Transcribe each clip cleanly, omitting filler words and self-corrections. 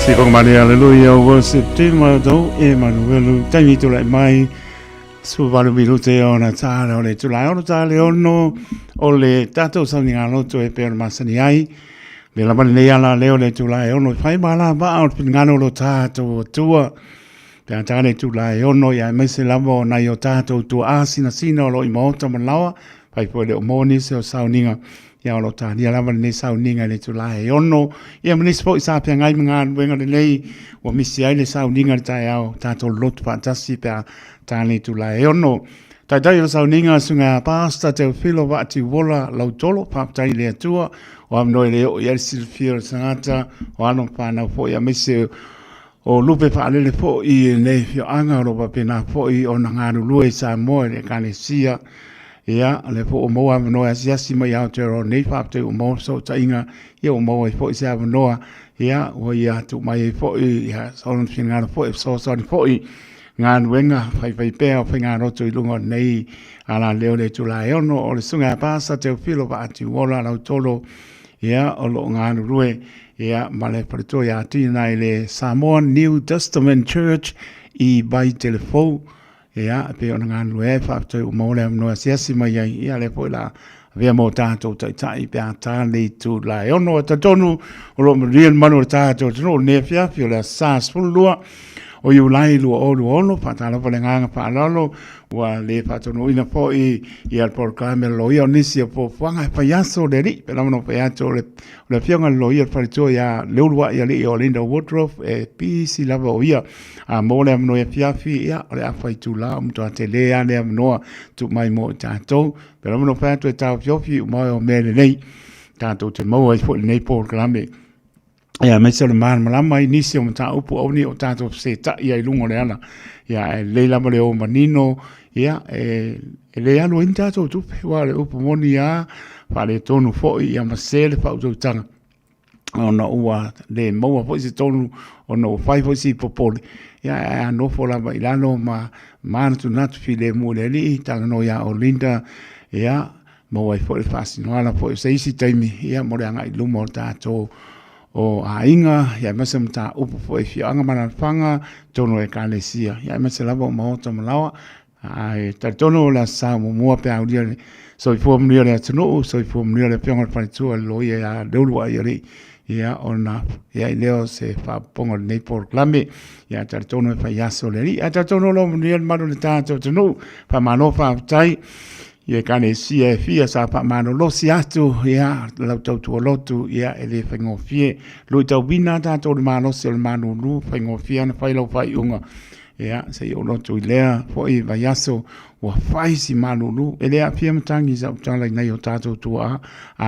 Sipong mani hallelujah worship team do Emmanuel tangi tu lai mai su valu bilu te ona ta le tu lai ona ta le ono ole tato sa ni ngalo tu e per masani ai le la mani ala le ole tu lai ono fai bala ba out ngano lo tato tua ta ta le tu lai ono ya mai se lavo na yo tato tu asina sino lo imota malawa fai po le moni se sa ninga ya lo ta dia la ne sa ninga le tu la e ono ya mni spo sa pe ngai mga wenga le nei o mi si ai le sa ninga ta ya ta to lot fantasi pe ta le tu la e ono ta dai le sa ninga sunga pasta te filo va ti vola lo tolo pa ta le tu o am no le o ya sil fier sangata o ano pa na fo ya mese o lupe pa le fo I ne fio anga ro pa pe na fo I o na ngaru lu e Samoa le kanesia ia le fo o moa no asia sima ia te ro nei fa te o mo so tainga ia o mo fo isa no ia o ia tu mai fo ia so no finga fo so fo ngan wenga fai pe o finga ro tu lungo nei ala leo le tu la no o le sunga pasa te filo va tu ola la tolo ia o lo ngan rue ia male perto ia tina le Samoa New Testament Church I by telephone ia pe ona ngan lue fa tu mo le no sia sima ia le po la via mo tanto tai pe ta le tu la no ta tonu ro real mano tanto no ne fia la sas fulua o yu lai lu o lu ono fa ta lo le nga fa lo wa le fa tonu ina po ia por camera lo io nisi po fanga fa yaso de ri pe no fa yaso le fianga lo ia fa tu ya le lu ia le o linda wardrobe e pi si la vo ia a mo le no ia fia ia le fa tu la mo ta tele ya le no tu mai mo ta to pe no fa tu ta fio fi mo o me le nei ta to te mo ai fo nei por camera ia me se le man malama inisi o ta upu oni o tato se ta ia lungo le ana ia le la mo le o manino ia le alo inta to tu wa le upu moni ia fa le tonu fo ia ma se le fa tu tanga ona ua le mo fo se tonu ona fai fo si popoli ia no fo la bailano ma tu nat fi le mo le li tanga no ia o linda ia mo ai fo le fasino ala fo se isi taimi ia mo le anga I lumo tato o ainga ya masa mta upu fo I fianga mana fanga tono e kalesia ya masa lava mo to malawa ai ta tono la sa mo pe audia so I fo mnia le tno so I fo mnia le fianga pa tu lo ya dolu ya ri ya ona ya leo se fa pongo nei por klame ya ta tono fa ya so le ri ta tono lo mnia mano le ta tono fa mano fa tai ia kane sia fia sa pa mano lo siatu ia la tu lotu ia ele fengo fie lo tau bina ta to mano se mano lu fengo fia na fai lo fai unga ia se yo lotu lea fo I vayaso wa fai si mano lu ele a fia mtangi za utala na yo tato tu a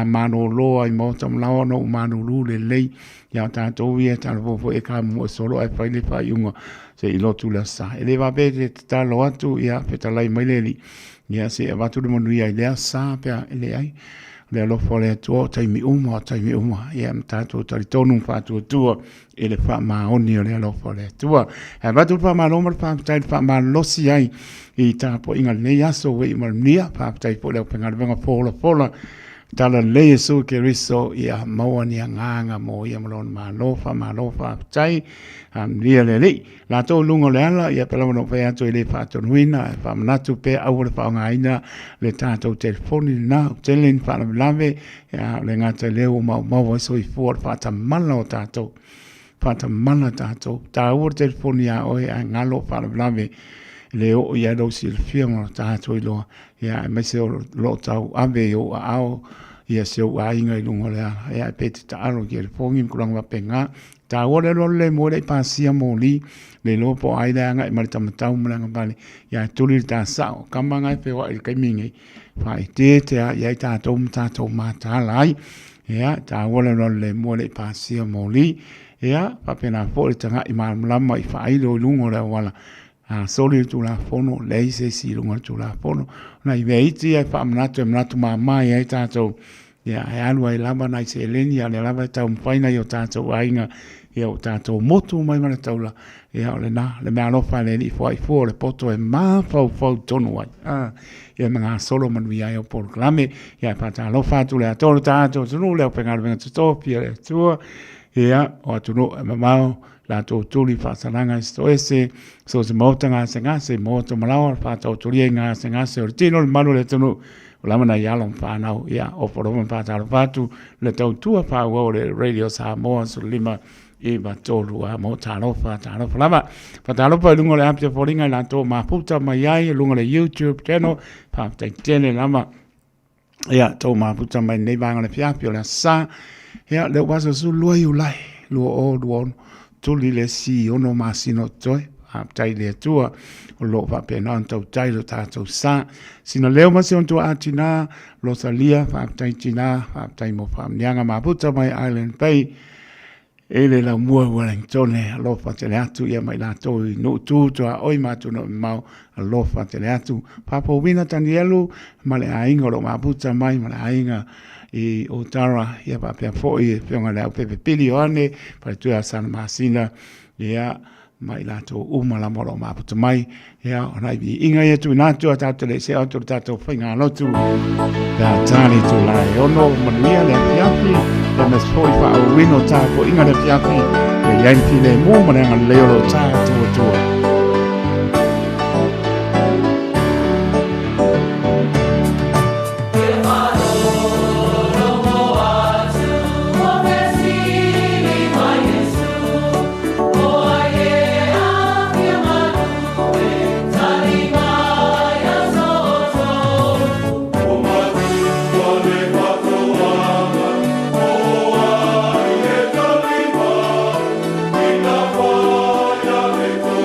mano lo ai mo tam la no mano lu le lei ia tato ia ta fo e ka mo solo ai fai le fai unga se I lotu la sa ele va be ta lo atu ia peta lai mai leli ia se avatu de monu ia lea sa pe ele ai le lo fole to taimi uma ia mtato talitonu fa tu ele fa ma oni le lo fole tu avatu fa ma lo fa tai fa ma lo si ai I ta po inga le ya so we ma nia fa tai po le penga venga fola tala le so ke riso ia mo ni nganga mo ia mo ma lo fa tai lia le la to lungo le ala ia pela no fa to le fa to nuina fa na tu pe au le fa ngaina le ta to telefoni na telen fa lave ia le ngata le o ma so I for fa ta malo ta to ta o telefoni ia o ia ngalo fa lave le o ia do sil fianga ta to lo ia me se lo tau ave o ao ia se o ainga I lungo le ia pete ta aro ke le fongi kurang wa penga ta o le mo le pasia mo li le lo po ai da ngai mar tam tau mlanga bale ia tuli ta sa kamba ngai pe wa kai mingi fai te ia ta to ma ta lai ia ta o le mo le pasia mo li ia pa pena fo le tanga I ma lama I fai lo lungo le wala soli tu la fono lei se si lunga tu la fono na I veiti ai fa mnato mama ai tato ia alu ai lava na se leni ale lava ta faina yo tato ainga ia tato motu mai mana taula ia le na le me fa le ni foi le poto e ma fa tonu ai ia mga solo man vi ai por clame ia pa ta lo fa tu le tato tu le pengar venga tu pia tu ia o atuno mamao la to tuli fa salanga sto ese so se mota nga se moto malawa fa to tuli nga se o tino le malu le tunu la mana ya long fa na ia o por mo fa ta fa tu le to tu fa wo le radio Samoa so lima e ba tolu a mo ta lo fa lama fa ta lo pa lungo le apte foringa la to ma puta mai ai lungo le YouTube channel fa te tene lama ia to ma puta mai nei banga le pia pio la sa ia le waso su lo yu lai lo o do tuli le si ono masino toi a tai le tua o lo va pe non tau tai lo ta tau sa sina leo ma se on tu atina lo salia fa tai tina fa tai mo fa nyanga ma puta mai island pay ele la mua Wellington lo fa te le atu ia mai la to no tu to oi ma tu no mau lo fa te le atu pa po vina tanielu ma le ainga lo ma puta mai ma le ainga e o tara ia pa pe fo e pe ngala pe pilione pa tu a San Marcina ia mai la to uma la moro ma puta mai ia ona bi inga ia tu na tu ta te le se auto ta to finga lo tu da tani tu la ono mania le piapi e me foi fa o wino ta ko inga le piapi e yanti le mo ma nga le lo ta tu With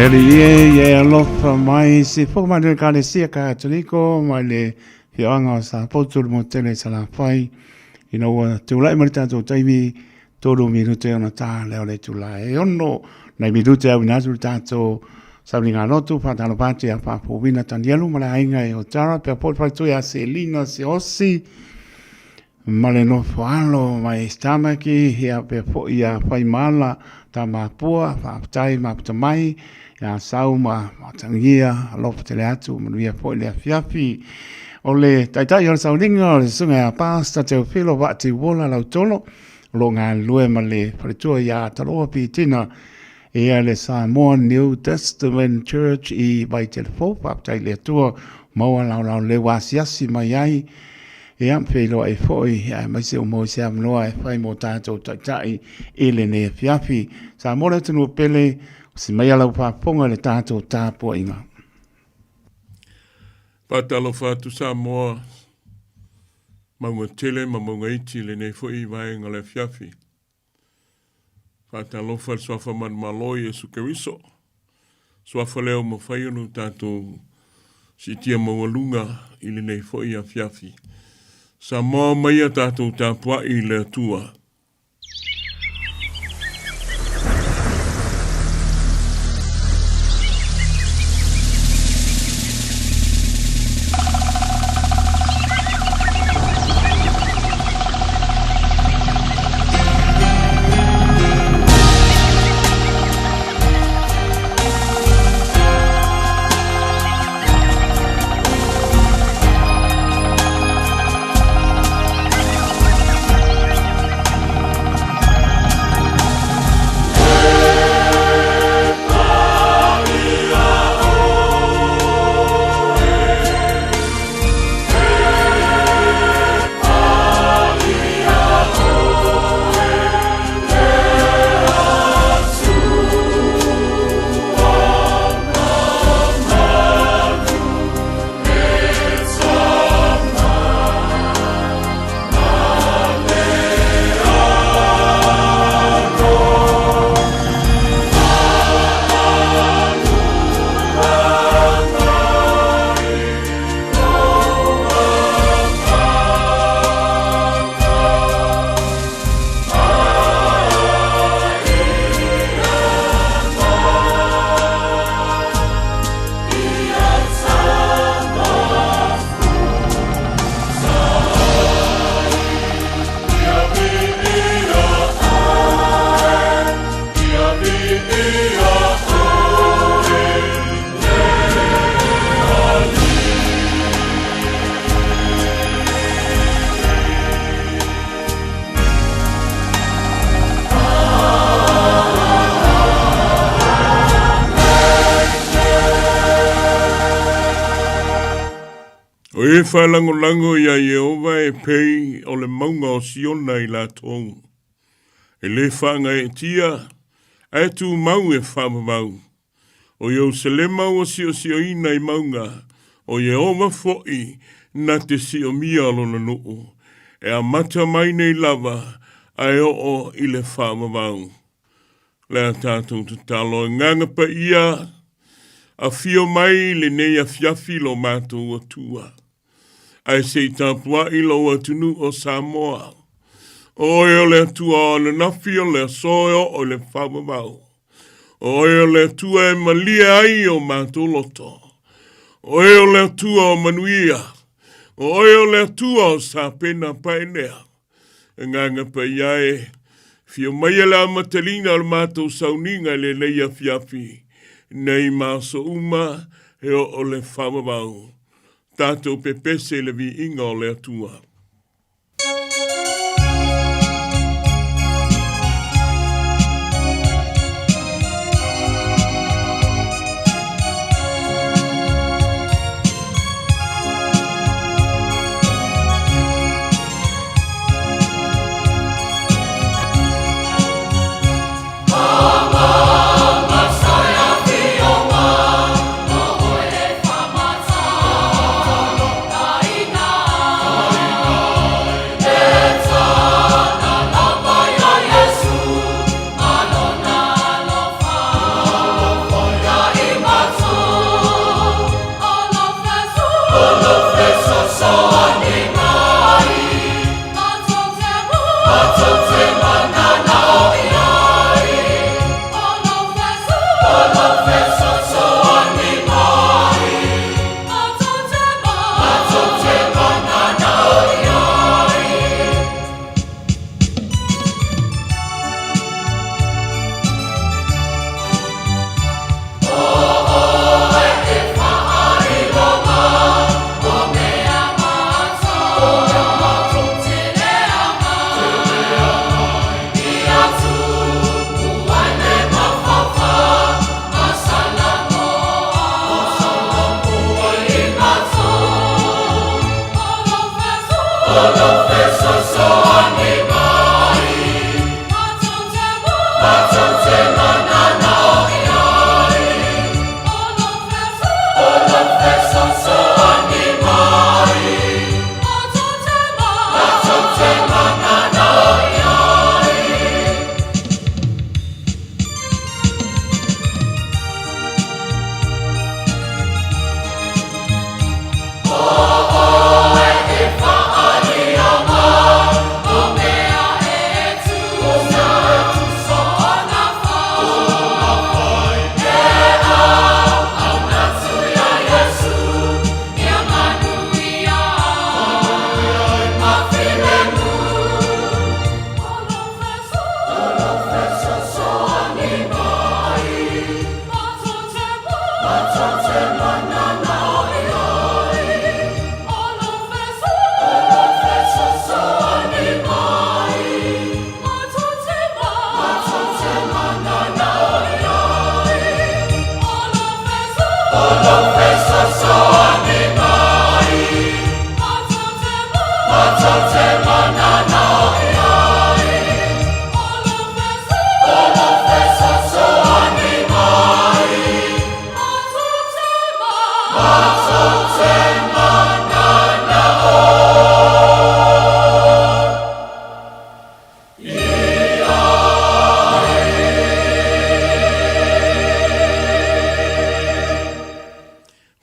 Leli ye alofa mai si fo mai le kale sia ka tuliko mai le hianga sa potul mo tele sala fai tu lai mai tato taimi todo minute ona ta le ole tu lai onno na minute au na tu tato sabringa lotu fa talo pati a fa fu vina tandielu mala inga e o tara pe por fa tu ya se lina se osi male no falo mai stamaki ya pe fo ya fai mala ta mapua fa tai maptamai ya sauma matangia lof tele atu manuia fo le fiafi ole tai o saulinga o sunga pasta te filo va ti vola lautolo lo nga lue male fritua ya talo pitina e ale Samoa New Testament Church i vai telefo pa tai le tua mo la le wasiasi mai ai e am felo e foi mai se mo se am no e fai mo tato tai ele ne fiafi sa mo le tunu pele si mai ala pa ponga le tato tapo inga patalo fatu Samoa maunga tele maunga iti le ne foi vai ngale fiafi patalo fa sofa man maloi e sukeriso sofa leo mo fai no tato si tia mo lunga ile ne foi a fiafi Samoa mai a tato tapua i le tua. O e whalango lango ia Yehova e pei o le maunga o Siona I la tōu. E le whanga e tia, e tu mau e whamamau. O Yerusalema o sio ina I maunga, o Yehova fo'i na te sio mia alona nuu. E a mata mai nei lava, ai o I le whamamau. Le a tātou te talo nganga pa ia, a fio mai le nei a fiafi lo mātou o tua. Ai se tāpua I lo atunu o Samoa. O e o le tua o le nafi o le soio o le whamamau. O e o le tua e malia ai o mātou loto. O e o le tua o manuia. O e o le tua o sapena paenea. E nganga pa ia e, fio mai la matalina o mātou sauninga le leia fiafi. Nei maso uma e o le whamamau. Tātou pepese le vi inga o le atua.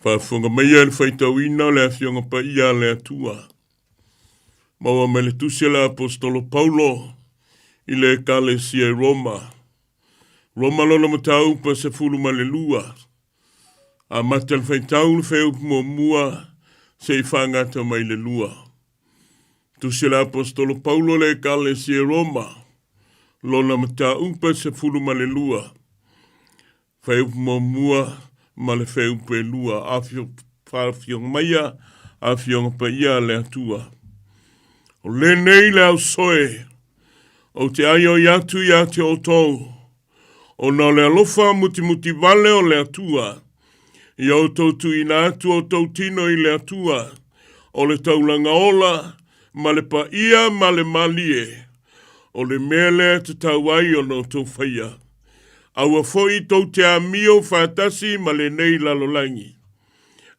Whaafunga mai an whaitauina le awhionga pa ia le atua. Maua me le tusia le apostolo Paulo I le ekalesia Roma. Roma lona matau pa se fulu ma le lua. A matal whaitau le wheu mua se I whangata mai le lua. Tusia le apostolo Paulo le ekalesia Roma. Lona matau pa se fulu ma le lua. Wheu mua ma le wheu pe lua awhiong maia awhiong pa ia le atua. O le nei le au soe, o te aio iatu ia te o tau, o na le alofa muti vale o le atua, I au tautu ina atu o tau tino I le atua, o le taulanga ola, ma le paia, ma le malie, o le mele te tauai o no tau whaia. Aua foi tau te amio whātasi ma le nei lalolangi.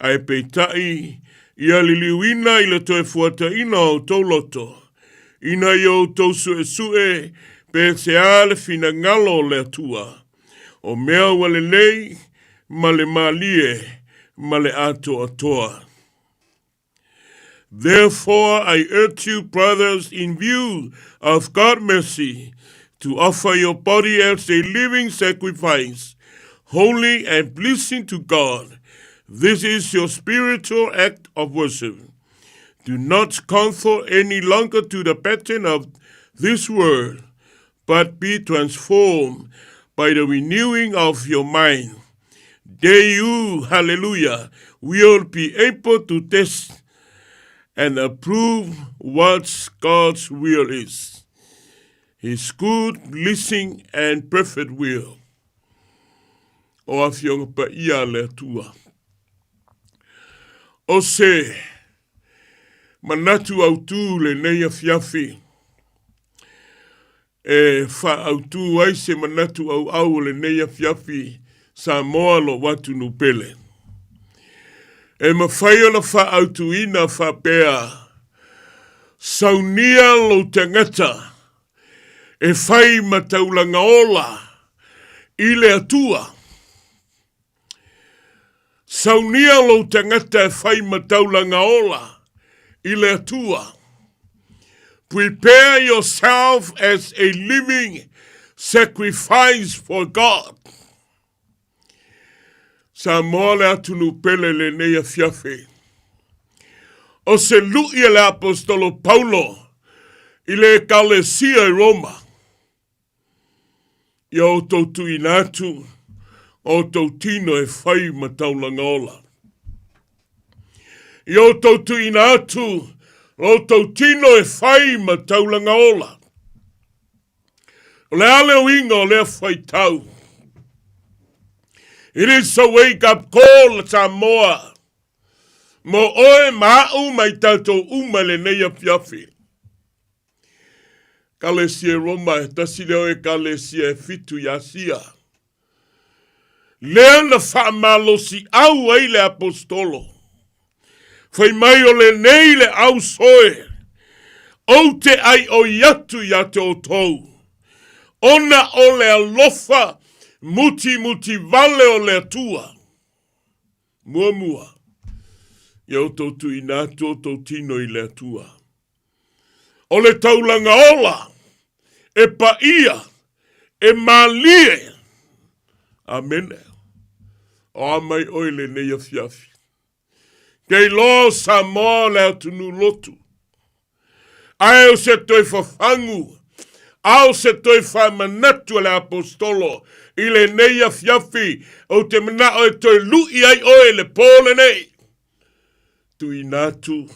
Ai peitai, ia liliuina i le toe fuata ina o tau loto. Ina i o tau sue, pe se ale fina ngalo le atua. O mea wale nei, ma le malie, ma le ato atoa. Therefore, I urge you, brothers, in view of God's mercy, to offer your body as a living sacrifice, holy and pleasing to God. This is your spiritual act of worship. Do not conform any longer to the pattern of this world, but be transformed by the renewing of your mind. Then you, hallelujah, will be able to test and approve what God's will is. His good, pleasing, and perfect will. O afionga pa ia le tua. O se, manatu au tu le neia fiafi. E fa au tu ai se manatu au le neia fiafi Samoa lo watu nupele. E mawhaia la wha autu ina wha pēa. Saunia lo tangata. E whai mataulanga ola. I le atua. Saunia lo tangata e whai mataulanga ola. I le atua. Prepare yourself as a living sacrifice for God. Samoa le atunu pele le neia fiafe. O se luia le apostolo Paulo i le ekalesia i Roma. I o tautu inatu, o tautino e whai mataulanga ola. I o tautu inatu, o tautino e whai mataulanga ola. Le ale winga o le whai tau. It is a wake-up call, Samoa. Mo oe ma'u mai tatou uma le neia piafi. Kalesia Roma e tasi leo e kalesia e fitu yasia. Lea na whaamalosi au ai le apostolo. Whai mai o le nei le au soe. O te ai o yatu ya te o tou. Ona o le alofa. Muti vale o le atua. Mua. Iau tautu inato tautino i le atua. O le taulanga ola. E paia. E malie. Amene. O amai oile neia fiafi. Kei lo Samoa le atunu lotu. Ai o se toi fafangu. Au se toi whamanatu le apostolo. I le neia fiafi, o te mana o e toi lui ai oe le pōle nei. Tui nātu,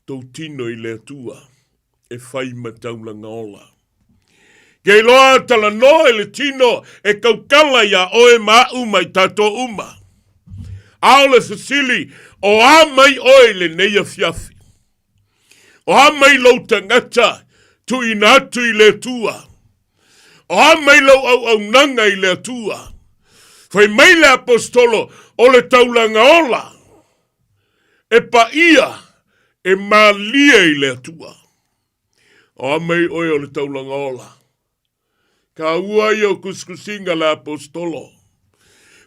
tau tino i le atua, e whai mataulanga ola. Kei loa tala no e le tino, e kaukala ia oe ma'u mai tato uma. Ao le sasili, o amai oe le neia fiafi. O amai lau tangata, tui nātu i le atua. O amai lau au nanga i le atua. Whai mai le apostolo o le taulanga ola. E paia e malia i le atua. O amai oi o le taulanga ola. Ka ua i o kuskusinga le apostolo.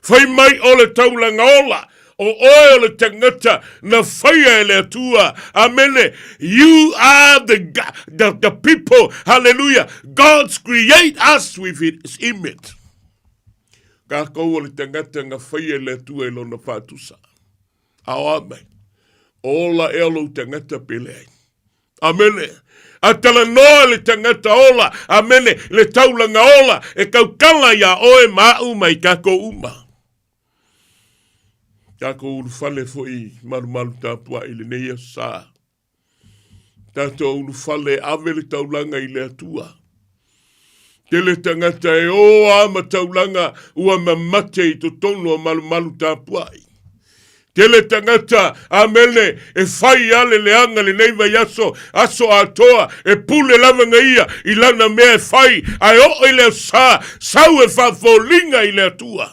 Whai mai o le taulanga ola. O oe o le tangata na whaia e le atua. Amene. You are the people. Hallelujah. God's create us with his image. Ka kou o le tangata nga whaia e le atua e lona whātusa. Ao amai. Ola elo tangata pele. Amene. Atala noa le tangata ola. Amene. Le taulanga ola. E kaukala ia oe ma'u mai kako uma. Tako ulu fale foi maru tapua i le neia sa. Tato ulu fale ave le taulanga i le atua. Te le tangata e o ama taulanga ua mamate i to tono a maru tapua i. Ke le tangata, amele, e fai ale leanga le neiva yaso, aso atoa, e pule lava ngaia, ilana mea e fai, ai o ile sa, sau e fafolinga ile atua.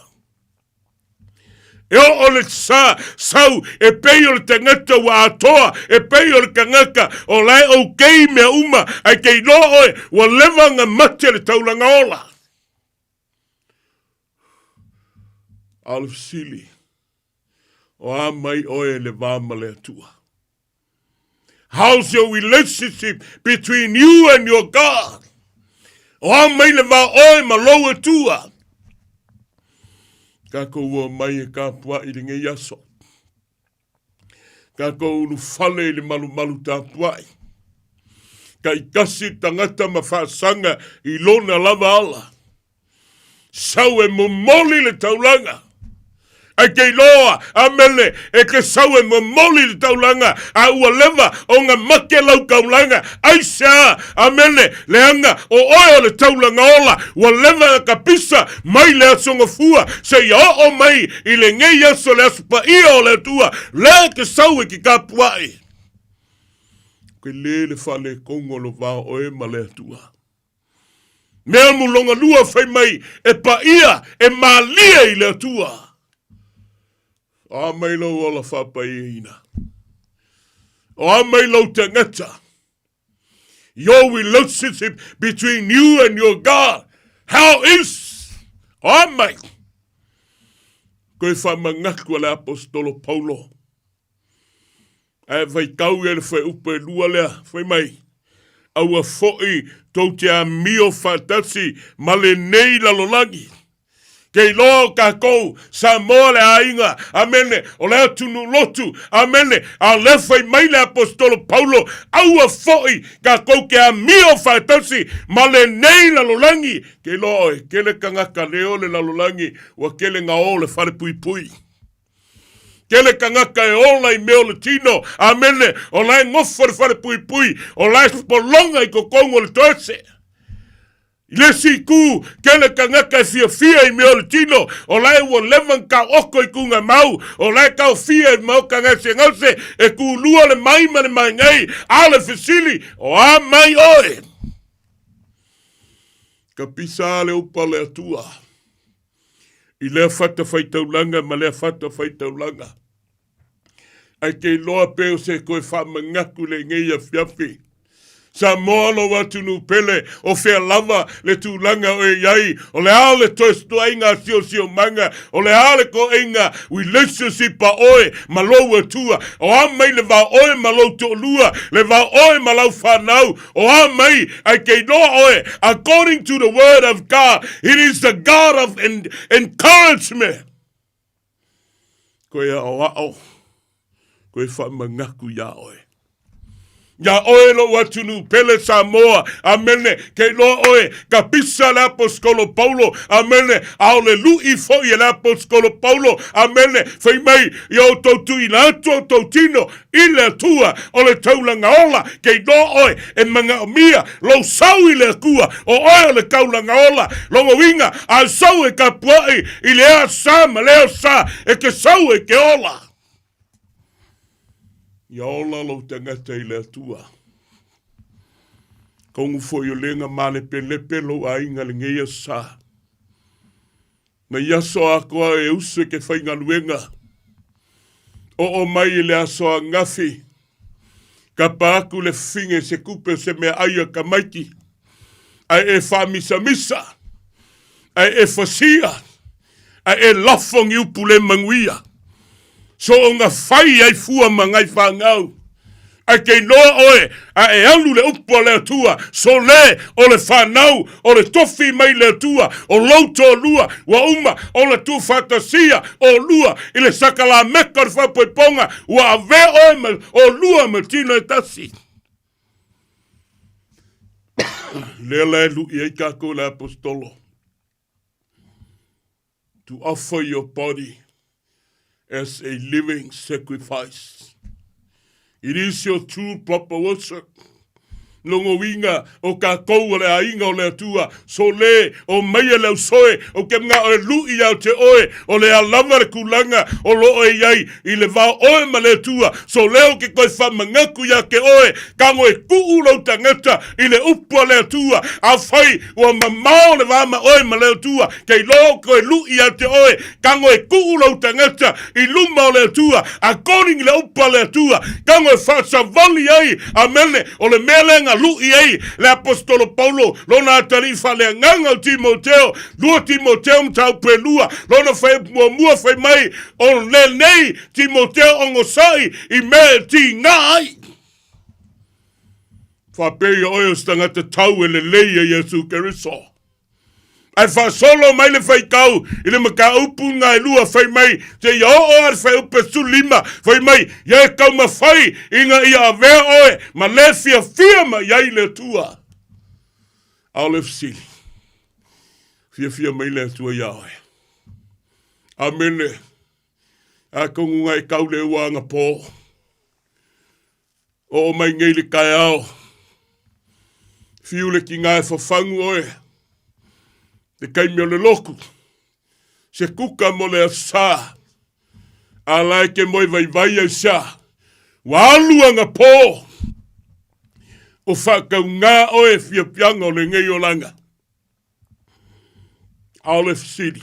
E o le sa, sau, e pei o le tangata wa atoa, e pei o le kangaka, o lai o kei mea uma, ai kei no oe, wa levanga mate le taulanga ola. Alfsili. O a mai oe le vama le atua. How's your relationship between you and your God? O a mai le va oe ma lo atua. Kako ua mai e ka pua i ringe yaso. Kako unu fale i le malu malu ta puai. Ka i kasi tangata ma whaasanga i lona lava ala. Sau e momoli le taulanga. Ai kei loa, amele, e ke sau e momoli le taulanga, a ua leva o ngā make lau kaulanga, ai sea, amele, leanga, o oe le taulanga ola, ua leva ka pisa, mai le asonga fua, se ia o mai, i le ngei aso le aspa ia o le tua, le ke sau e ki ka puai. Ke le fale kongo lo vao oe ma le tua. Mea mulonga lua fai mai, e pa ia, e malia i le tua. O mai lo ola whapai ina. O mai lo tangata. Your relationship between you and your God. How is? O mai. Koe whamangaku le apostolo Paulo. E vai kau e le whai upe lua lea. Whai mai. Aua foi tau te a mio whatasi ma le nei lalolangi. Kei loa ka kou, Samoa le ainga, amene, o lea tunu lotu, amene, a lewhai mai le apostolo Paulo, aua foi ka kou ke a mio whaitasi, ma le nei lalolangi, kei loa e, kele kangaka leo le lalolangi, wa kele ngā o le whare pui pui. Kele kangaka e ola i meo le tino, amene, o lai ngofo le whare pui pui, o lai spolonga i kokongo le toese. Le siku, kele kangaka e fia i meo le tino, o lai ua levan ka oko i kunga mau, o lai kau fia i mau ka ngase ngase, e ku lua le mai mane mai ngai, ale fisili, o a mai oe. Ka pisa le upa le atua, i lea fata faitaulanga, ma lea fata faitaulanga. Ai kei loa peo se koe whamangaku le ngei a fiafi. Samoa lo watu nu pele o fea lava le tūlanga o e iai o le ale toestua inga sio manga o le ale ko inga relationship pa oe malo atua o amai le va oe malo to lua le va oe malo whanau o amai ai kei noa oe according to the word of God it is the God of encouragement koe o koe whamangaku ya oe Ya oe lo watunu pele Samoa, amene, ke lo oe, ka pisa le apostolo Paulo, amene, au le lui foi le apostolo Paulo, amene, fai mai, yo tautu i lato tautino, i le tua, o le taulanga ola, ke lo oe, e manga mia, lo sau i le kua, o oe le kaulanga ola, lo winga, a sau e ka puai, i le a sa, ma leo sa, e ke sau e ke ola. Ia ola lo tangata i le atua. Kongu fo i o lenga male pe lepe lo a inga le ngeia sa. Na iaso a koa e use ke whainga luenga. O mai i le aso a ngafi. Ka paaku le finge se kupe se mea aia ka maiki. Ai e whamisa misa. Ai e fasia. Ai e lafong iupu le manguia. So o ngā whai ai fua mangai whangau. A kei noa oe, a e alu le upo le atua, so le o le whanau, o le tofi mai le atua, o lauto lua, wa uma, o le tu fatasia, o lua, i le sakala meka le whapoiponga, wa ave oe, o lua ma tino e tasi. Le le lu i ei kako le apostolo. To offer your body as a living sacrifice. It is your true proper worship. longo winga o ka kou le ainga o le atua so le o meia le soe o ke mga o lu i au te oe o le alama le kulanga o lo o iai i le vao oe ma le atua so le o ke koe whamangaku ia ke oe kango e kuu lau tangata i le upo le atua a whai o mamao le vama oe ma le atua kei lo koe lu i au te oe kango e kuu lau tangata i luma o le atua according le upo le atua kango e whaasavali ai a mene o le melenga lu i ai le apostolo Paulo lona tarifa le nganga o Timoteo lua Timoteo mtau pelua lona fai mua fai mai o le nei Timoteo ongosai i me ti ngai fa pei o stanga te tau e le leia Yesu Keriso ai fa solo mai le fai kau i le maka upu ngai lua fai mai te ia o ar fai upe sulima fai mai ia kau ma fai inga ia vea oe ma le fia ma iai le tua au sili fia mai le tua ia oe amene a kongu ngai kau le uanga po o mai ngai le kai au fiu le ki ngai fafangu oe te kaimi o le loku, se kuka mo le asa, a lai ke moi vai au sa, wa aluanga po, o whakau ngā oe fia pianga o le ngei o langa. Aole fisiri.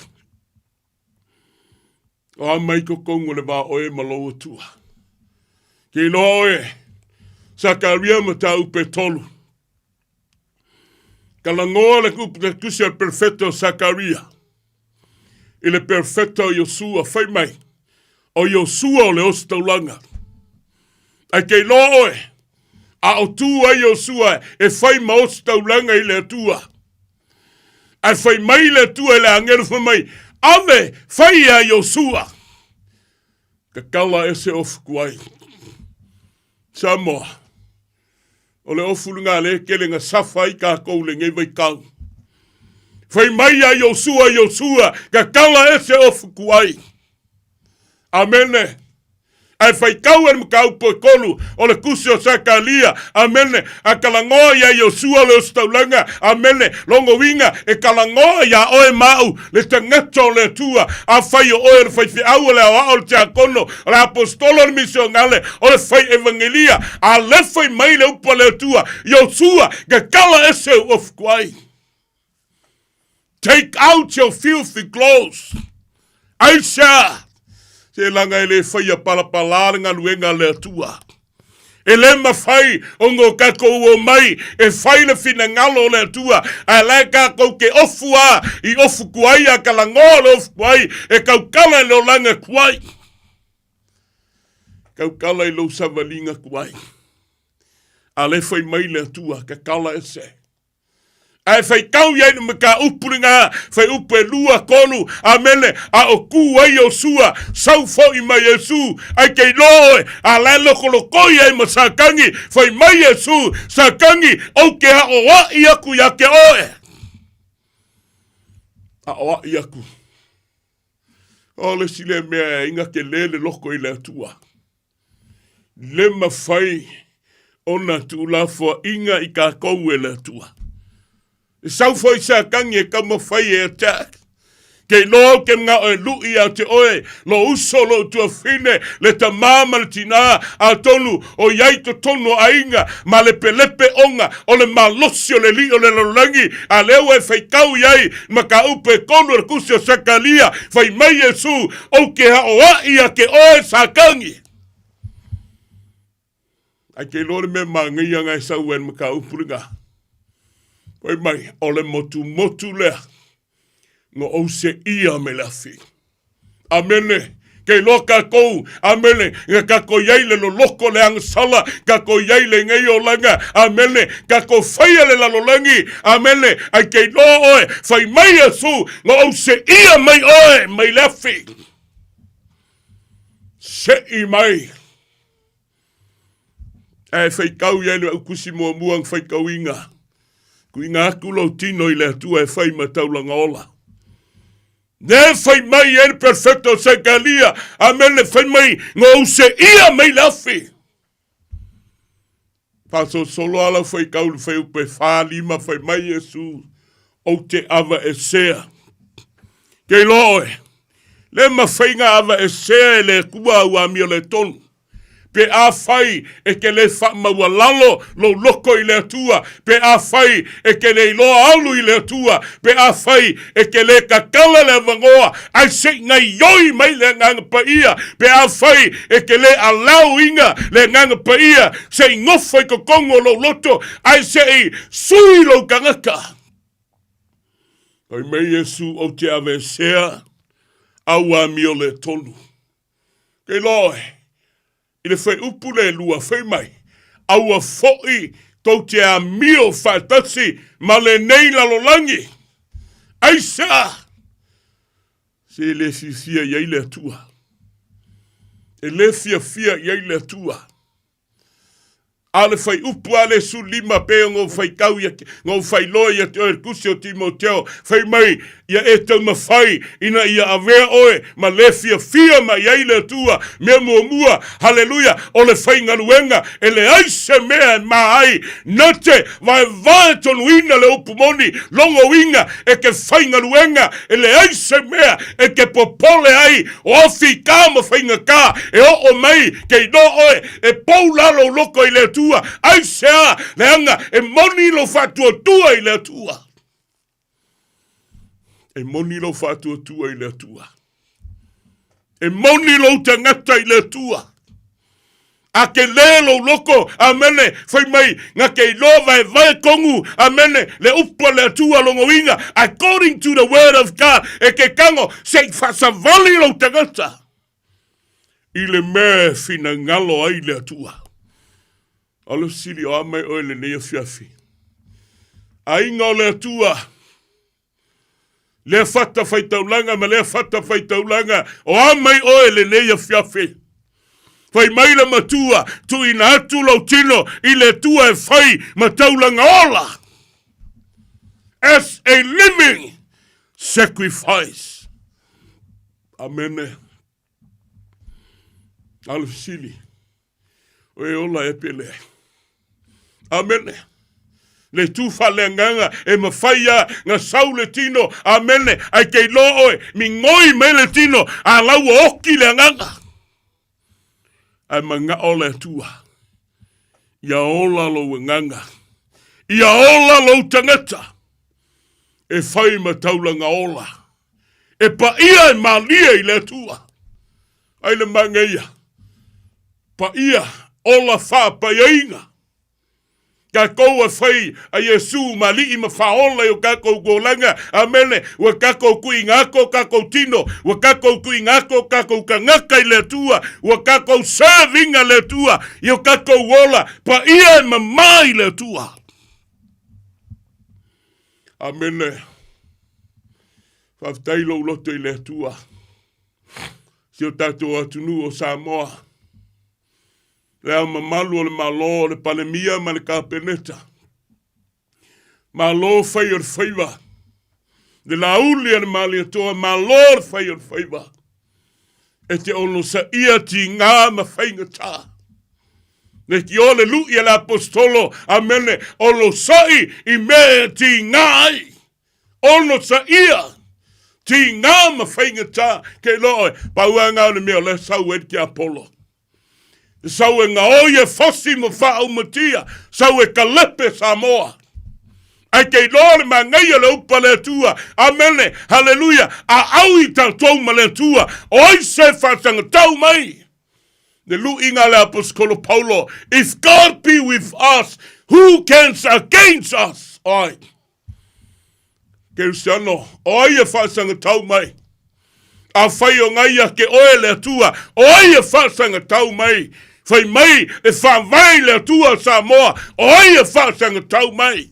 O a mai ko kongo le wā oe malo tua. Ke no oe, sakaria ma ta upe tolu. Kalangoa le kusi al perfetto Sakaria. I le perfetto Yosua fai mai. O Yosua o le ostaulanga. Ai kei loe. A o tua Yosua e fai ma ostaulanga i le atua. Ai fai mai le atua i le angelu fai mai. Ave fai a Yosua. Ka kala ese of kuai. Samoa. O le ofulunga le kelenga safai ka kou le ngei vai kau. Fai mai a Yosua, ka kala ese ofu kuai. Amene. Ai fai kau en mkau po kolu, o le kusi o Sakalia. Amene. A kalangoa ya Yosua le ostaulanga. Amene. Longo winga e kalangoa ya oe mau, le tangato le tua. A fai o oe fai fi au le awa o le teakono, o le apostolo le misionale, o le fai evangelia. A le fai mai le upa le tua. Yosua, ka kala ese ofu kuai. Take out your filthy clothes. Aisha. Se langa ele fai a palapalanga luenga le atua. Ele mawhai ongo kako o mai e fai le fina ngalo le atua. A lai kako ke ofua i ofu kuai a kalangoa le ofu kuai e kaukala le olanga kuai. Kaukala i lo savalinga kuai. A le fai mai le atua ka kala e se. Ai fai kau iai na maka upuringa, fai upe lua kolu, amene, a o ku ai o sua, sau fo i mai Yesu, ai kei loe, a lai loko loko iai ma sakangi, fai mai Yesu, sakangi, au ke ha o wa i aku ya ke oe. A o wa i aku. O le sile mea inga ke lele loko i le atua. Le mawhai, ona tu la fo inga i ka kou e le atua. Sau foi sa kangi e kama fai e attack. Kei no ke nga o lui a te oe, lo uso lo tua fine, le ta mama le tina, a tonu, o iai to tono a inga, ma le pelepe onga, o le malosio le li o le lolangi, a leo e fai kau iai, ma ka upe kono le kusio Sakalia, fai mai Yesu, o ke ha o a ia ke oe sa kangi. Ai ke lore me mangia ngai sau en ma ka upuringa. Oi mai, ole motu lea. Ngo o se ia me lafi. Amene. Kei loka kou. Amene. Nga kako iai le lo loko le angsala. Kako iai le ngei o langa. Amene. Kako faya le lalolangi. Amene. Ai kei lo oe. Fai mai Yesu. Ngo o se ia mai oe. Mai lafi. Se i mai. Ai fai kau iai le ukusi mua muang fai kau inga. Kui ngā kulo tino i le atua e whai mataulanga ola. Ne whai mai e perfecto Sakalia. Amen le whai mai ngō se ia mai lafi. Paso solo ala foi kaulu foi upe whālima foi mai Yesu o te ava e sea. Kei loe, le mawhainga ava e sea le kua ua mio le tonu. Pe a whai e ke le whamaua lalo lo loko i le atua. Pe a whai e ke le iloa alu i le atua. Pe a whai e ke le kakala le vangoa. Ai se ngai yoi mai le nganga pa ia. Pe a whai e ke le alau inga le nganga pa ia. Se ngofai ko kongo lo loto. Ai se i sui lo kangaka. Ai mei Yesu o te ave sea. Aua mio le tonu. Kei loe. I le whai upu le lua whai mai. Aua foi tau te a mio whaatasi ma le nei lalolangi. Aisa! Se le fia iai le atua. E le fia iai le atua. A le whai upu a le su lima pe ngō whai kau ia, ngō whai loa ia te oe kusi o Timoteo. Whai mai ia e tau mawhai ina ia avea oe ma le fia ma iai le atua. Mea mua, haleluya, o le whai ngaruenga. E le aise mea ma ai. Nate, vai tonu ina le upu moni. Longo inga e ke whai ngaruenga. E le aise mea e ke popole ai. O ofi ka ma whai ngaka. E o mai ke no oe. E pou lalo loko i le atua. Ai sea, leanga, e moni lo fatua tua i le atua. E moni lo fatua tua i le atua. E moni lo tangata i le atua. A ke le lo loko, amene, fai mai, nga ke lova e vai kongu, amene, le upa le atua longo inga, according to the word of God, e ke kango, se fasavali lo tangata. I le me fina ngalo ai le atua. Alo sili o amai oe le nea fiafi. A inga o le atua. Le fata fai taulanga, ma le fata fai taulanga. O amai oe le nea fiafi. Fai mai le matua, tu ina atu lau tino, i le tua e fai ma taulanga ola. As a living sacrifice. Amene. Alo sili. Oe ola e pele. Amen. Le tu fale nganga e mawhaia nga sau le tino. Amen. Ai kei loo mi ngoi me le tino. A lau oki le nganga. Ai manga o le tua. Ia ola lo nganga. Ia ola lo tangata. E whai mataulanga ola. E pa ia e malia i le tua. Ai le mangeia. Pa ia ola wha pa inga. Ka kou a whai a Yesu ma li ima whaola o kako golanga. Amene, wa kako kui ngako, kako tino. Wa kako kui ngako, kako kangaka i le tua. Wa kako servinga le tua. Yo kako wola, pa ia ma mai le tua. Amene. Whaftailo loto i le tua. Sio tato atunu o Samoa. Lea mamalu o le malo, le palemia, ma le kapeneta. Malo fai o faiva. De la uli le mali toa, malo fai o faiva. E te ono sa ia ti ngā ma fai ngata. Ne ki ole lu i le apostolo, amene, ono sai i me ti ngāi. Ono sa ia. Ti ngā ma fai ngata. Ke loe, pauanga o le mea le sau ed ki Apollo. Sau e nga oie fosi mo wha umatia. Sau e kalepe Samoa. Ai kei lore ma ngai le upa le tua. Amene, haleluya. A au i tau tau ma le tua. Oi se whasanga tau mai. Ne lu inga le apostolo Paulo. If God be with us, who can against us? Oi. Kei siano. Oi e whasanga tau mai. A whai o ngai a ke oe le tua. Oi e whasanga tau mai. Whai mai e whawai le tua Samoa. Oi e whasanga tau mai.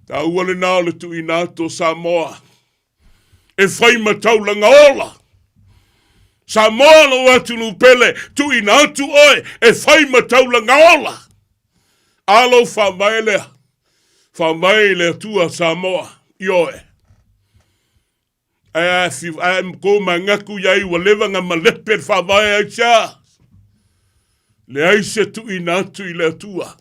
Ta uale nao le tu inato Samoa. E whai matau langa ola. Samoa lo atu nupele tu inato oe. E whai matau langa ola. Alo whawai lea. Whawai le tua Samoa. Ioe. Ai ko mangaku yai wa leva nga malepe whawai ai tia. Le aise tu inatu i le atua.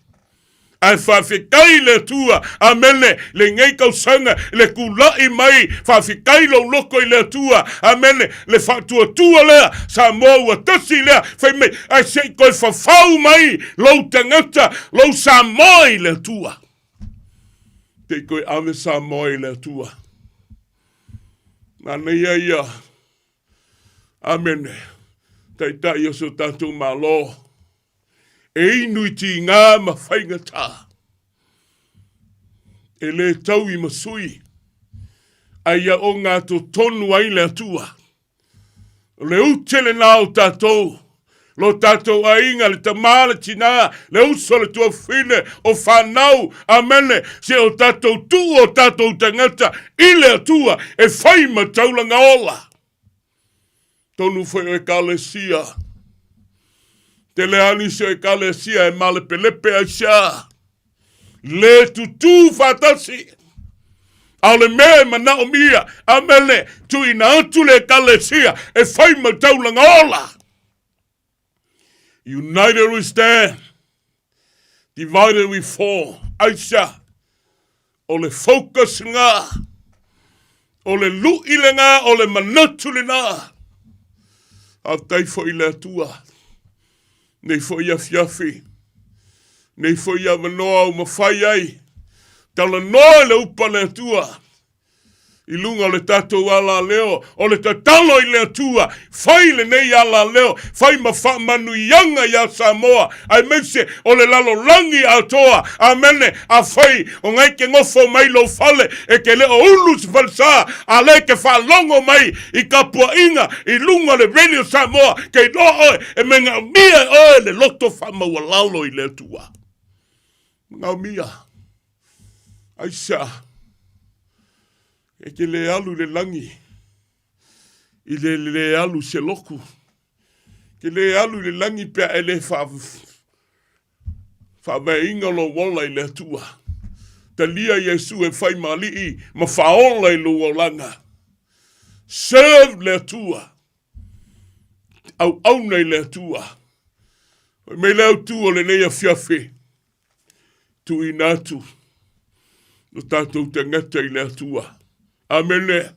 Ai whawhikai le atua. Amene. Le ngai kausanga. Le kulai mai. Whawhikai lo loko i le atua. Amene. Le whatua tua lea. Samoa ua tasi lea. Whaime. Ai sei koe whawhau mai. Lo tangata. Lo Samoa i le atua. Te koe ave Samoa i le atua. Nana ia. Amene. Tai o so tātou malo. E inui ti ngā ma whainga tā. E le tau i masui. Aia o ngā to tonu ai le atua. Le utele nā o tātou. Lo tātou a inga le tamala tina. Le uso le tua whine o whanau. Amene. Se o tātou tu o tātou tangata. I le atua. E whaima taulanga ola. Tonu whai o e kalesia. Te leani se o e kalesia e male pelepe a sia. Le tutu fatasi. Au le mea mana o mia. Amele tu ina atu le kalesia. E whai mataulanga ola. United we stand. Divided we fall. Aisha. O le focus nga. O le luile nga. O le manatu le nga. Au tai fo i le atua. Nei fo i a fiafi. Nei fo i a manoa o mawhai ai. Tala noa le upa le atua. I lunga le tatou ala leo. O le tatalo i le atua. Whai le nei ala leo. Whai manu ianga ia Samoa. Ai meise o le lalo langi a toa. Amene a whai o ngai ke ngofo mai lo fale. E ke leo ulus falsa. A le ke whalongo mai. I kapua inga. I lunga le radio Samoa. Ke no oe. E menga mia oe le loto whamaua laulo i le atua. Ngau mia. Aisha. E ke le alu le langi. I le alu se loku. Ke le alu le langi pia e le whaweinga lo wala i le atua. Ta lia Yesu e whai malii ma whaola i lo walanga. Serve le atua. Au auna i le atua. Me le atua le neia fiafe. Tu inatu. No tātou te ngata i le atua. Amene.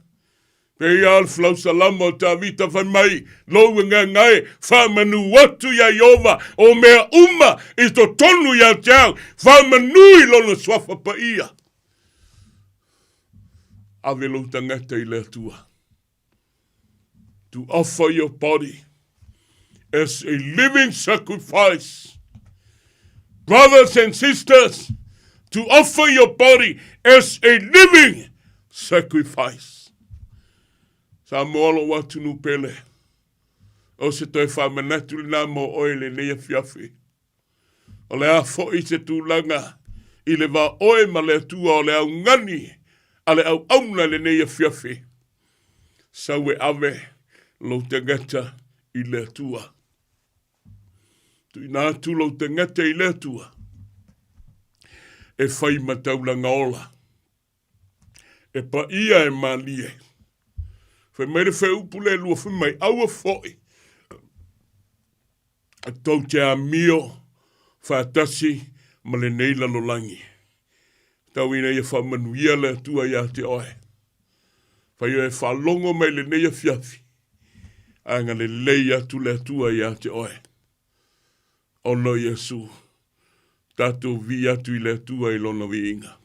Pei al flau salama o tā vita whai mai. Lowe ngā ngai. Whamanu watu ya Iova. O mea uma i to tonu ya teau. Whamanu i lona swafa pa ia. Ave lo tangata i le atua. To offer your body as a living sacrifice. Brothers and sisters, to offer your body as a living sacrifice. Sa moalo watu nu pele. O se toi whamanatu na mo oele nea fiafi. O le a fo i se tūlanga. I le wa oe ma le atua o le au ngani. A le au auna le nea fiafi. Sa we ave lo te ngata i le atua. Tu ina atu lo te ngata i le atua. E whai mataulanga ola. E pa ia e malie. Whai mere whai upule lua whai mai aua foi. A tau te a mio whaatasi ma le neila lo langi. Tau ina ia whamanuia le atua ia te oe. Whai e whalongo mai le neia fiafi. Anga le leia tu le atua ia te oe. Ono Yesu. Tato vi atu i le atua i lona vi inga.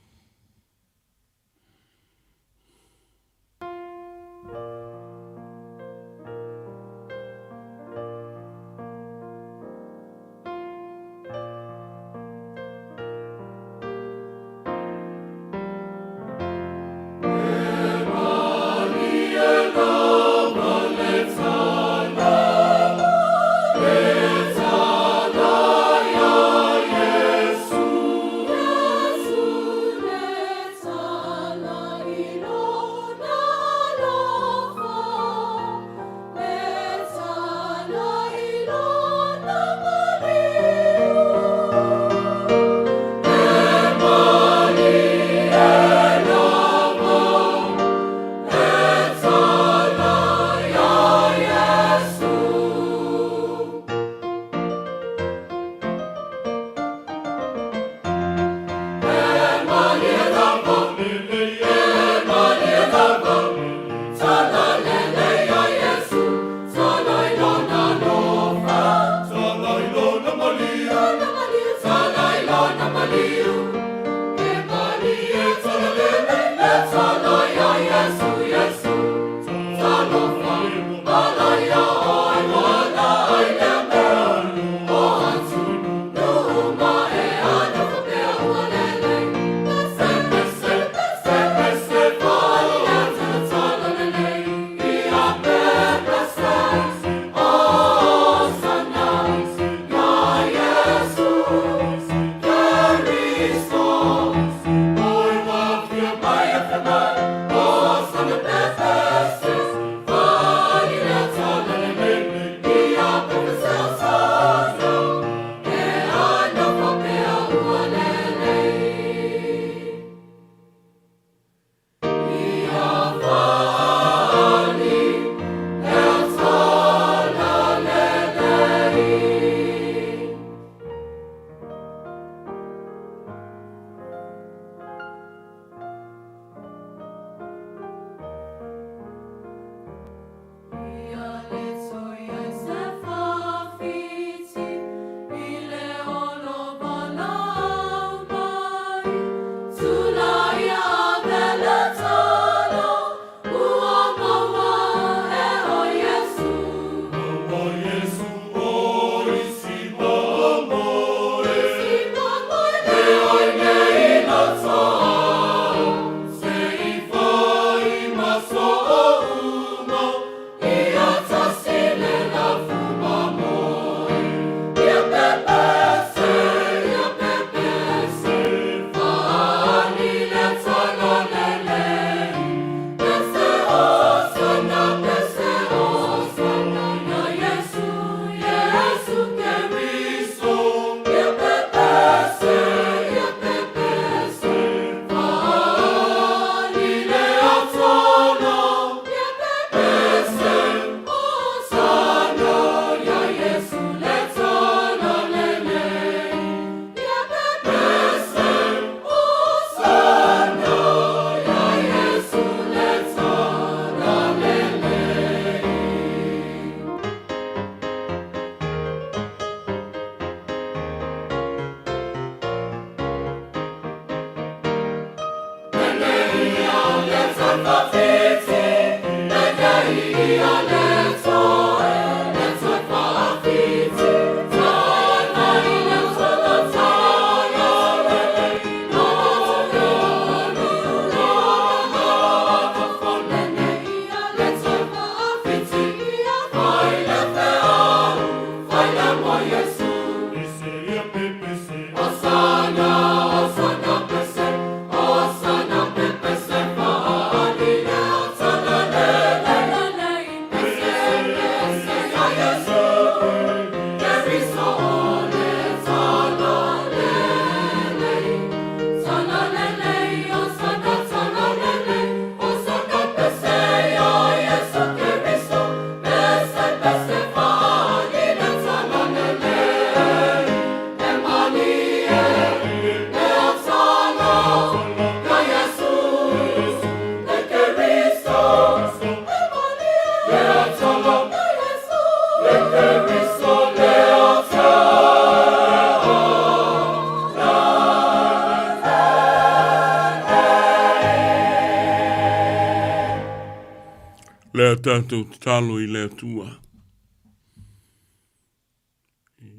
tātou talo I le atua.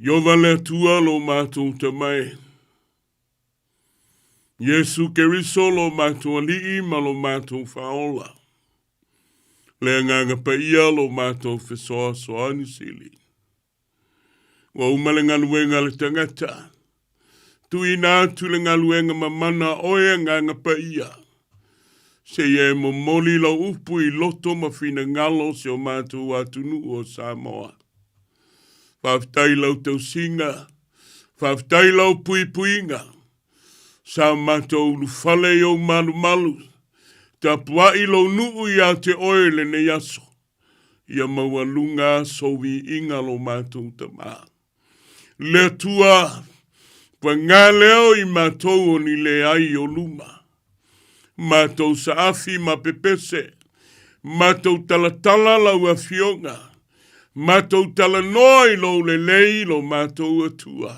Iova le atua lo mātou te mai. Yesu Keriso lo mātou alii ma lo mātou whaola. Le nganga pa ia lo mātou whesoa soani sili. Wa umale ngaluenga le tangata. Tui nā tu le ngaluenga mamana oe nganga pa ia. Se ye mo moli lo upu I loto ma fina ngalo se o mātou atunu o Samoa. Whaftai lau tau singa. Whaftai lau pui puinga. Sa mātou lufale o malu malu. Ta puai lo nuu ia te oele ne yaso. Ia mawalunga sovi inga lo mātou ta mā. Le tua. Pa ngā leo I mātou o ni le ai o luma. Mātou saafi ma pepese. Mātou talatala lau a fionga. Mātou talanoa I lo le lei lo mātou atua.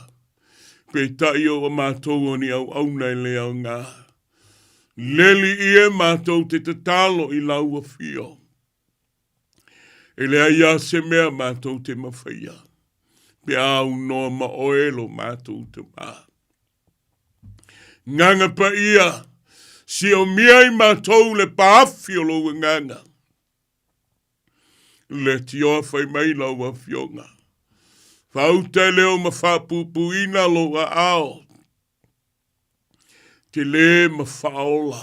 Pe tai o mātou o ni au auna I le au ngā. Leli ie mātou te tatalo I lau a fio. E le aia se mea mātou te mawhaia. Pe au noa ma oelo mātou te mā. Nganga pa ia. Si o miai mātou le paafi o lo nganga. Le tioa whai mai lau a fionga. Whautai leo ma whapupuina lo a ao. Te le ma whaola.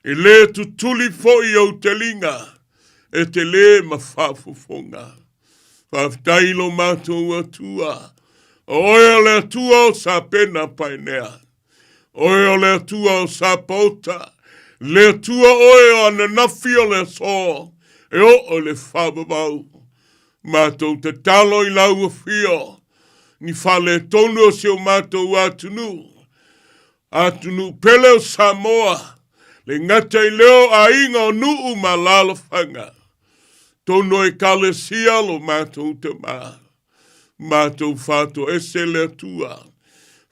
E le tutuli foi o te linga. E te le ma whafufonga. Whaftai lo mātou atua. Oe le atua o sa pena painea. Oe o le atua o sa pota. Le atua oe o ananafi o le so. E o le whababau. Mātou te talo I lau a fio. Ni whale tonu o se o mātou atunu. Atunu pele o Samoa. Le ngata I leo a inga o nuu ma lalawhanga. Tono e kale sia lo mātou te mā. Mātou whātou ese le atua.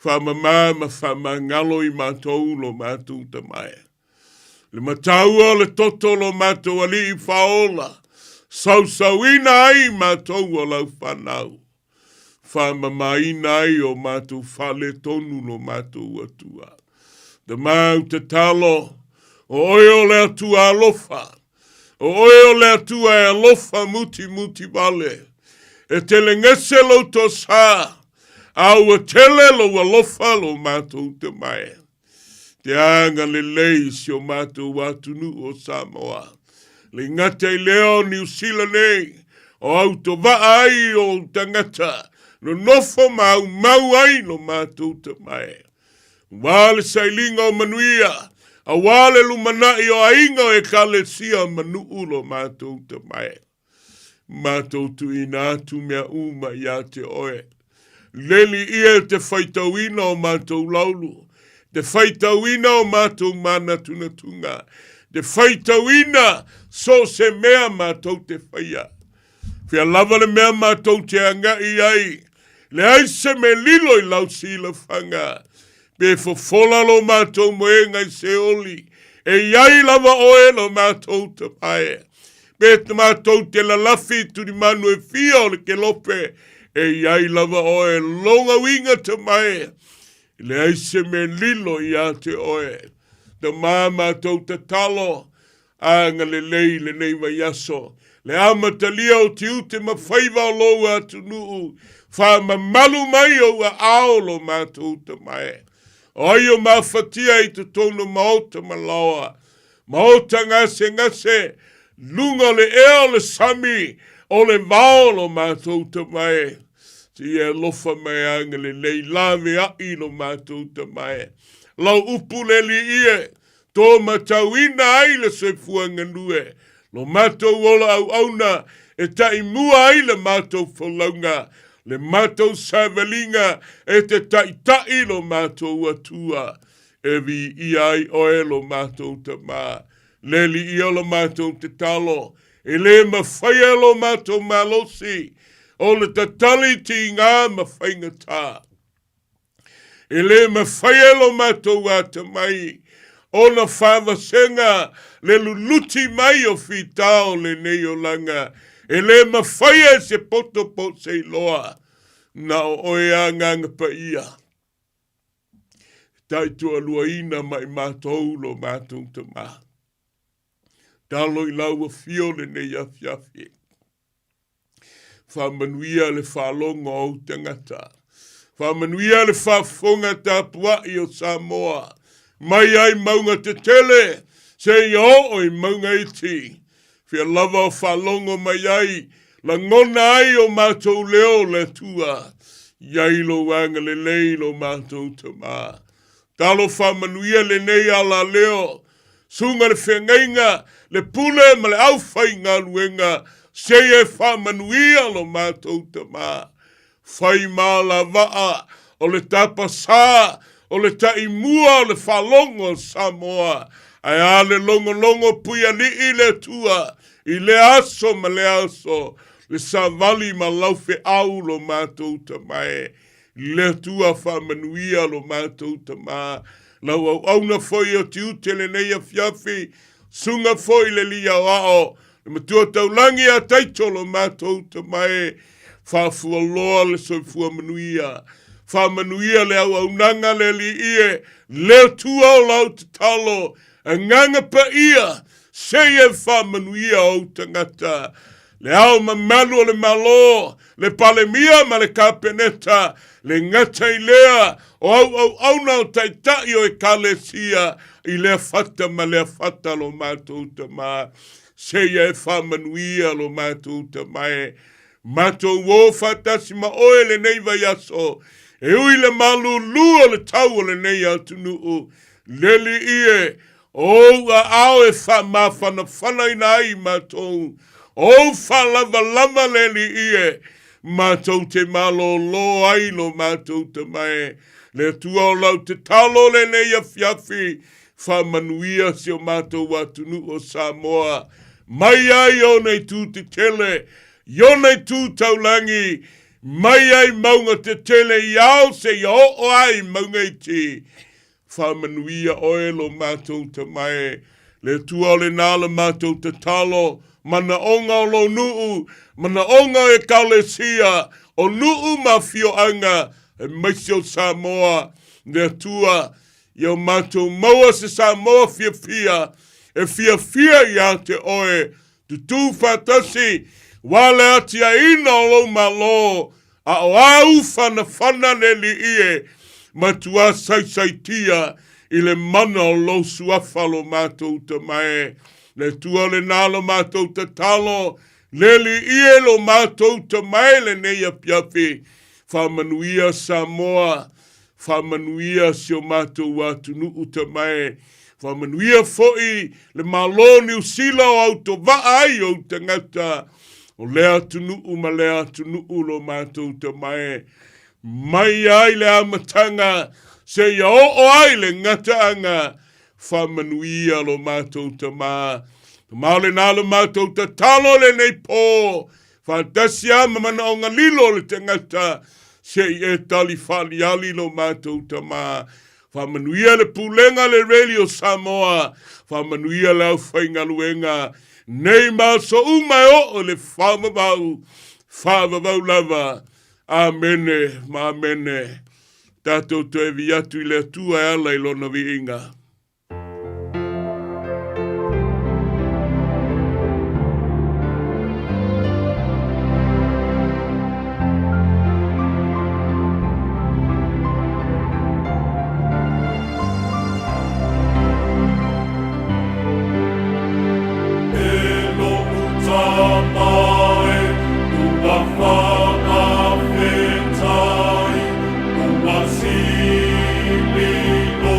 Whamamā ma whamangalo I mātou lo mātou te mai. Le mataua le toto lo mātou ali I whaola. Sausauina ai mātou o lau whanau. Whamamaina ai o mātou whale tonu lo mātou atua. Te mau te talo. O oe le atua alofa. O oe le atua e alofa muti muti vale. E tele ngese lo to sa. Au a tele lo alofa lo mātou te mai. Te anga le lei si o mātou atunu o Samoa. Le ngata I leo New Zealand nei. O auto va ai o tangata. No nofo mau ai lo mātou te mai. Wale sailinga o manuia. A wale lumanai o ainga e kale sia manuu lo mātou te mai. Mātou tu ina tu mea uma ia te oe. Leli ia te whaitauina o mātou laulu. Te whaitauina o mātou mana tunatunga. Te whaitauina so se mea mātou te whaia. Whia lava le mea mātou te angai ai. Le aise me lilo I lau sila whanga. Pe fofola lo mātou moenga I se oli. E iai lava oe lo mātou te pae. Pe te mātou te lalafi turi manu e fia o le ke lope. E iai lava oe longa winga te mai. Le aise me lilo I a te oe. Te mātou te talo. Anga le lei le nei mai aso. Le amatalia o te ute ma whaiva o lo atu nuu. Wha ma malu mai o a aolo mātou te mai. Oi o mawhatia I te tono maota malawa. Maota ngase. Lunga le eo le sami. O le maolo mātou te mai. Ti e lofa mai anga le lei lawe ai lo mātou te mai. Lau upu le li ie. Tō matauina ai le sefuanga nue. Lo mātou ola au auna. E tai mua ai le mātou whalaunga. Le mātou savelinga. E te tai lo mātou atua. E vi iai oe lo mātou te mā. Leli ia lo mātou te talo. E le mawhaia lo mātou malosi. O le tatali ti ngā mawhainga tā. E le mawhaia lo mātou ata mai. ona whawasenga le luluti mai o whitao le nei o langa. E le mawhaia se poto po se loa na o oeanga ngapa ia. Taitua luaina mai mātou lo mātou te mā. Talo I lau a fio le nei a fiafi. Whamanuia le whalonga o tangata. Whamanuia le whafonga tāpua I o Samoa. Mai ai maunga te tele, se I o oi maunga iti. Fia lava o whalongo mai ai, la ngona ai o mātou leo le tua. Iai lo wanga le leilo mātou te mā. Talo whamanuia le nei ala leo. Sunga le whengainga, le pule ma le awhai ngā luenga. Se e whamanuia lo mātou te mā. Whai mā la waa, o le tapa sā, o le tai mua o le whalongo Samoa. Ai a le longo puia li le tua, I le aso ma le aso, le savali ma laufe au lo mātou te mai. Le tua whamanuia lo mātou te mā. Lau au auna foi o tiute le nei a fiafi, sunga foi le lia ao, le matua taulangi a taitolo mātou te mai, whafua loa le soifua manuia, whamanuia le au nanga le li ie, le tua o lau te talo, a nganga pa ia, se e whamanuia o tangata, le au mamalu o le malo, le palemia ma le kapeneta, le ngata I lea, o au nao taitai o e kalesia, I lea fata ma lea fata lo mātou te mā, se e whamanuia lo mātou te mai, mātou wō fatasi ma oe le nei vai aso, e ui le malu lua le tau le nei atu nuu, leli ie, o a ao e mawhana whana ina ai mātou, o whalava leli ie, mātou te malo lo ai lo mātou te mai, le tua o lau te talo le nei a fiafi, whamanuia si o mātou atu nuu o Samoa, mai ai o nei tū te tele, Yo nei tū taulangi, mai ai maunga te tele iau se I o ai maunga iti. Whamanuia oe lo mātou te mai, le tua o le nāla mātou te talo, mana onga o lo nuu, mana onga e kalesia, o nuu ma fio anga, e maisio Samoa, le tua, Yo mātou maua se Samoa fia, e fia ia te oe, tu fatasi, wale atia ina o lo malo, a o au whana le li ie, matua sai I le mana o lo suafalo mātou te mai, le tua le nalo mātou te talo, le li ie lo mātou te mai le neia piafi, whamanuia Samoa, whamanuia si o mātou watu nuu te mai, whamanuia foi le malo ni usila o au to vaai o te ngata, o lea tunuu ma lea tunuu lo mātou te mai. Mai ai le amatanga, se ia o ai le ngataanga, whamanuia lo mātou te mā. Maole nālo mātou te talo le nei pō, whātasia mamana o ngā lilo le te ngata, se e tali whali ali lo mātou te mā. Whamanuia le pulenga le radio Samoa, whamanuia le au whainga luenga, nei mā so umai o le whamavau lava. Amene, ma amene. Tātou te evi atu I le atua e ala I lona vi inga. Ua sili lo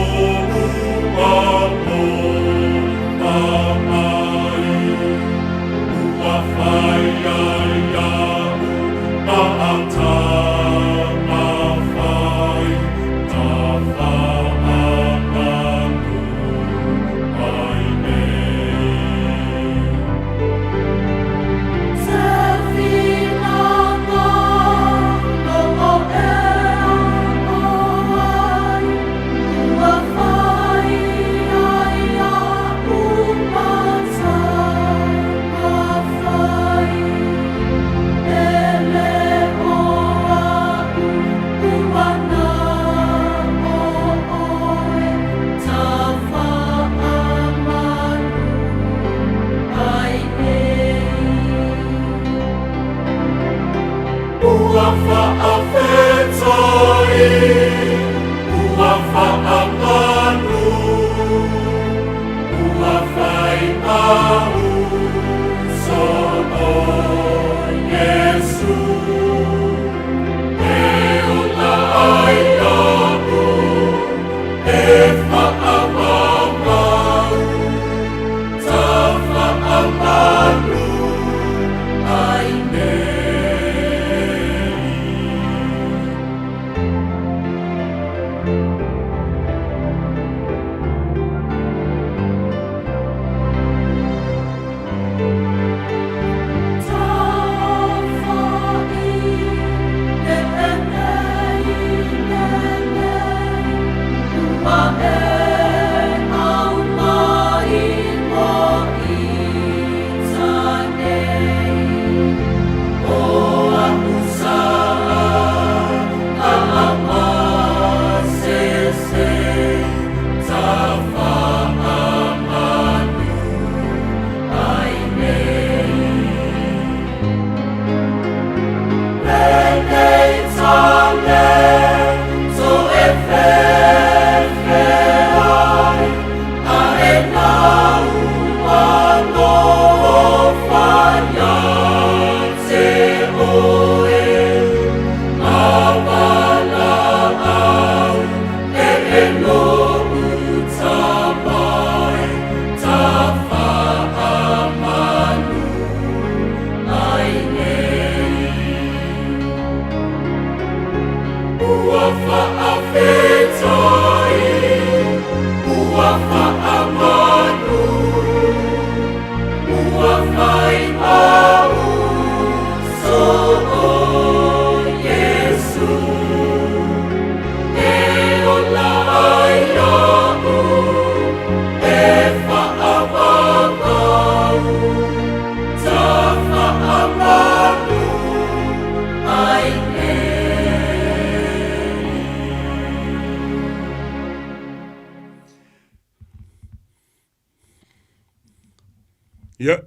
Ia,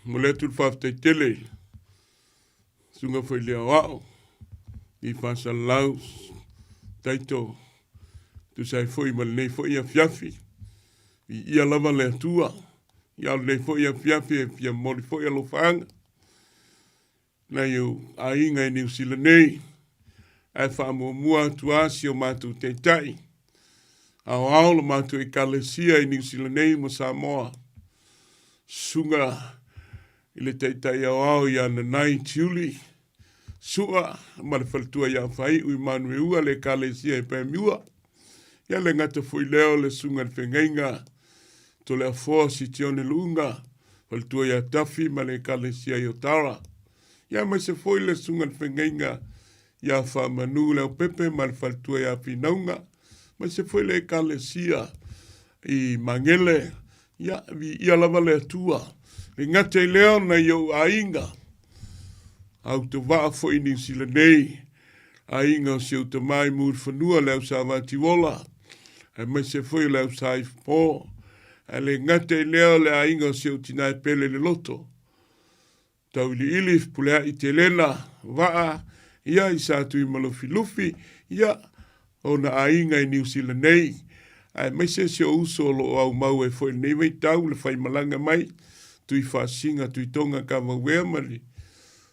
mo le tu whaftai tele. Sunga whai lea wao. I whasa lau. Taito. Tu sai whai ma nei whai a fiafi. I ia lava le tua. Ia nei whai a fiafi e fia mori whai a lo whaanga. Na iu a inga i New Zealand nei. Ai wha mua tuasi o mātou te tai. Ao ao lo mātou e kalesia i New Zealand nei mo Samoa. Sunga i le teitai au au i ana nai tiuli. Sua, ma le whalitua ia whai ui manue ua le kalesia e pēmiua. Ia le ngata fui leo le sunga le whengainga. To le afoa si tione lunga. Whalitua ia tafi ma le kalesia i otara. Ia mai se foi le sunga le whengainga. Ia wha manu leo pepe ma le whalitua ia whinaunga. Mai se foi le kalesia i mangele. Ia lava le atua. Le ngate leo na iau ainga. Au te waa fo i New Zealand nei. Ainga o se uta mai mūr whanua leo sa watiwola. E mai se foi leo sa i fpo. E le ngate leo le ainga o se utinai pele le loto. Tau ili ilif pulea i te lena. Waa ia i sa tui malofi lufi. Ia o na ainga i New Zealand nei. Ai mai se uso lo au mau e foi nei mai tau le fai malanga mai. Tui whasinga, tui tonga ka mawea mali.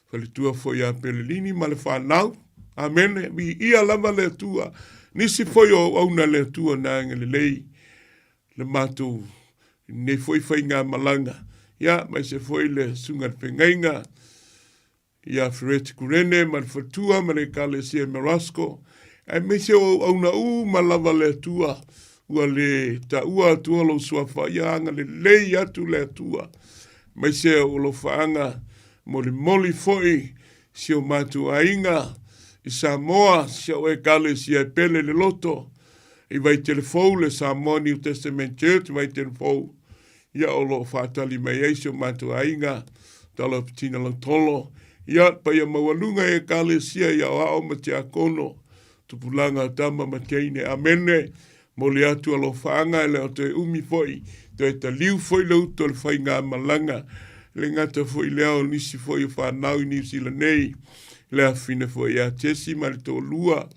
Fale tua foi a pelelini ma le whanau. Amen. Mi ia lava le tua. Nisi foi o auna le tua na ngale lei. Le matou. Ne foi fai ngā malanga. Ia, mai se foi le sunga pengainga. Ia Fereti Kurene, ma le fatua, ma le kalesia Merasko. Ai mai se o auna ma lava le tua. Ua le ta ua tua lo sua whaianga le lei atu le tua. Mai se o lo whaanga moli foi si o matu ainga i Samoa si o e kale si e pele le loto. I vai telefou le Samoa New Testament Church vai telefou. Ia o lo whatali mai e si o matu ainga tala pitina lo tolo. Ia pa ia mawalunga e kale si ia o ao ma te akono. Tupulanga tama ma teine amene. Moli atu alo whaanga e leo te umi foi. Te e ta liu foi le uto le whai ngā malanga. Le ngata foi leo nisi foi o whanau i New Zealand nei. Lea fine foi a tesi ma le tō lua.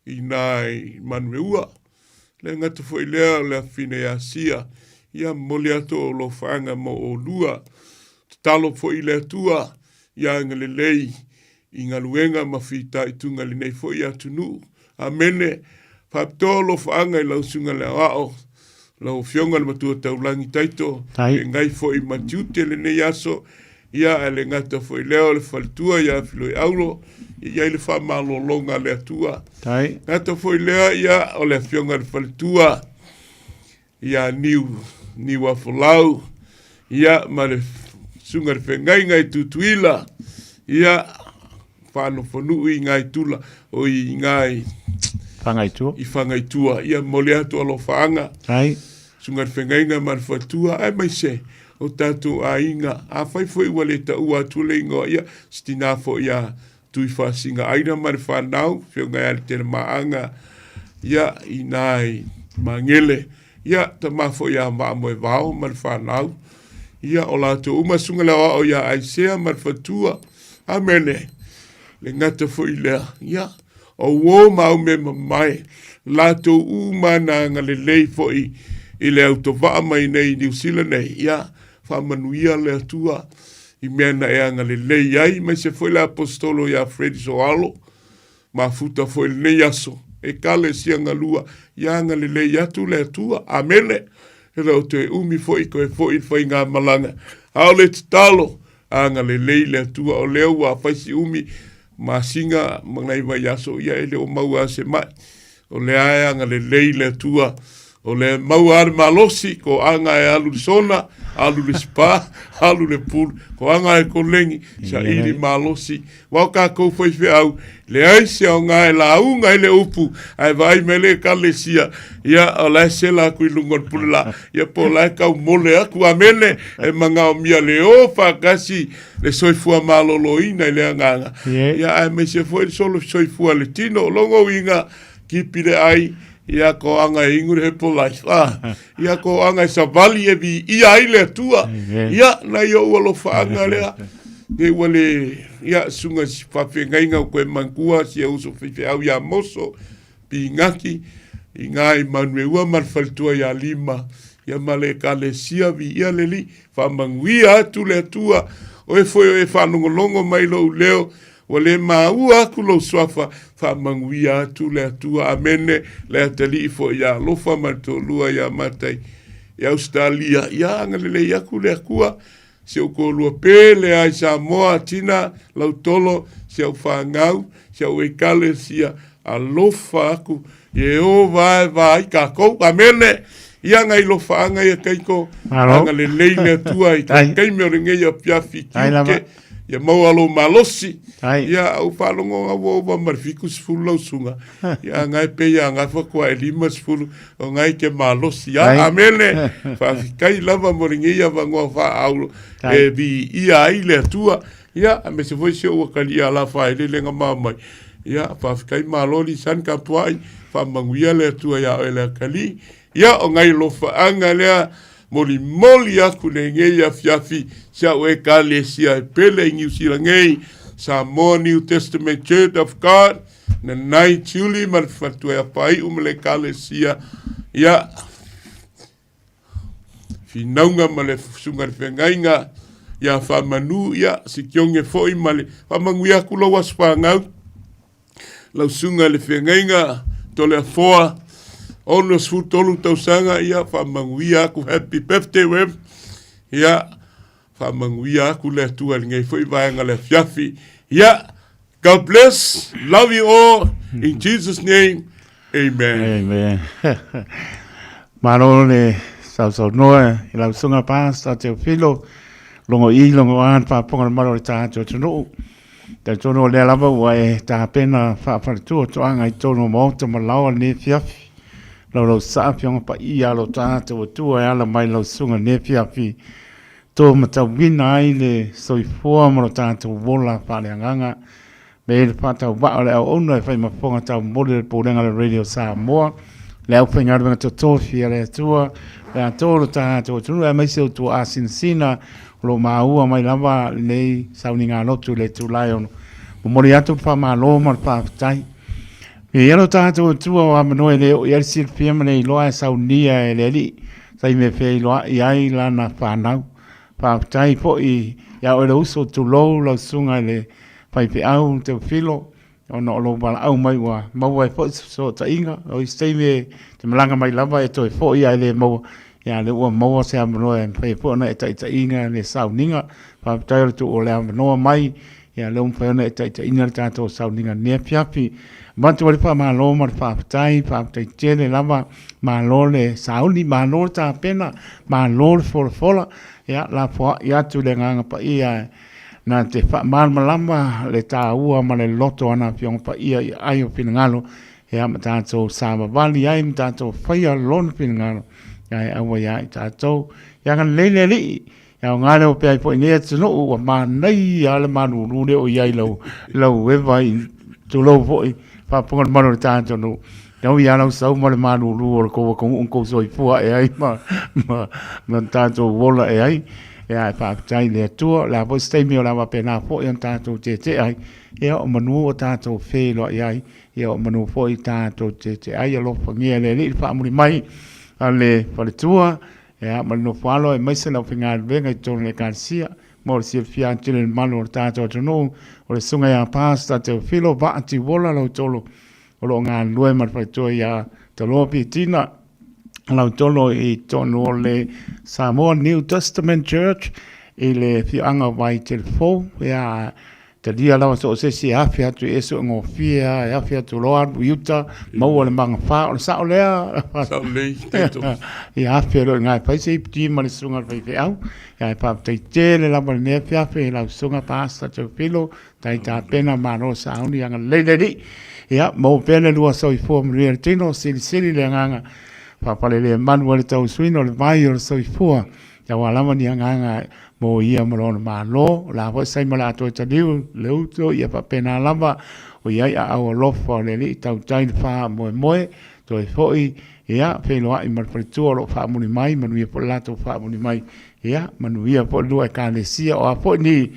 I nai manueua. Le ngata foi leo lea fine a sia. Ia moli atu o lo whaanga mo o lua. Talo foi le tua. Ia ngale lei. I ngaluenga ma whita i tunga li nei foi atu nu. Amene. Whaptolo whaanga i lau sunga le ao. Lau fionga le matua taulangi taito. E ngai fo i matiute le nei aso. Ia e le ngata fo i leo le whalitua. Ia filo i aulo. Ia i le whamalo longa le atua. Ngata fo i leo ia o le fionga le whalitua. Ia niu a folau. Ia ma le sunga le whengai ngai tutuila. Ia whano whanu i ngai tula. O i ngai... Whangaitua. I whangaitua. Ia mole atu alo whaanga. Ai. Sunga whengainga marwhatua. Ai mai se. O tātou a inga. A whaifoi wale ta ua tule ingoa. Ia stina fo ia tui whasinga. Aina mare whanau. Whionga ia tena maanga. Ia i nai mangele. Ia ta mafo ia maa moe vau mare whanau. Ia o lātou umasunga lawa o ia aisea marwhatua. Amene. Le ngata fo i lea. Ia. O wo mau me mai lato umana ngale lei foi i le autovaa mai nei New Zealand nei ia whamanuia le atua i mena e ngale lei ai mai se foi le apostolo ia Fredi Soalo ma futa foi le nei aso e kale sia ngalua ia ngale lei atu le atua amene e rau te umi foi koe foi foi ngā malanga au le talo a ngale lei le atua o leo wa faisi umi masinga mangai vai aso ia ele o maua se mai o le anga le leile tua o le maua ar malosi ko anga e alu sona alu le spa alu le pool ko anga e kolengi sa ili malosi wa ka ko foi fe au le ai se o ngai la unga ele upu ai vai mele kalesia ia o la sela ku lungon pula ia po la ka mole aku amene e manga o mia le o fa kasi le soifua maloloina le nganga ia ai me se foi solo soifua le tino longo inga kipire ai ia ko anga ingure he polai, ia ko anga sa vali e vi ia ile tua, ia na ia ualo whaanga lea, ke wale ia sunga si whawhengainga koe mangkua si uso whiwhi au ia moso, pi ngaki, i ngai manue ua marwhalitua ia lima, ia male kale sia vi ia leli, whamanguia atu le tua, o e foi o e whanongolongo mai lo leo, wale maua aku lo swafa, whamanguia atu le tua, amene le atali ifo ia lofa matolua ia matai, ia Australia, ia angalele iaku le akua, se o ko lua pele ai Samoa tina lautolo, se au whangau, se au e kale sia, alofa aku, e o vai kako, amene, ia ngai lo whaanga ia keiko, anga le leile tua i kai meo ringe ia piafi kiuke, ia maualo malosi, ia au whalongo ngā wā marifiku sifulu lau sunga, ia ngai pe ia ngai whakua e lima sifulu, o ngai ke malosi, ia amene, whawhikai lava mo ringe ia wangoa wha aulo, e vi ia aile tua, ia me se foi se o wakali ia la wha ele lenga mamai, ia whawhikai maloli san kapuai, whamanguia le tua ia ele kali, ia o ngai lo whaanga lea, moli aku le ngei a fiafi, sia o e kale sia e pele i New Zealand ngei, Samoa New Testament Church of God, na nai tiuli ma whatua e pai umele kale sia, ia finaunga ma le sunga whengainga, ia whamanu ia, si kionge foi ma le whamangu aku lo waspangau, lau sunga le whengainga, tole a foa, ono sfu tolu tausanga ia whamanguia aku happy birthday web ia whamanguia aku le tua ngai foi vaenga le fiafi ia God bless, love you all in Jesus name, amen. Maro le sau noa i lau sunga pasta te filo longo an whaponga maro le tātou tunu te tono le lava ua e tā pena whawharitua toanga i tono mauta malawa ne fiafi lo sa piong pa ia lo tātou tua e ala mai lo sunga ne fiafi tō matau wina ai le soifua mo lo tātou wola whareanganga me le whatau wao le au ono e whai mafonga tau mole le pōrenga le radio Samoa le au whainga runga to tofi le tua le a tōro tātou tunu e maise o tua asinsina lo maua mai lava nei sauninga lotu le tūlai ono mo mori atu wha maa loma le whaafitai e yelo tātou tua o amanoe le o iari sir fiamane i loa e saunia e le li sai me fe i loa i ai lana whanau whaafitai po i ia o le uso tu lou lau sunga le whaipe au te filo o no lo wala au mai wa maua e po so ta inga o i stay me te malanga mai lava e to e po i ai le maua ia le ua maua se amanoe e po na e ta inga le sauninga whaafitai o tu o le amanoa mai ia le umwhaiona e ta inga le tātou sauninga nea piapi Mantu wale wha malo ma whaapatai tele lava malo le sauni malo ta pena malo le fola ia la fo ia tu le nganga pa ia na te wha malama le ta ua ma le loto ana piong pa ia ai o pinangalo ia ma tātou sāma vali ai ma tātou whaia lona pinangalo ia awa ia i tātou ia kan leile li ia ngare o pia i po inea tino ua ma nei ia le manu rure o iai lau wewa i tu lau po i Papunga mano tātou no. Nau i anau sau ma le manu rua o koua kongu unko soi pua e ai ma tātou wola e ai. E ai whaakutai le atua, la po stay meo la wapena po i an tātou te ai. E o manu o tātou whelo i ai. E o manu po i tātou te ai alo whangia le li whaamuri mai. A le whaletua, e a manu whalo e maise lau whinga venga i tōna le kāsia. Mor si fia tele malo tātou tono o le sunga ia pasta te filo va ati wola lo tolo o lo ngā lue mar to ia te lopi tina lo tolo i tono le Samoa New Testament Church i le fianga vai te fo ia te dia lawa so se si afia tu eso ngo fia afia tu loa yuta mau le manga fa o sa o lea sa le teto ia afia lo ngai pai se ti ma le sunga vai fe au ia pa te tele la ne fia fe la sunga pasta te filo tai ta pena mano sa uni anga le ia mo pele lua so i form real tino sili le nganga pa pale le manuel tau suino le vai o so i fua ia wala mani nganga mo ia mo malo la vo sai mala to ta liu leuto ia pa pena lava o ia a o lofa le li tau tai fa mo toi foi ia whenua I marparitua lo whaamuni mai manuia po lato whaamuni mai ia manuia po lua ka le sia o a po ni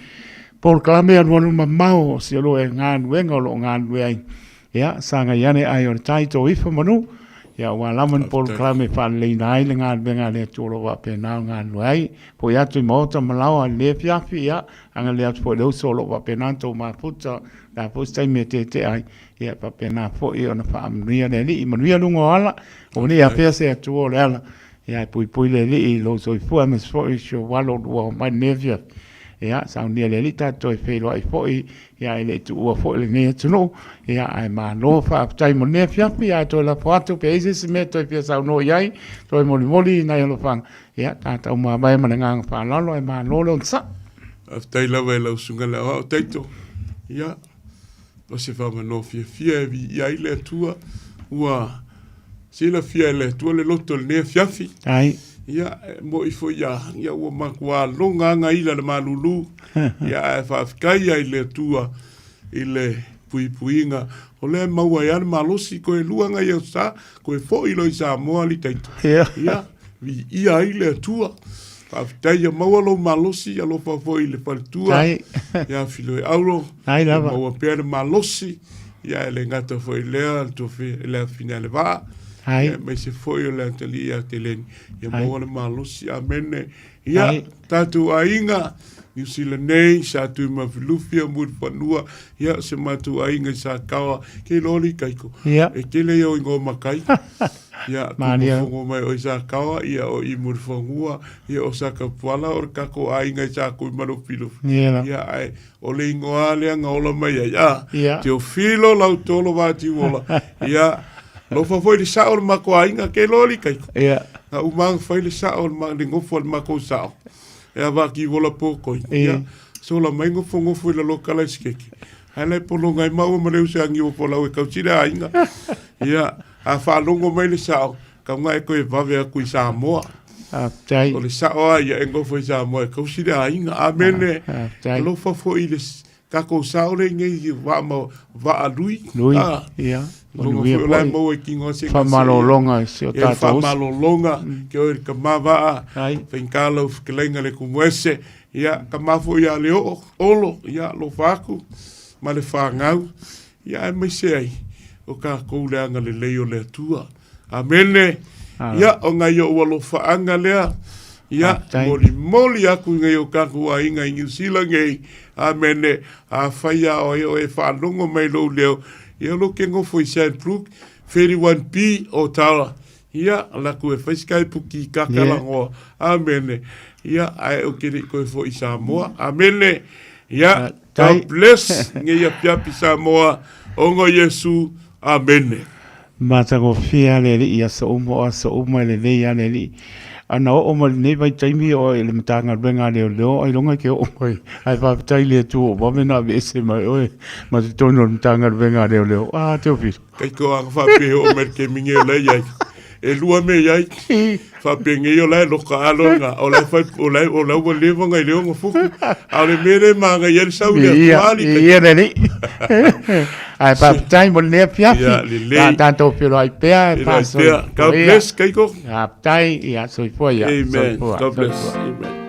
por klame anu mamau si lo e nganu e ngolo nganu e ia sanga iane ai o taito ifa manu ia wa laman por klame fa le nai le nganu e ngale tolo wa pe na nganu ai po ia tu mota malawa le fiafi ia anga le atu po le solo wa pe na to ma puta la posta me te ai ia pa pe na fo I ona fa amnia le li manuia lungo ala o ni a pe se atu o le ala ia pui le li lo so fu am so I sho walo wa mai nevia ia sa ni le li ta to fe lo ai fo ia le tu o fo le ne tu no ia ai ma no fa tai mo nevia ia to la foto pe se me to pe sa no ia to mo moli na yo fang ia ta ta ma bai ma ngang fa lo ma lo sa aftai la vai la sunga la o taito ia o se fa no fia vi ia ile tua ua se la fia le tua le loto le fiafi ai ia mo I fo ia o makua longa nga ila le malulu ia fa kai ia ile tua ile puinga o le maua ia le malosi ko e luanga ia sa ko e fo ilo I Samoa li taito ia vi ia ile tua tai ia maua lo malosi ia lo fa fo ile faltua ia filo e auro maua pe le malosi ia le ngata fo ile to fe le finale va me se foi le tali ia telen ia maua le malosi amene ia tatu ainga New Zealand nei sa tu ma filufia mur panua ia se matu ainga sa kawa ke loli kaiko e ke le o ngo makai ia ko mai o sa kawa ia o I mur fangua ia o sa ka pala or ka ko ainga sa ko maru filu ia ai o le ngo ale nga ola mai ia te o filo lau tolo va ti wola ia lo fa foi di sa o ma ko ainga ke loli kaiko ia na umang foi di sa o ma le ngofo ma ko sa e va ki vola poko ia so la mengo fongo foi la lokala skeki ala polo ngai mau ma le usangi o pola o kautira ainga ia a fa longo mai le sao ka ngai ko e vave a kui Samoa a tai o le sao ia engo foi Samoa kautira ainga amene lo fa foi le ka ko sao le ngai va a lui ia Longo foi la mo e kingo se fa malo longa se o tata fa malo longa ke o ka mava fen kalo kelenga le kumwese ia ka mafo ia le olo ia lo faku ma le fangau ia me sei o ka ko le anga le leo le tua amene ia o nga yo lo faanga le ia moli aku ngai o ka ku inga I New Zealand ngai amene a faia o e fa longo mai lo leo ia lo kengo foi Saint Brook 31P o tala ia la ku e fiskai puki kakala ngo amene ia ai o kiri ko foi Samoa amene ia God bless ngia pia Samoa ongo Yesu amene mata go fia le ia so mo le ia le ana o mo ne vai taimi o le matanga benga le ai longa ke o mai ai va tai le tu o me na be se mai oi ma to no matanga benga le te o fi kai ko ang fa pe o mer ke minge le ia e lua me ia fa pe nge yo le lo ka alonga o le fa o le le vonga le ngo fuku a le mere manga ia sa u le mali ia le ai pa tai mo le pia tanto pero ai pe pa so God bless kai ko tai ia so foi ia amen God bless amen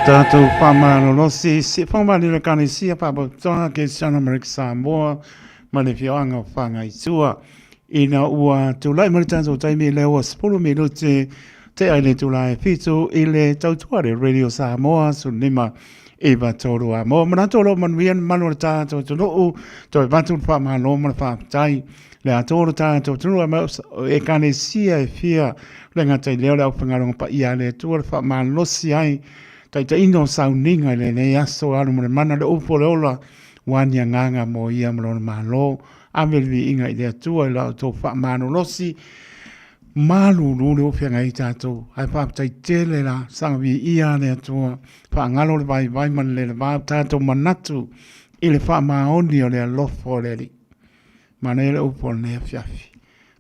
Tātou whamānolosi, se whamālira kane sia pāpatoa ke Samoa Samoa, ma le whioanga whanga i tua. Ina ua tūlai mani tātou taimi lewa spulu minute te aile tūlai whitu i le tautua le Radio Samoa, su nima Eva tōru a mo. Mana tōro manuian manu tātou tūnuu, toi batu whamālo mana whāptai, le a tōro tātou tūnuu a mau e kane sia e whia, le ngatai leo le au whangaronga pa ia le tūra whamālosi ai, tai te ino sauninga le ne aso alu mo le mana le upo le ola wanya nganga mo ia mo le malo amelvi inga i le atua i lau tō wha mano losi malu lule o whianga i tātou ai whaapatai tele la sangawi ia le atua wha ngalo le vai man le vai tātou manatu i le wha maoni o le alofo le li mana i le upo le nea fiafi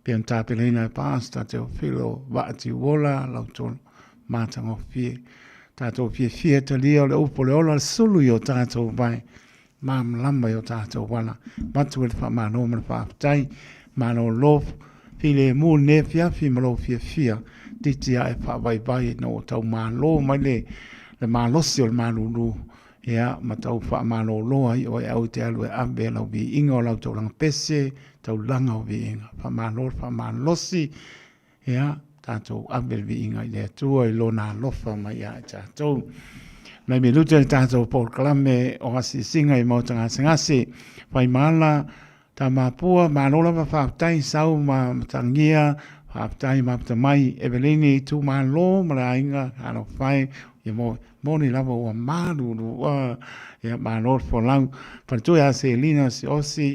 pian tāpelina e pāsta te o whilo waati wola lau tōno mātanga o fie tātou fie te lia o le upo le ola sulu i o tātou vai, mam lamba i o tātou wala, matu e le wha mano mana whaapatai, mano lof, file mu ne fiafi malo fia, titia e wha vai no tau malo mai le malosi o le malulu, ea ma tau wha malo loa i o e au te alu e ambe lau vi inga o lau tau langa pese, tau langa o vi inga, wha malosi, ea, tātou abel vi inga i lea tua i lona lofa mai a tātou. Nei me lute tātou Paul Kalame o hasi singa i mautanga singase, whai maala tā māpua, mālola ma whaapatai sau ma matangia, whaapatai ma mai, Evelini tu mālo, mara inga, ano whai, i moni lava ua māruru, ia mālor fo lau, pantui a se Elina si osi,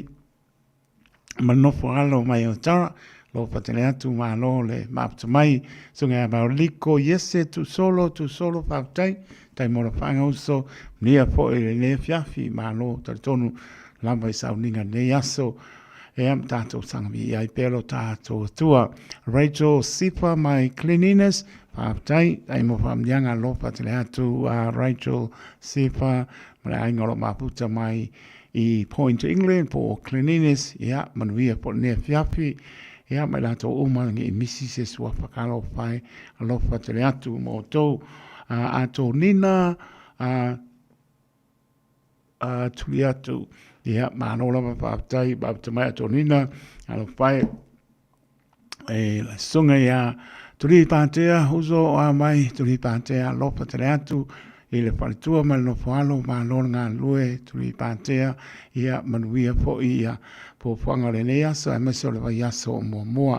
manofo alo mai o tara, lo patele atu malo le mapta mai sunga ba liko yese tu solo pautai tai mora fanga uso nia po le fiafi malo tonu lamba sauninga ne yaso am tato sangvi ai pelo tato tua Rachel Sifa my cleanliness pautai ai mo fam yanga lo patele atu Rachel Sifa mara ngolo maputa mai I point to England for cleanliness ya manuia po ne fiafi ia mai lato umangi I misi se sua whakalo whai alofa te atu mo tō ato nina tuli atu ia manola ma whaapatai babta mai ato nina alo whai e la sunga ia tuli pātea uso o mai tuli pātea alofa te atu I le palitua mai no whaalo manola ngā lue tuli pātea ia manuia po ia po whanga le nei aso, e mese o le vai aso o mua.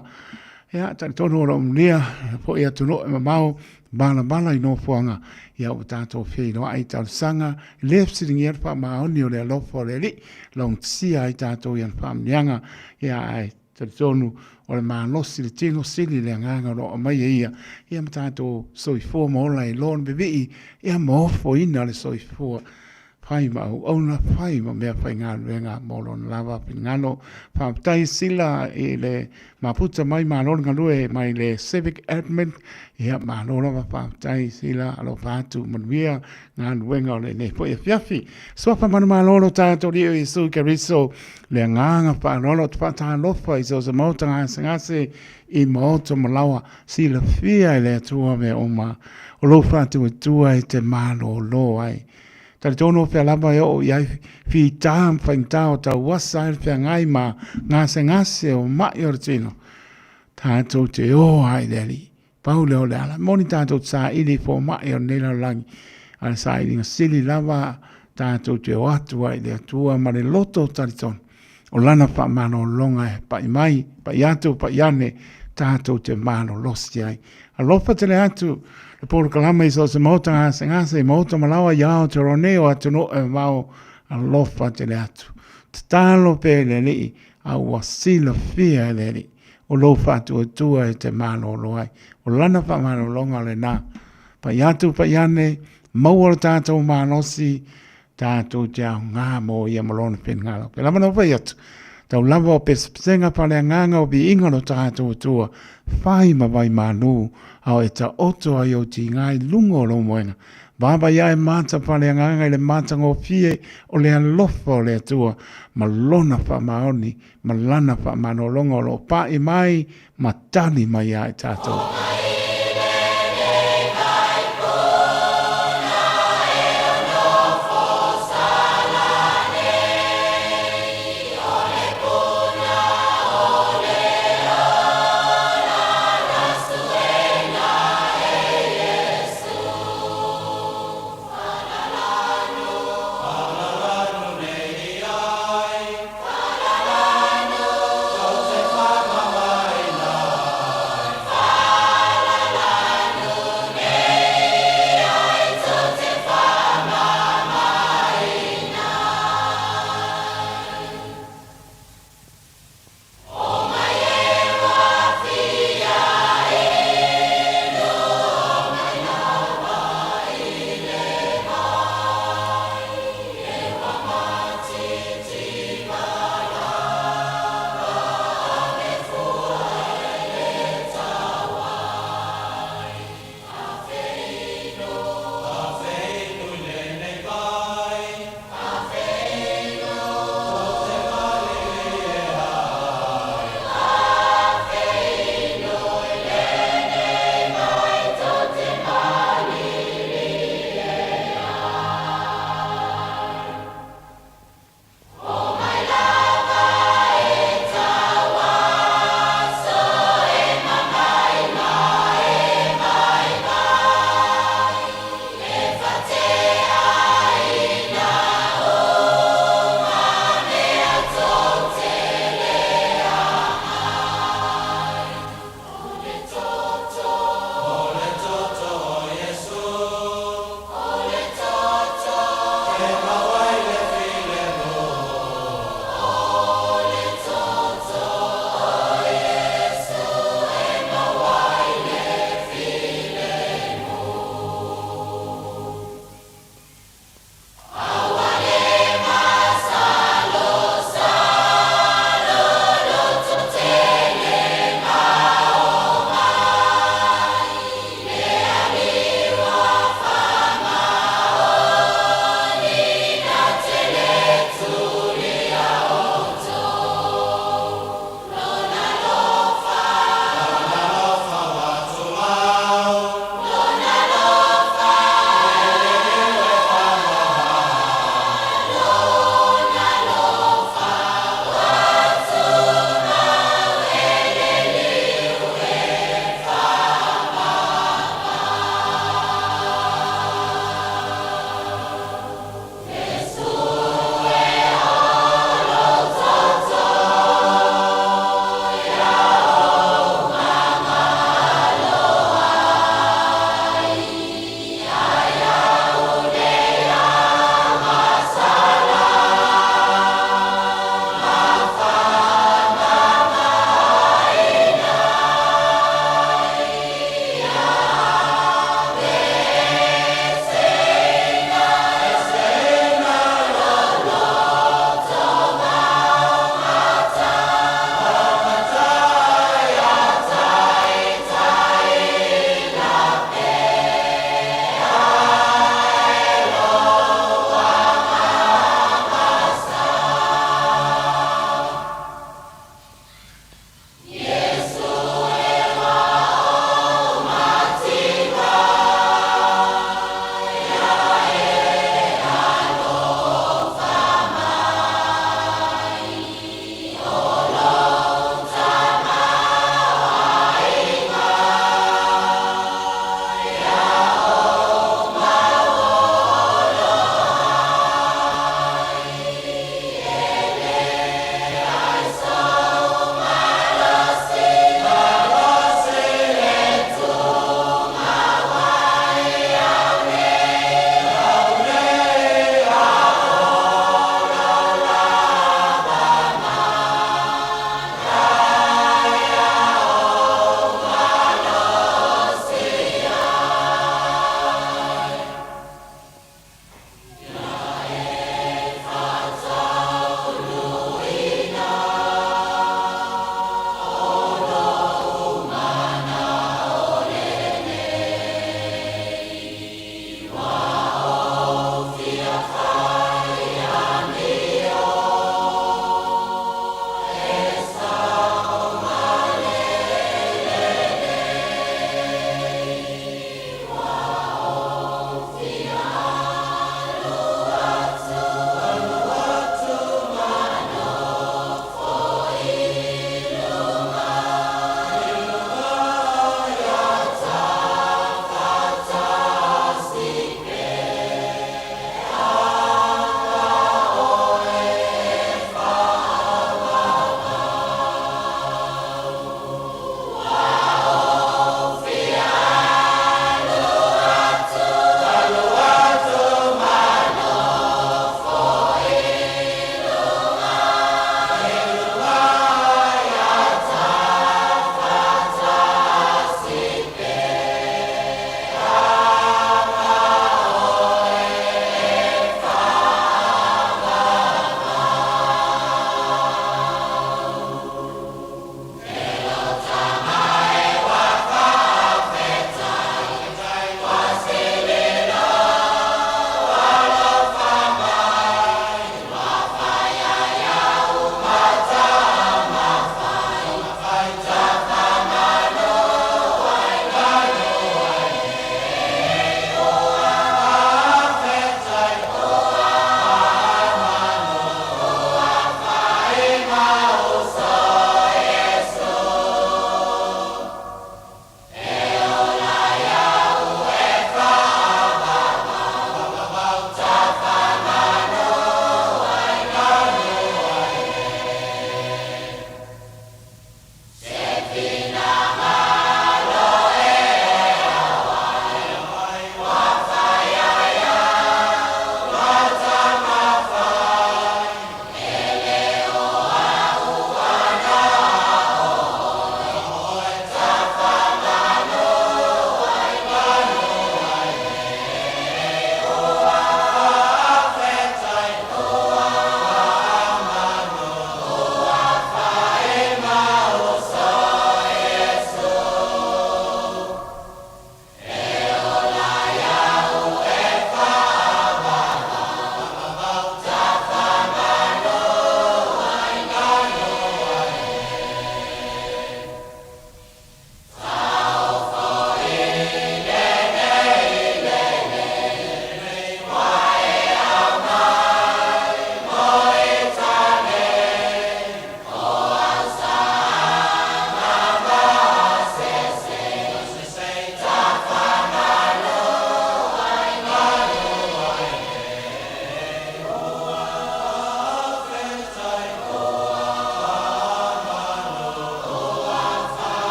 Ia, tani tono ora umnia, po ia tuno e mamau, bala i no fuanga ia o tātou whee no ai tātou sanga lef sitting ia wha maoni o le lofo le li long sia ai tātou ian whamnianga ia ai tonu o le mālosi le tino sili le nganga roa mai ia ma tātou soifua ma ola i lon bebi ia maofo ina le soifua pai ma ona pai ma mea pai ngā ruenga molon lava pingano whaptai sila i le maputa mai malon ngalue mai le civic admin ia malona wa whaptai sila alo whātu manuia ngā ruenga o le ne po ia fiafi swapa manu malolo tātou rio i su keriso le nganga whanolo tpata lofa i so sa mauta ngase i mauta malawa sila fia i le atua me oma o lo whātu atua i te malo lo ai Tari tono fia lava o iai fi tam whaintao ta wasa fia ngai ma ngase o mai o tino. Tātou te o ai leli. Paule o le ala. Moni tātou sa ili fo mai o nela langi. Ala sa ili sili lava tātou te o atu ai le atua ma le loto tari tono. O lana pa mano longa e pa i mai, pa i atu, pa i ane tātou te mano losti ai. Alofa te le atu. Le polo kalama i so se mauta ngase mauta malawa iao te roneo atu no e mau alofa te le atu. Te talo pe le li a wasila fia le li. O lo fatu atua e te mano loai. O lana pa mano longa le na. Pa iatu pa iane mauara tātou manosi tātou te au ngā mo ia malona pen ngalo. Pe lama no pa iatu. Tau lava o pesenga pa le nganga o bi inga no tātou atua. Whai ma vai manu. Au e ta oto ai o ti ngai lungo lo moenga. Baba ia e mata pa le nganga le mata ngō fie o le alofa o le atua. Ma lona pa maoni, ma lana pa manolongo lo pa i mai, ma tali mai ai tātou.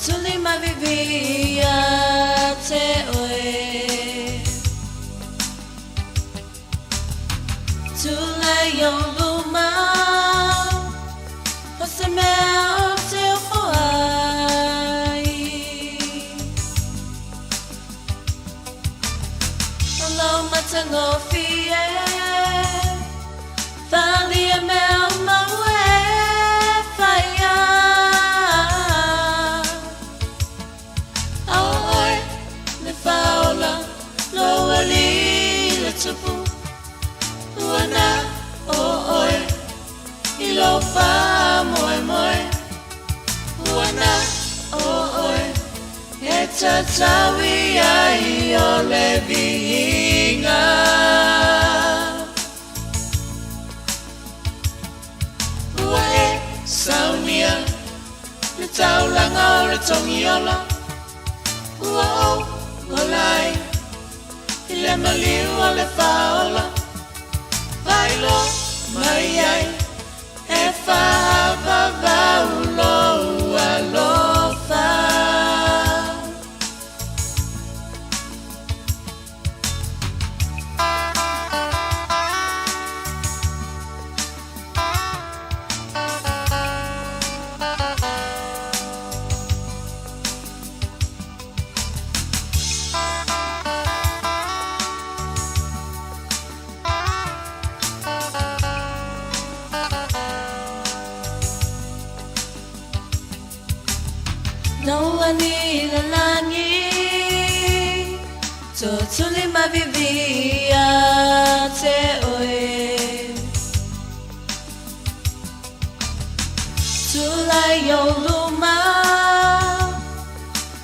tuli mavivia te oe Tula yon luma O se mea o te ofoai Alo matango fie Fali a mea maue whaia Aoi le faola Loa li le tupu Uana o oe I lo wha moe moe Uana o oe E tatawi ai o le vihinga Ua e saunia Le taulanga o le tongiola Ua o lai I le maliu o le faola Vailo mai ai E whaavavau loa lofa Noa ni la langi To tuli mavivia te oe Tula yo luma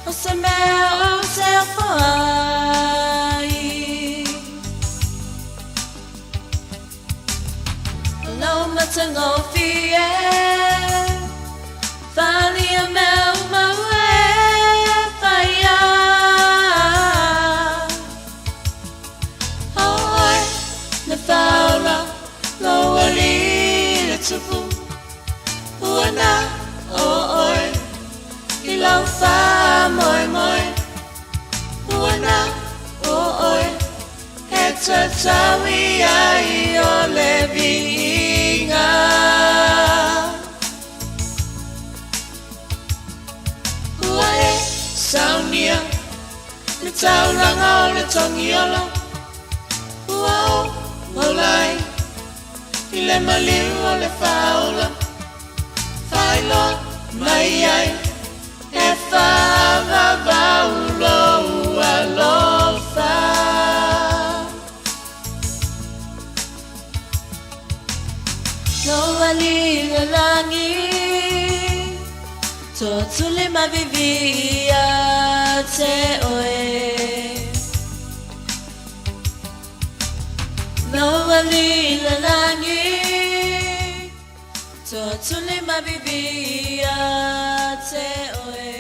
O se mea o te ofoai Alo matango fie Fali a mea maue whaia Aoi le faula Loa li le tupu Uana o oe I lau wha moe moe Uana o oe E tatawi ai o le vihinga Ua e saunia Le tauranga o le tongiola Ua o lai I le maliu o le faola Whailo mai ai E whaavavau loa lofa Loa li le langi To tuli mavivia te oe Loa li le langi To tuli mavivia te oe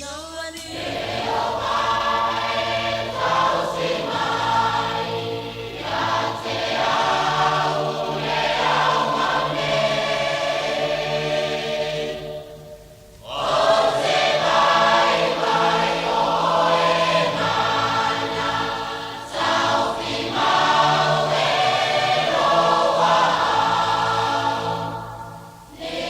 Loa li Le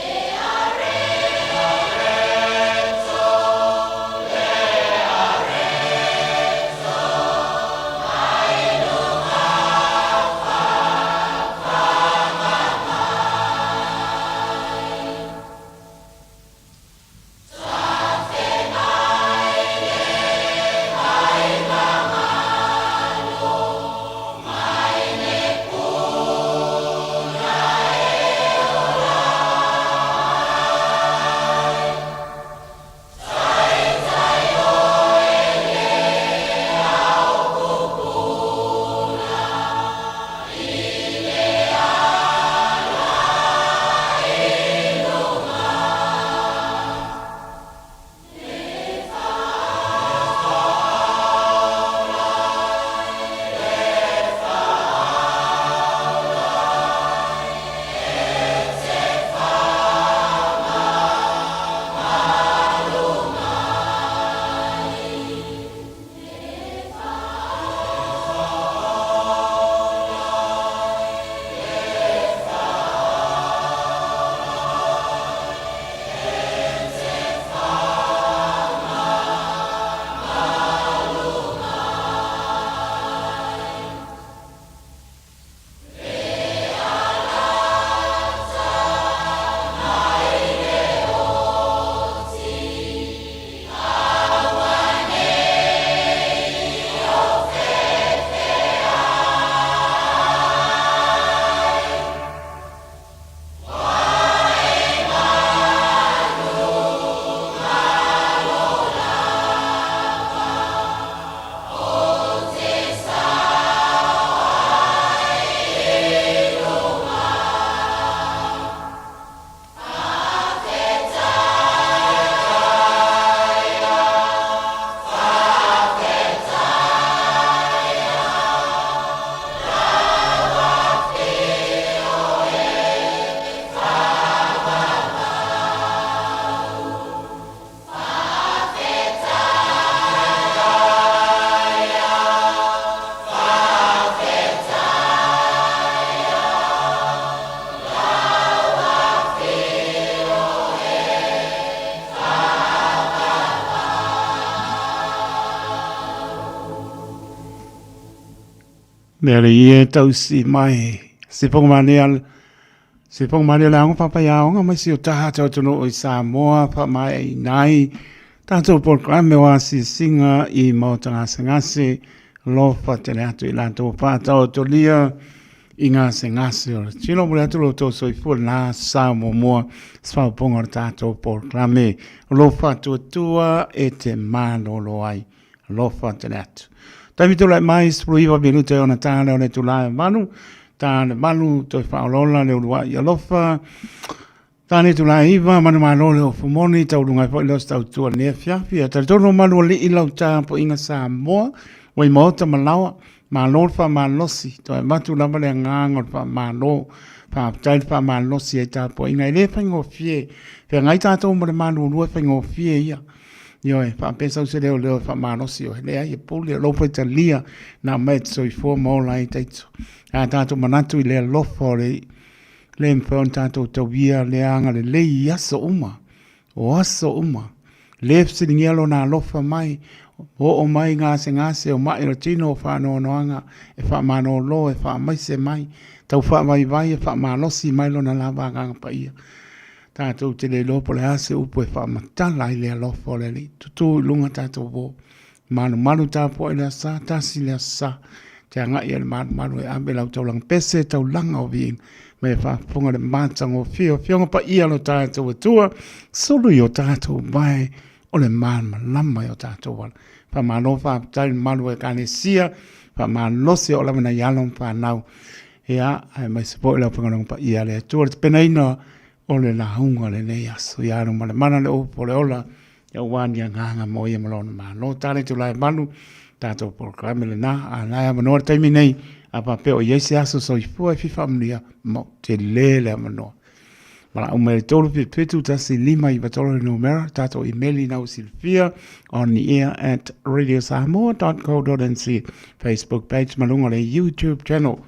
Nere ia tau si mai. Si pong manial. Si pong manial ang papayaonga mai si o taha tau tono o Samoa pa mai nai. Tātou program me wa si singa I mautanga sengase. Lofa tele atu I lantou pātau to lia. I ngā sengase o. Tino mure atu lo tau soifua nā Samoa mua. Spau ponga o tātou program me. Lofa tua e te mānolo ai. Lofa tele atu. Taimi tula mai spruiva minuto ona tāne o ne tula manu. Tāne manu toi whaolola le urua I alofa. Tāne tula iwa manu malole o fumoni tau rungai po ilos tau tua nea fiafia. Taritono manu li ilau tā po inga Samoa. Wai maota malawa. Malol wha malosi. Toi matu lama le ngangon wha malo. Wha aptail wha malosi e tā po inga. Ile whaingo fie. Wha ngai tātou mo le manu urua whaingo fie ia. Yo fa pensa se leo fa manosi o le ai puli lo foi talia na met so I fo mo lai taito a tanto manatu le lo fore le impon tanto to via le anga le yaso uma o aso uma le fsilingialo na lo fa mai o mai ngase o mai rotino fa no anga e fa mano lo e fa mai se mai tau fa vai e fa manosi mai lo na lava nga pa ia tātou te le lopo le ase upo e whamatala I le alofo le li. Tutu lunga tātou wo. Manu tāpo e le asa, tasi le asa. Te anga I le manu e ambe lau tau lang pese tau langa o viing. Me whapunga le mātang o fio. Fionga pa ia lo tātou e tua. Solu I o tātou mai. O le manu lama I o tātou wala. Whamano whaaptai manu e kane sia. Whamanosi o lamana yalong whanau. Ea, ai mai sepo I lau punga pa ia le tua. Te pena ina o le la hunga le nei aso I anu mana le opo le ola ia wani a nganga mo ia malona ma no tale tu lai manu tātou programe le na a lai amanoa taimi nei a pape o iesi aso so I fua I fifamlia mo te lele amanoa mala umele tolu pitu tasi lima I batolo le numera tātou emaili nau silfia on the air at radiosamoa.co.nz Facebook page malunga le YouTube channel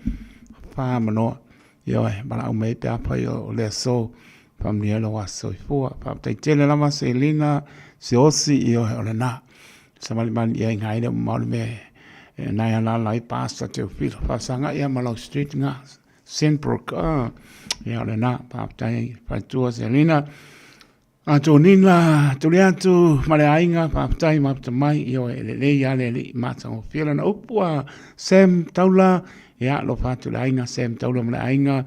wha manoa Ioe, mala umei pe apa o le so family lo waso fua pa te tele lama se lina se osi ioe o le na samali man ia ngai le mal me na ia la lai pasta te fil fa sanga ia malo street nga Senbrook ia le na pa te pa tu se lina a to nina to le atu male ainga pa te ma te mai ioe le ia le mata o fil na upua sem taula ia lo fa tu lainga sem taula mala ainga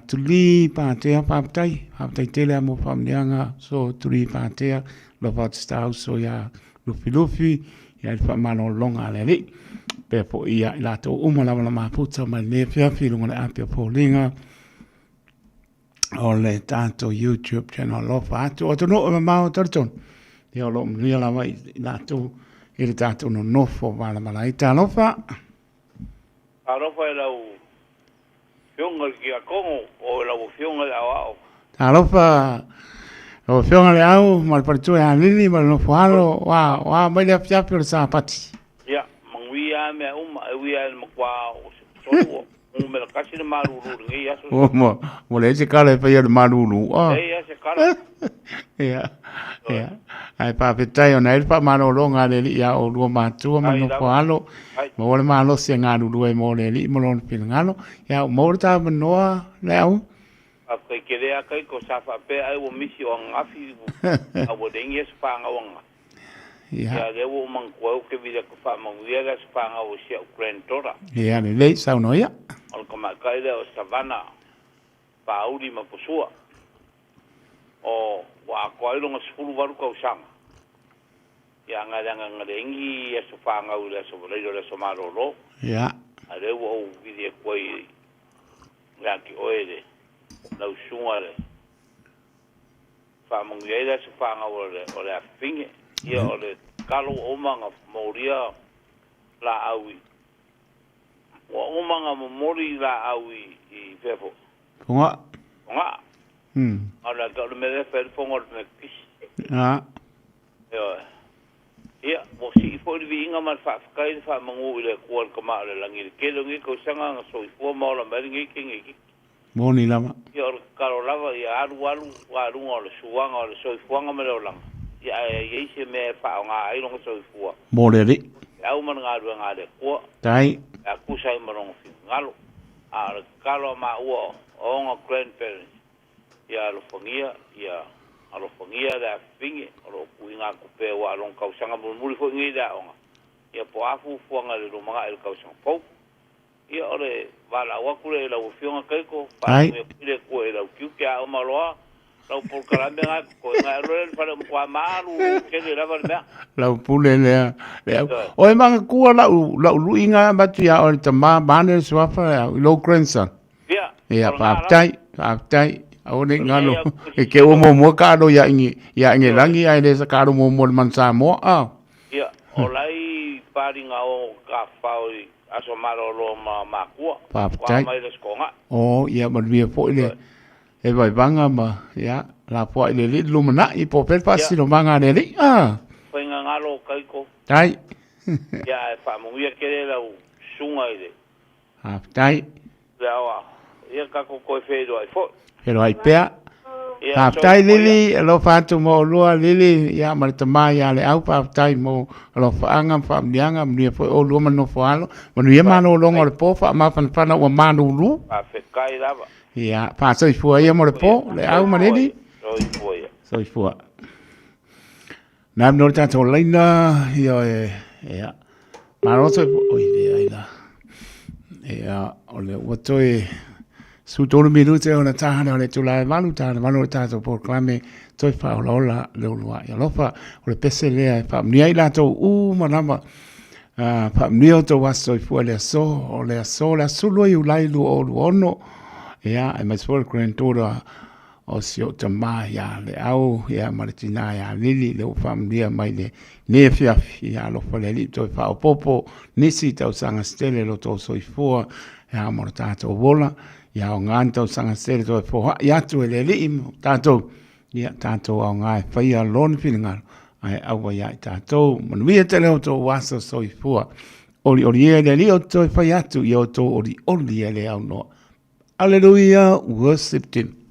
tuli patea paptai tele mo famnianga so tuli patea lo fa sta so ya lufi ya fa mano longa le pe po ia la to umala ma puta ma ne fia filunga le apia polinga o le tanto YouTube channel lo fa to no ma torton io lo mi la mai la to il tanto no fo mala mala ita lo fa Arofa lau fionga ki a kongo o lau fionga le au. Alofa o fionga le au mal partu e anini mal no falo wa mai le fiapi o sa pati. Ya, mangwia me wia le makwa o so me la kasi le maruru ngi ya so. O mo le se kala pe le maruru. Ya se kala. Ya. Ai pa petai ona il pa mano longa le ia o lo matu ma no falo. Mo le malo se ngadu due mo le mo lon pilngalo ya mo ta noa le au A ke le a kai ko sa fa pe ai wo misi o ngafi a wo dengi es pa nga wanga. Ya le wo man ko ke vi ko fa ma wi ga pa nga wo se ukrentora. Ya le sa no ya. Al ko ma kai le o savana pa uri ma posua. O wa ko ai longa skulu waru ko sama. Ya nga rengi e so fanga u le so le so marolo ya ale wo vidi ko i ya ki oele na usuale fa mo ye so fanga o le finge ya o le kalo o manga moria la awi o manga mo mori la awi I fefo nga ala ka me de fer fongo me kis ya mo si fo vi inga mal fa kai fa mangu le ko ko ma le langi ke lo ngi ko sanga so fo mo la mer ngi ki boni lama ya karo lava ya aru le suanga le so fo nga me lo lang ya ye se me fa nga ai lo so fo mo le ri au man nga le ko tai a kusa I marong ngalo a kalo ma ua o nga grandparents ia alofangia ia alofangia da fingi o kuinga kupe wa long kausanga mulmuli fo ngi da onga ia po afu fuanga le rumanga el kausanga po ia ore wala wakule la ufionga kaiko pa ile ko ela ukiukia o maloa la por kalambega ko nga rel para mo malu ke le lava le la pule le o e manga kua la luinga batu ya o te ma bane swafa low grandson ia pa tai o ne ngalo e ke o mo ka do ya ngi langi ai le sa ka do mo man Samoa ia o lai paringa o ka faui aso maro lo ma kua pa tai o ia man via fo ile e vai vanga ma ya la po ile le lumana I po per passi no manga le foi ngalo kaiko tai ya fa mo ia ke la sunga ile tai la ia ka ko fe do ai fo pero ai pea tai lili lo fatu mo lo lili ya ma te mai ya le au tai mo lo faanga famlianga mni fo o lo mano fo alo mano ia mano lo ngor po fa ma fan fa o mano lu pa fe kai lava ia pa so fu ia mo le po le au ma lili so fu na no tanto leina ia ia ma ro so o ia ia o le wotoi su tonu minute ona tahana le tula malu tato por clame toi fa ola le ulua ia lofa o le pese le fa mnia ila to manama fa mnia to waso fu le so la sulu i ulai lu o ono ia e mai sport granddaughter o sio tama ia le au ia martina ia lili le fa mnia mai le ne fia ia lofa le li toi fa o popo nisi tau sanga stele lo to so fu ia mortato vola ia o nganta o sanga sere to fo ia tu le li tato ia tato o ngai fai a lon filinga ai au ia tato man wi te le to wasa so I fua oli le li o to fai atu ia to oli le au no hallelujah worship team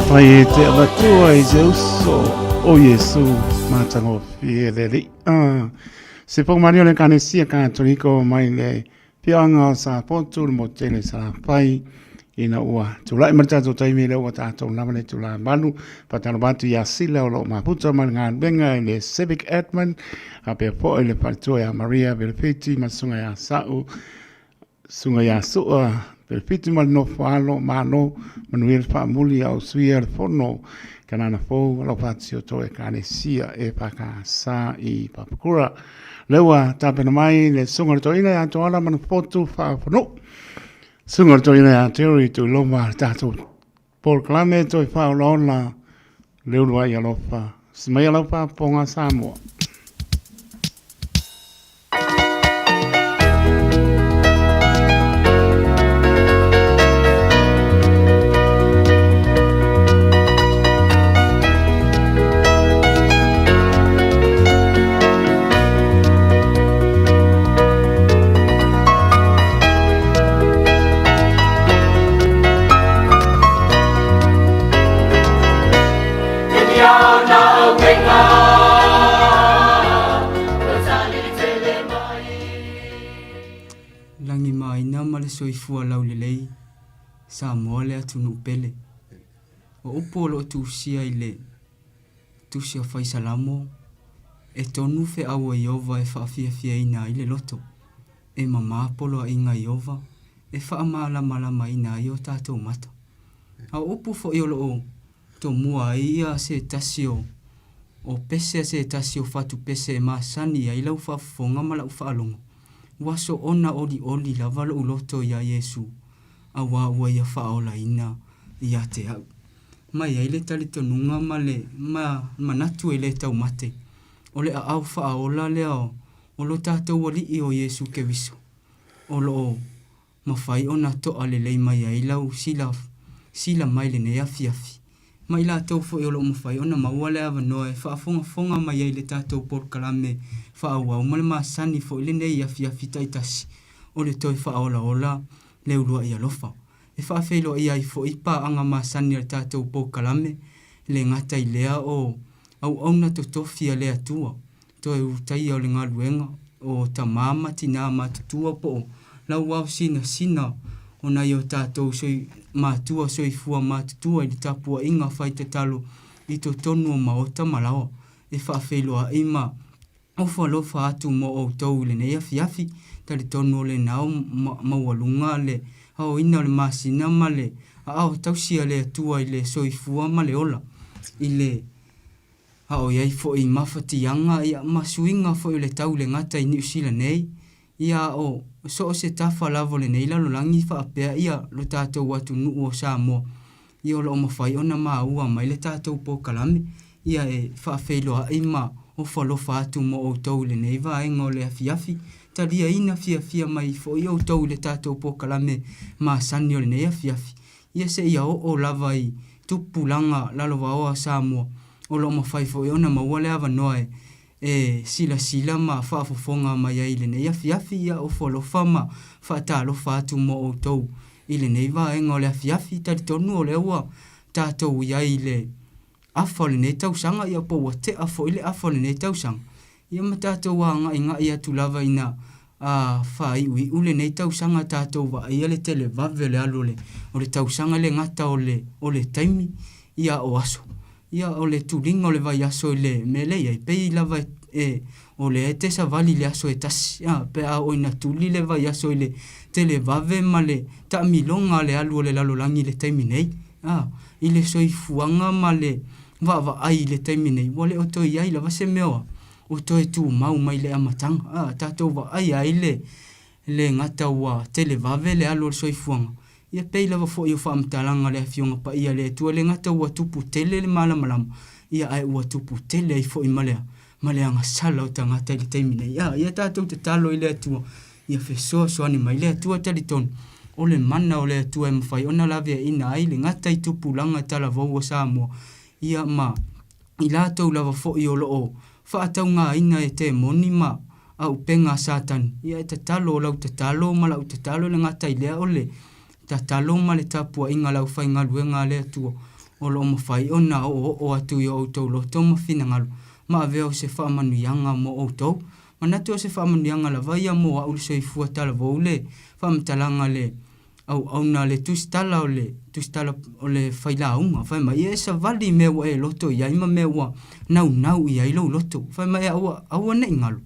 Pai te abatua I se uso o Yesu matango fieleli. Se po mario le kanesia katoriko mai le pianga sa pontu mo tele sa pai ina ua. Tulai martato taimi le ua tato lamane tula manu patalo batu ya sila o lo maputa mangan benga le civic admin ape po le palto ya Maria Belpiti masunga ya sau sunga ya sua Pelpiti mal no falo malo manuel fa muli au suia fono kanana fo lo fazio to e kanesia e paka sa I papakura lewa tapena mai le sunga to ina to ala man foto fa fono sunga to ina teori to loma tato por clame to fa lona lewa ya lofa smaya lofa ponga Samoa. Langi mai na male soifua laulelei Samoa le atunu pele o upolo tusia ile tusia faisalamo e tonu fe awa Iova e faafia ina ile loto e mama polo inga Iova e faamala malama ina io tato mata a upu fo iolo o to mua ia se tasio o pese se tasio fatu pese ma sani ya ila ufa fonga mala ufa alongo waso ona oli lavalo uloto ya Yesu awa ya faola ina ya te au mai ya ile talito nunga male manatu ile tau mate ole a au faola leo olo tato wali o Yesu ke viso olo mafai ona to alele mai ya ila sila mai le ne yafi mai la tau fo olo mafai ona mawale ava noe fa fonga mai ya ile tato por kalame fa awa umale masani fo ile ne yafi taitasi ole toi fa ola le ulua ia lofa e fa felo ia fo ipa anga masani le tato por kalame le ngata ilea o au ona to tofia le atua toi utai o le ngaluenga o tamama tina matutua po la wa sina ona yo tato soi matua soi fua matutua I tapua inga fai te talo I to tonu o maota malawa e fa felo a ima o fa lo fa atu mo o tau le ne yafi tali tonu le nao mawalunga le au ina le masina male au tausia le atua ile soi fua male ola ile hao yai fo I mafati yanga ia masuinga fo ile tau le ngata I New Zealand nei ia o so se tafa lavo le nei lalo langi fa apea ia lo tatou watu nuu o Samoa ia o lo mawhai ona ua mai le tatou po kalame ia e fa feilo a ima o falofa atu mo o tau le nei va enga o le afiafi talia ina fia mai fo ia o tau le tatou po kalame ma sani o le nei afiafi ia se ia o lava I tupulanga lalo wa Samoa o lo mawhai fo ia ona mawale ava noe e sila ma fa fofonga mai ai le nei afiafi ia o folofa ma fa talo fa atu mo o tau ile nei va enga o le afiafi tali tonu o le ua tatou ia ile afo le nei tau sanga ia po wate afo ile afo le nei tau sanga ia ma tatou wanga inga ia tulava ina a fa iwi ule nei tau sanga tatou va ia le tele vave le alole o le tau sanga le ngata o le taimi ia o aso ia o le tulinga o le vai aso le mele ia pei lava o le te sa vali le aso tasi pe a o ina tuli le vai aso le tele vave male ta milonga le alu le lalo langi le taimi nei ile soi fuanga male va ai le taimi nei wale o toi ai lava se meoa o toi tu mau mai le amatanga tatou va ai le ngata wa tele vave le alu soi fuanga ia pei lava fo ia fa amtalanga le fionga pa ia le tu le ngata wa tupu tele le malama ia ai wa tupu tele ai fo I malea sala o tangata le taimi nei ia tatou te talo ile tu ia fe so ani mai le tu tali ton o le mana o le tu e mfai ona lave ina ai le ngata I tupu langa tala vo Samoa ia ma ila to lava fo I o fa ataunga ina e te moni ma au penga satan ia te talo lau te talo ma lau te talo le ngata ile ole ta taloma le tapua inga lau fai ngā luenga le atua o lo mawhai o na o atu i o tau loto mawhina ngalo. Ma aveo se whaamanuianga mo o tau. Manatu o se whaamanuianga la vai mo a ulu soifua tala vau le whaamatalanga le au na le tustala o le whailaunga. Whai mai e sa vali mewa e loto i aima mewa nau i ailo loto. Whai mai au ane ngalo.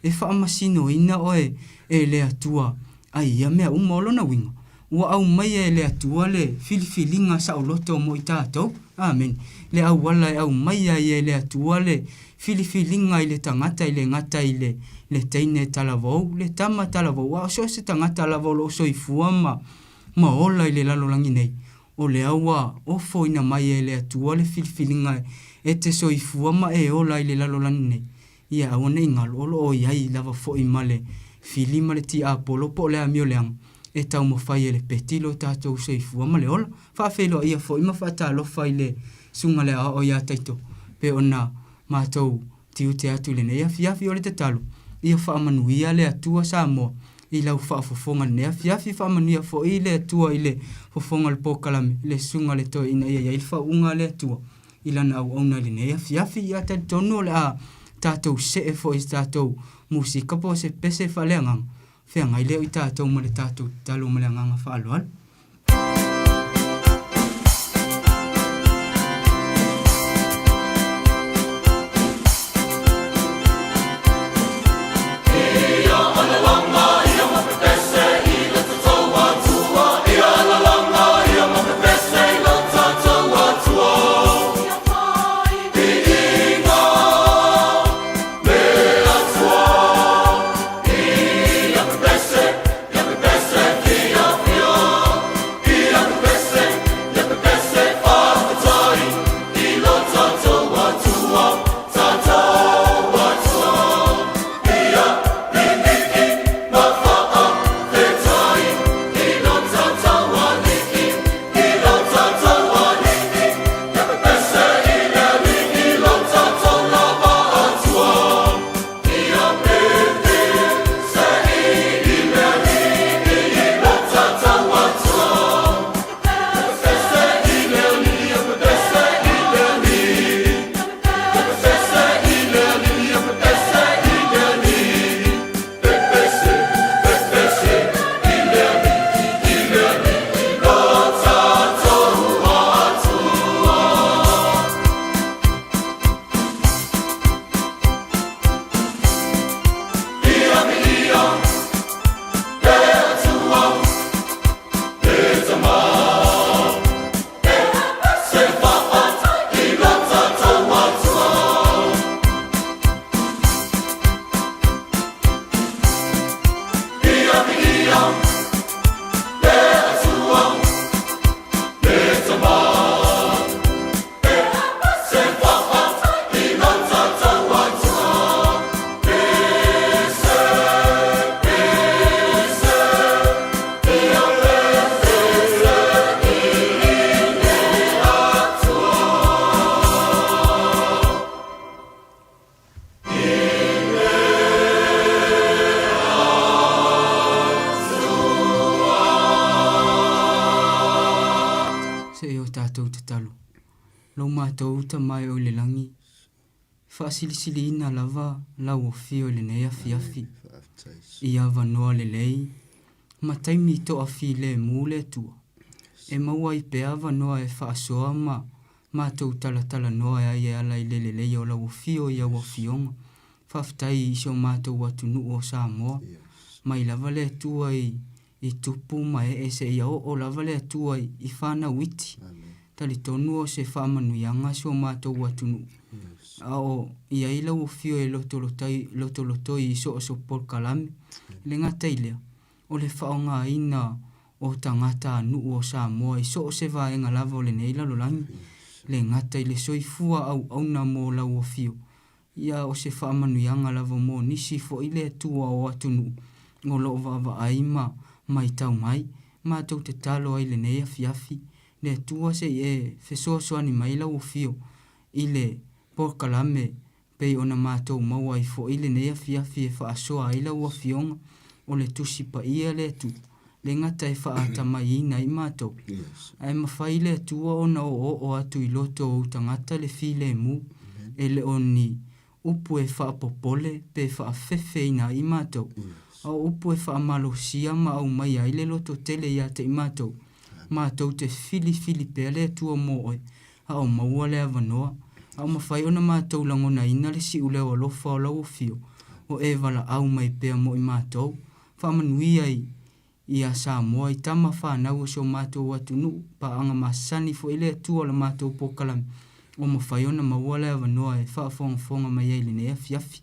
E whaamasino ina o e le atua ai ia mea umolo na winga. Ua au mai e le atua le filifilinga sa o loto mo i tātou. Amen. Le au wala e au mai e le atua le filifilinga i le tangata i le ngata i le teine talavou, le tama talavou. Wa so se tangata talavou lo so i fuama ma ola i le lalolangi nei. O le aua ofo ina mai e le atua le filifilinga e te so i fuama e ola i le lalolangi nei. Ia au nei ngalo olo o iai lava fo i male filima le ti apolo po le amio leang. E tau mawhai e le petilo tātou so i fuama le ola. Whawhelo ia fo i mawhata lofa i le sunga le a o ia taito. Pe ona mātou tiu te atu le nei afiafi o le te talo. Ia whaamanuia le atua Samoa. I lau whaafofonga le nei afiafi whaamanuia fo i le atua i le fofonga le pokalame. Le sunga le toi ina ia il whaunga le atua. I lana au auna le nei afiafi ia te tono le a tātou se e fo i tātou musika po se pese whaleangang. Whea ngai leo i tātou ma le tātou talo ma le anganga whaaloal. Whaasilisili ina lava lau o fio le nei afiafi. Ia vanoa le lei. Ma taimi to afi le mule tua. E maua i pea vanoa e whaasoa ma tau tala noa e ai ala i le lei o lau o fio ia o fionga. Whaftai iso mātou watu nu o Samoa. Ma i lava le tua i tupu ma e se ia o lava le tua i whana witi. Tali tonu o se whaamanuianga so mātou watu nu. Ao ia ila o fio e loto i so por kalame le ngata ilea o le whaonga ina o tangata nu o Samoa i so se vaenga lava o le neila lolangi le ngata i le soifua au na mo lau o fio ia o se whaamanuianga lava mo nisi fo i le atua o atunu o lo vava aima mai tau mai ma tau te talo ai le nei afiafi le atua se e fesoasoani mai lau o fio i le por kalame pe ona mātou maua i fo ile nei afiafi e whaasoa i lau a fionga o le tusi pa ia le tu le ngata e whaatamaina i mātou. Ai mawhai le atua ona o atu i loto o tangata le file mu, e le oni upu e whaapopole pe whaafefeina i mātou. Au upu e whaamalosia ma au mai ai le loto tele ia te i mātou. Mātou te fili pe le atua mo oi, au maua le avanoa. Au mawhai ona mātou langona ina le si uleo alofa o lau fio, o e wala au mai pea mo i mātou. Whaamanui ai i a Samoa i tama whanau o so mātou atunu, pa anga masani fo ile atua la mātou pokalami. O mawhai ona maua le avanoa e whaafonga mai ai le nea fiafi.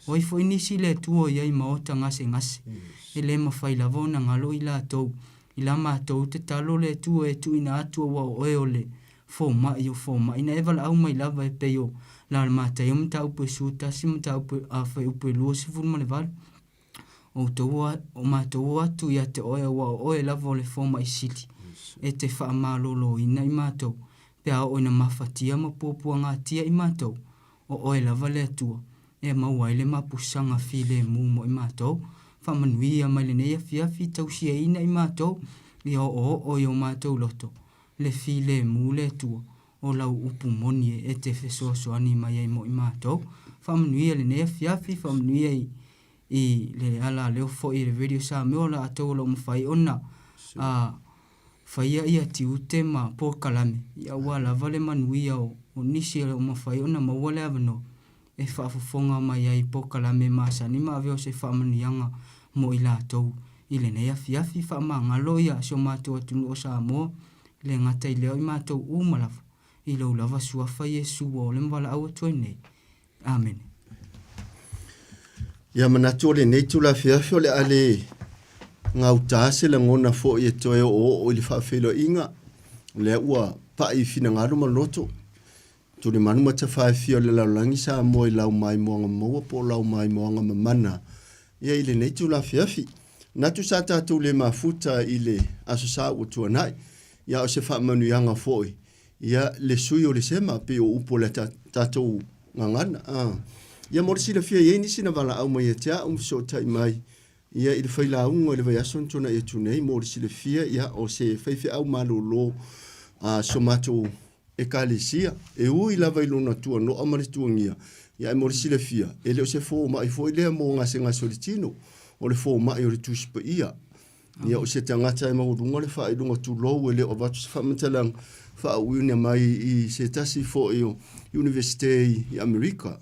O i fo inisi le atua i ai maota ngase. E le mawhai lava ona ngalo i la tau. I la mātou te talo le atua e tu ina atua wa o e ole. Fōma ina e wala au mai lava e peio. La mātai o mta upo e sūtasi, mta upo a whai upo e lua se furuma le valu. O mātou atu i a te oe wa o e lava o le fōma i sili. E te wha malolo ina i mātou. Pea o ina mawhatia ma pōpua ngā tia i mātou. O oe lava le atua. E maua ile mapusanga file mo i mātou. Whamanui a mai le neia fiafi tausia ina i mātou. I o i o mātou loto. Le file mu le atua. O lau upu moni e te whesoasoani mai ai mo i mātou. Whamanui a le neia fiafi, whamanui ai i le ala leo fo i le radio sa meo la atou lau mawhai ona. Whaia ia ti ute ma po kalame. Ia wala vale manui au o nisi o mawhai ona maua le avano. E whaafofonga mai ai po kalame masani ma aveo se whaamanuianga mo i la atou. I le nea fiafi whaamangalo ia so mātou atunu o Samoa. Le ngata i leo i mātou umalafa. I lau lava suafa Yesu o le mwala au atuai nei. Amen. Ia manatu o le nei tula fiafi o le ale ngau tāse le ngona fo i toe o ili whaafelo inga. Le ua pa i fina ngaro maloto. Tuli manu mata whaafio le laulangi sa mo i lau mai moanga maua po lau mai moanga mamana. Ia ile nei tula fiafi. Natu sa tātou le mafuta i le aso sa ua tuanai. Ia o se whaamanuianga foi. Ia le sui o le sema pe o upo le tātou ngangana. Ia morisi le fia iei nisi na wala au mai e tea so tai mai. Ia i le whaila ungo i le vai ason tona e tunei morisi le fia ia o se whaifi au malolo so matou e kalesia. E ui lava i lona tua no amari tuangia. Ia e morisi le fia. E leo se fō mai fō i lea mō ngase ngasolitino. O le fō mai o le tuspa ia. Ia o se tangata e maurunga le wha i lunga tu lou e leo avatu se whamatalang wha uina mai i se tasi fō i o University i Amerika.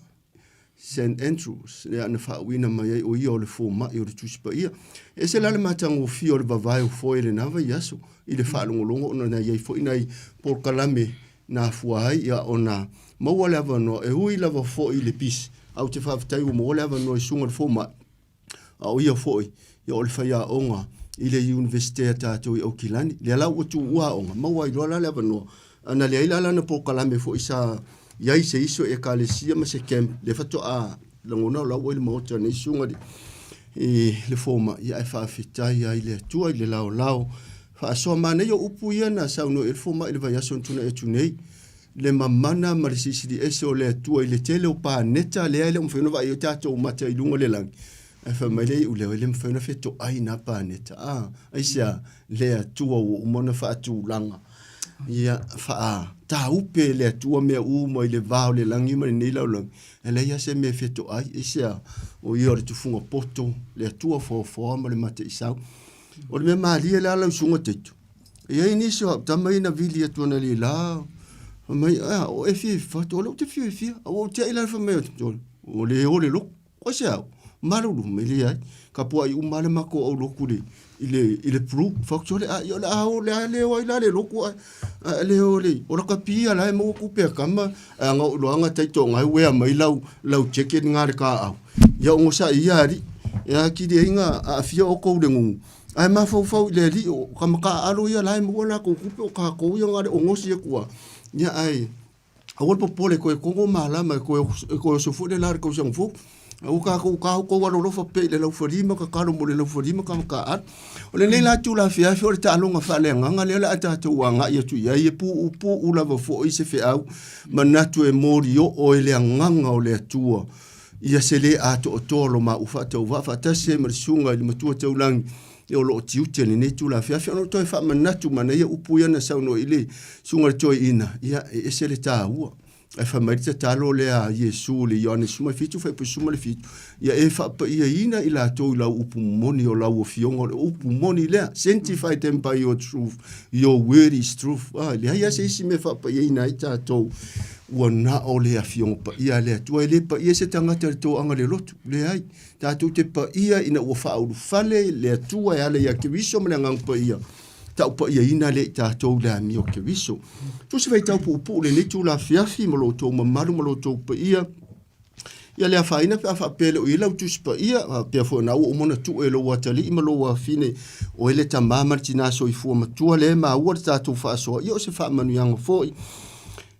St. Andrews, le ana wha uina mai ai o ia o le fō mai o le tuspa ia. E se lale matang o fia o le bavai o fō i le nawa i aso. I le wha longolongo ona na iei fō ina i por kalame na fuai ia ona maua le avanoa e hui lava fō i le pisi. Au te whaafitai o maua le avanoa i sunga le fō mai. Au ia fō i o le whaia onga i le universite tātou i Aukilani. Le alau atu ua onga, maua i loa le avanoa. Ana le aila lana po kalame fō i sa iai se iso e kalesia ma se camp. Le fato a langona o lau o le maota nei sunga le fō mai. Ia e whaafitai ai le atua i le lao lao. Whaasoa mana i o upu ia na sauno e le fō mai le vai aso ntuna e tunei. Le mamana marisisiri ese o le atua i le tele o pāneta le aile umwhena vai o tātou mata i lunga le langi. E whamailei u leo ele mwhena wheto ai na pāneta. Aisia le atua o umona whaatu langa. Ia wha tā upe le atua mea umo i le vāo le langi mani nei lau langi. E le ia se mea wheto ai. Aisia o ia o le tufunga poto le atua fōfoa ma le mata i sau. O le mea maalia le alau sunga teitu. Ia inisi o tamai na vili atua na li lao. Mai o e fi fato lo te fi o te ila fa me o le lo o se au malu me le ai ka po ai un male mako o lo kuli ile pro facto le yo la o le o ila le lo ko le o la ka pia la mo ku pe kama nga lo anga tai to nga we mai lau check-in nga ka au ya o sa ia ri ya ki de nga a fi o ko le ngu ai ma fo le li o ka alo ya la mo na ko ku pe ka ko yo nga o ngosi ko ya ai awol popole ko kongo malama ko so fu de lar ko sang fu o ka ko wa lo fa pe le lo forima ka ka mo le lo forima ka at o le la tu la fia fi o ta longa fa le nga le la ta tu nga ya tu ya pu u la fo i se fe au manatu e morio o le nga o le tua ia se le ato o tolo ma ufa tau wa fa tase ma sunga i matua tau lang e o lo tiute ni ne tu la fia no toi fa manatu mana ia upu ia na sau no ile sunga toi ina ia e se le ta ua e fa mai te talo le a Yesu le Yohane suma fitu fa pu suma le fitu ia e fa pa ia ina ila to la upu moni o la o fiongo le upu moni le sanctify them by your truth your word is truth le ia se si me fa pa ia ina ita to wana o le afiongo pa ia le tu ele pa ia se tangata to anga le lotu le ai ta tu te pa ia ina o fa u fale le tu ia le ia ke viso me ngang pa ia ta pa ia ina le ta to le mi o ke viso tu se vai ta pu le ni tu la fiafi mo lo to malu mo lo to pa ia ia le fa ina fa pele o ila tu pa ia pe fo na o mo na tu e lo watali mo lo wa fine o ele ta mama tina so i fu ma tu le ma o ta tu fa so io se fa manu yang fo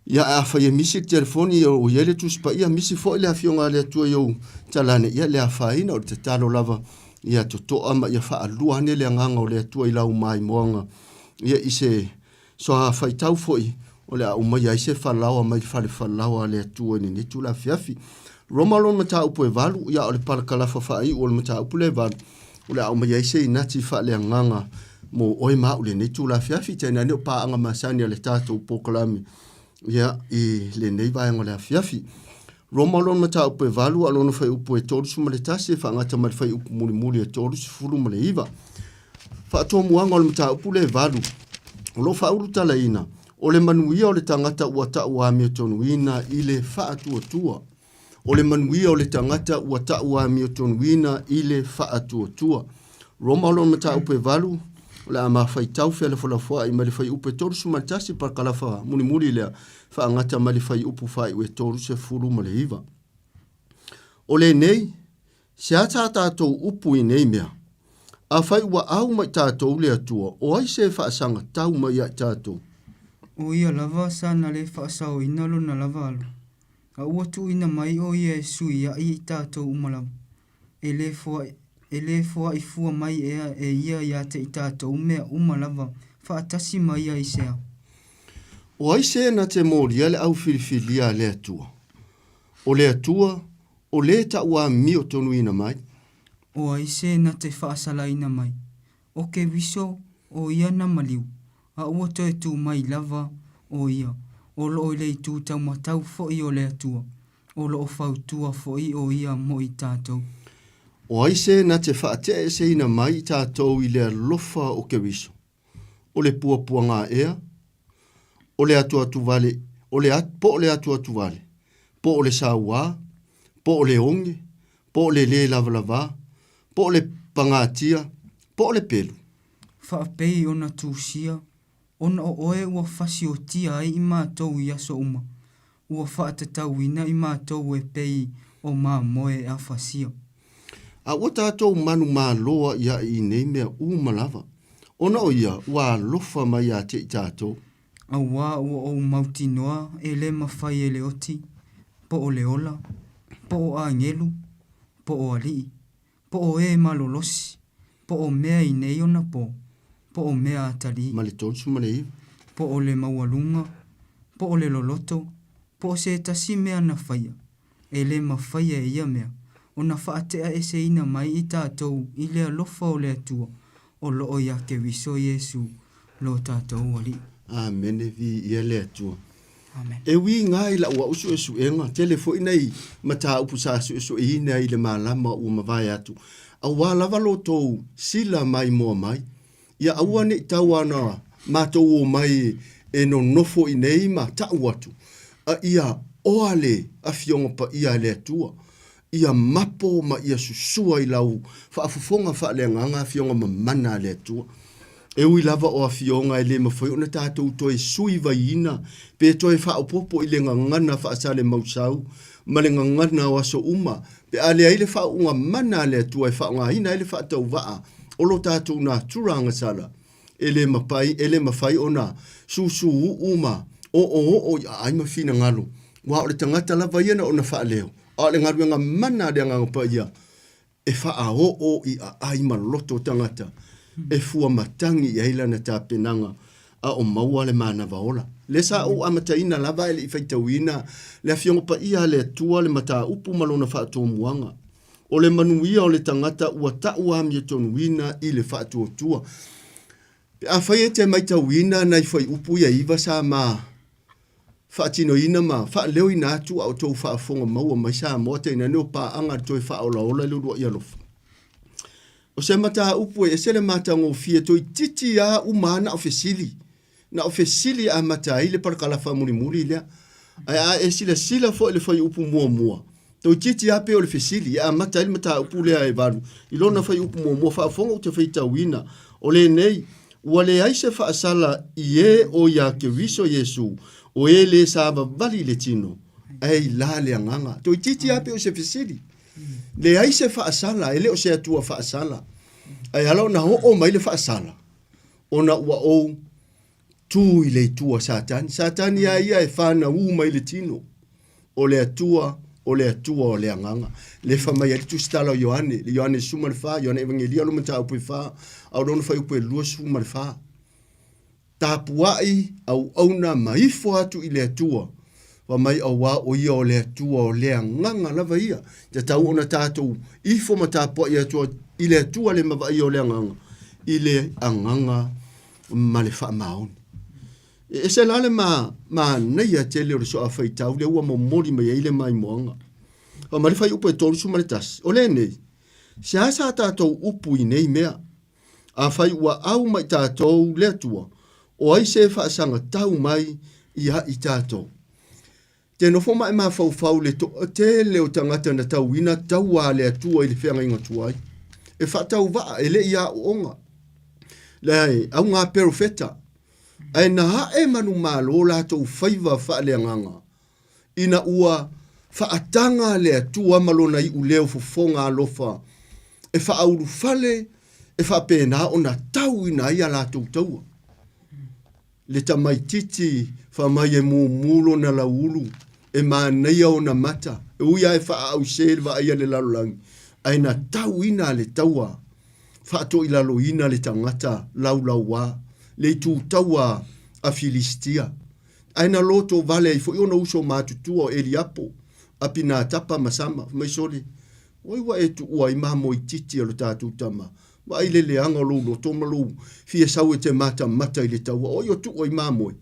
ia a fa ia misi telefoni o ia le tu pa ia misi fo le afionga le tu yo talane ia le fa ina o te talo lava ia to ama ia fa alua ne le nganga o le tu i lau mai moanga ia ise so a fa tau foi o le o mai ise fa lawa mai fa le fa lawa le tu ni tu la fiafi romalo mata upo e valu ia o le palakala fa ai o le mata upo le valu o le o mai ise inati fa le nganga mo oi ma o le ni tu la fiafi tena ne pa anga masani le tato poklami ia i le nei vai ngole fiafi romalo mata upo e valu alono fai upo e toru suma le tasi fa ngata mal fai upo muli e toru fulu mo le iva fa to muanga o le mata upo le valu o lo fa uru tala ina o le manuia o le tangata ua ta ua mi tonu ina i le fa atua tua o le manuia o le tangata ua ta ua mi tonu ina i le fa atua tua romalo mata upo e valu la ama fai tau fele fola foa i mali fai upe toru suma tasi par kalafa muli lea fa ngata mali fai upu fai ue toru se furu male iva. O le nei, se ata tātou upu i nei mea, a fai ua au mai tātou le atua, o ai se fa asanga tau mai a tātou. O ia lava sana le fa asao inalo na lava alo. A ua tu ina mai o ia e sui a i tātou umalavu. E le foa i fua mai e ia ia te i tātou mea umalava fa atasi mai a i sea. O ai se na te mori ale au filifilia le atua. O le atua, o le ta ua mi o tonu ina mai. O ai se na te whaasala ina mai. O ke viso o ia na maliu. A ua toi tu mai lava o ia. O lo o le tu tau matau fo i o le atua. O lo o fautua fo i o ia mo i tātou. O ai se na te whaatea se ina mai tātou i le lofa o ke viso. O le pua ngā ea. O le atua tu vale, po o le atua tu vale, po o le saua, po o le onge, po o le lava, po o le pangatia, po o le pelu. Whaapei ona tūsia, ona o oe ua whasi o tia ai i mātou i aso uma. Ua whaatatau ina i mātou e pei o mā moe a whasia. A ua tātou manu mā loa ia i nei mea umalava. Ona o ia, ua lofa mai a te i tātou. A wā ua o mauti noa e le mawhai e le oti, po o le ola, po o a ngelu, po o alii, po o e malolosi, po o mea i nei ona po o mea atali. Ma le tōtsu ma le iwa. Po o le maualunga, po o le loloto, po o se tasi mea na whaia, e le mawhaia e ia mea, o na whaatea e se ina mai i tātou i le alofa o le atua, o loo ia ke wiso Yesu, lo tātou wali. Amen vi ia le atua. Amen. E wi ngai la ua usu esu enga telefoni nei mata upu sa su i nei le malama u mavai atu. A wala valo tou sila mai mo mai. Ia aua ne tawana matou o mai e no nofo i nei ma ta watu. A ia oale a fionga pa ia le atua. Ia mapo ma ia susua i lau fa afufonga fa le nganga fionga ma mana le atua. E ui lava o a fionga e le mawhai o na tātou toi sui vaina pe toi wha opopo i le ngangana wha asale mausau ma le ngangana o aso uma pe ale ai le wha unga mana le atua e wha unga hina e le wha tau waa o lo tātou na turanga sala e le mawhai o na susu uma o ai mawhina ngalo wa o le tangata lava iana o na wha leo a le ngaru nga mana le ngangapa ia e wha o i a ai maloto tangata e fua matangi i heila na tā penanga. a o maua le mana vaola. Le sa o amataina lava ele i faitauina le afiongo pa ia le atua le mata upu malona whaatua muanga. O le manuia o le tangata ua taua mi tonuina i le whaatua tua. A whai e te maitauina nei whai upu ia iwa sa ma whaatino ina ma wha leo ina atu au tau whaafonga maua mai sa moa te ina neo pa anga toi whaola ola le rua ia lofu. O se mata upu e se le mata ngō fia toi titi a umana o fesili. Na o fesili a mata i le parakalafa muri lea. A e sila fo le whai upu mua. Toi titi a pe o le fesili a mata i le mata upu lea e varu. I lona whai upu mua whaafonga o te whaitauina. O le nei, ua le aise whaasala i e o ia ke viso Yesu. O e le saba vali le tino. Ei la le anganga. Toi titi a pe o se fesili. Le aise whaasala, ele o se atua whaasala. Ai alo na ho mai le whaasala. Ona ua o tu i le tua satani. Satani ia e whana mai le tino. O le atua o le anganga. Le whamai ali tu stala o Ioane. Le Ioane suma le wha. Ioane evangelia lo mata upe wha. Au rona whai upe lua suma le wha. Tāpuai au auna maifo atu i le atua. Wa mai au wā o ia o le atua o le anganga lava ia. Te tau ona tātou ifo ma tāpua i atua i le atua le mawa i o le anganga. I le anganga ma le wha maoni. E se lale ma nei a te leo le so a whaitau le ua mo mori mai eile mai moanga. O ma le whai upo e tolu su ma le tasi. O le nei, se asa tātou upu i nei mea. A whai ua au mai tātou le atua. O ai se whaasanga tau mai i ha i tātou. Te nofo mai ma fau le to te leo tangata na tau ina tau a le atua i le whenga inga tuai. E whaatau waa e le ia o onga. Le au ngā perofeta. Ai na ha e manu malo la tau whaiva wha le anganga. Ina ua whaatanga le atua malona i uleo fufonga alofa. E whaauru fale e whapena o na tau ina ia la tau taua. Le tamai titi whamai e mulo na laulu. E māneia o na mata. E uia e wha au serva aia le lalolangi. Ai na tau ina le taua. Whaato i lalo ina le tangata lau wā. Le tu taua a Filistia. Ai na loto vale i fo i ona uso mātutua o Eliapo. A pina tapa masama. Mai sori. Oi wa e tu ua i mamo i titi alo tātou tama. Wa i le leanga lo loto malo. Fia sau e te mata i le taua. Oi o tu ua i mamo i.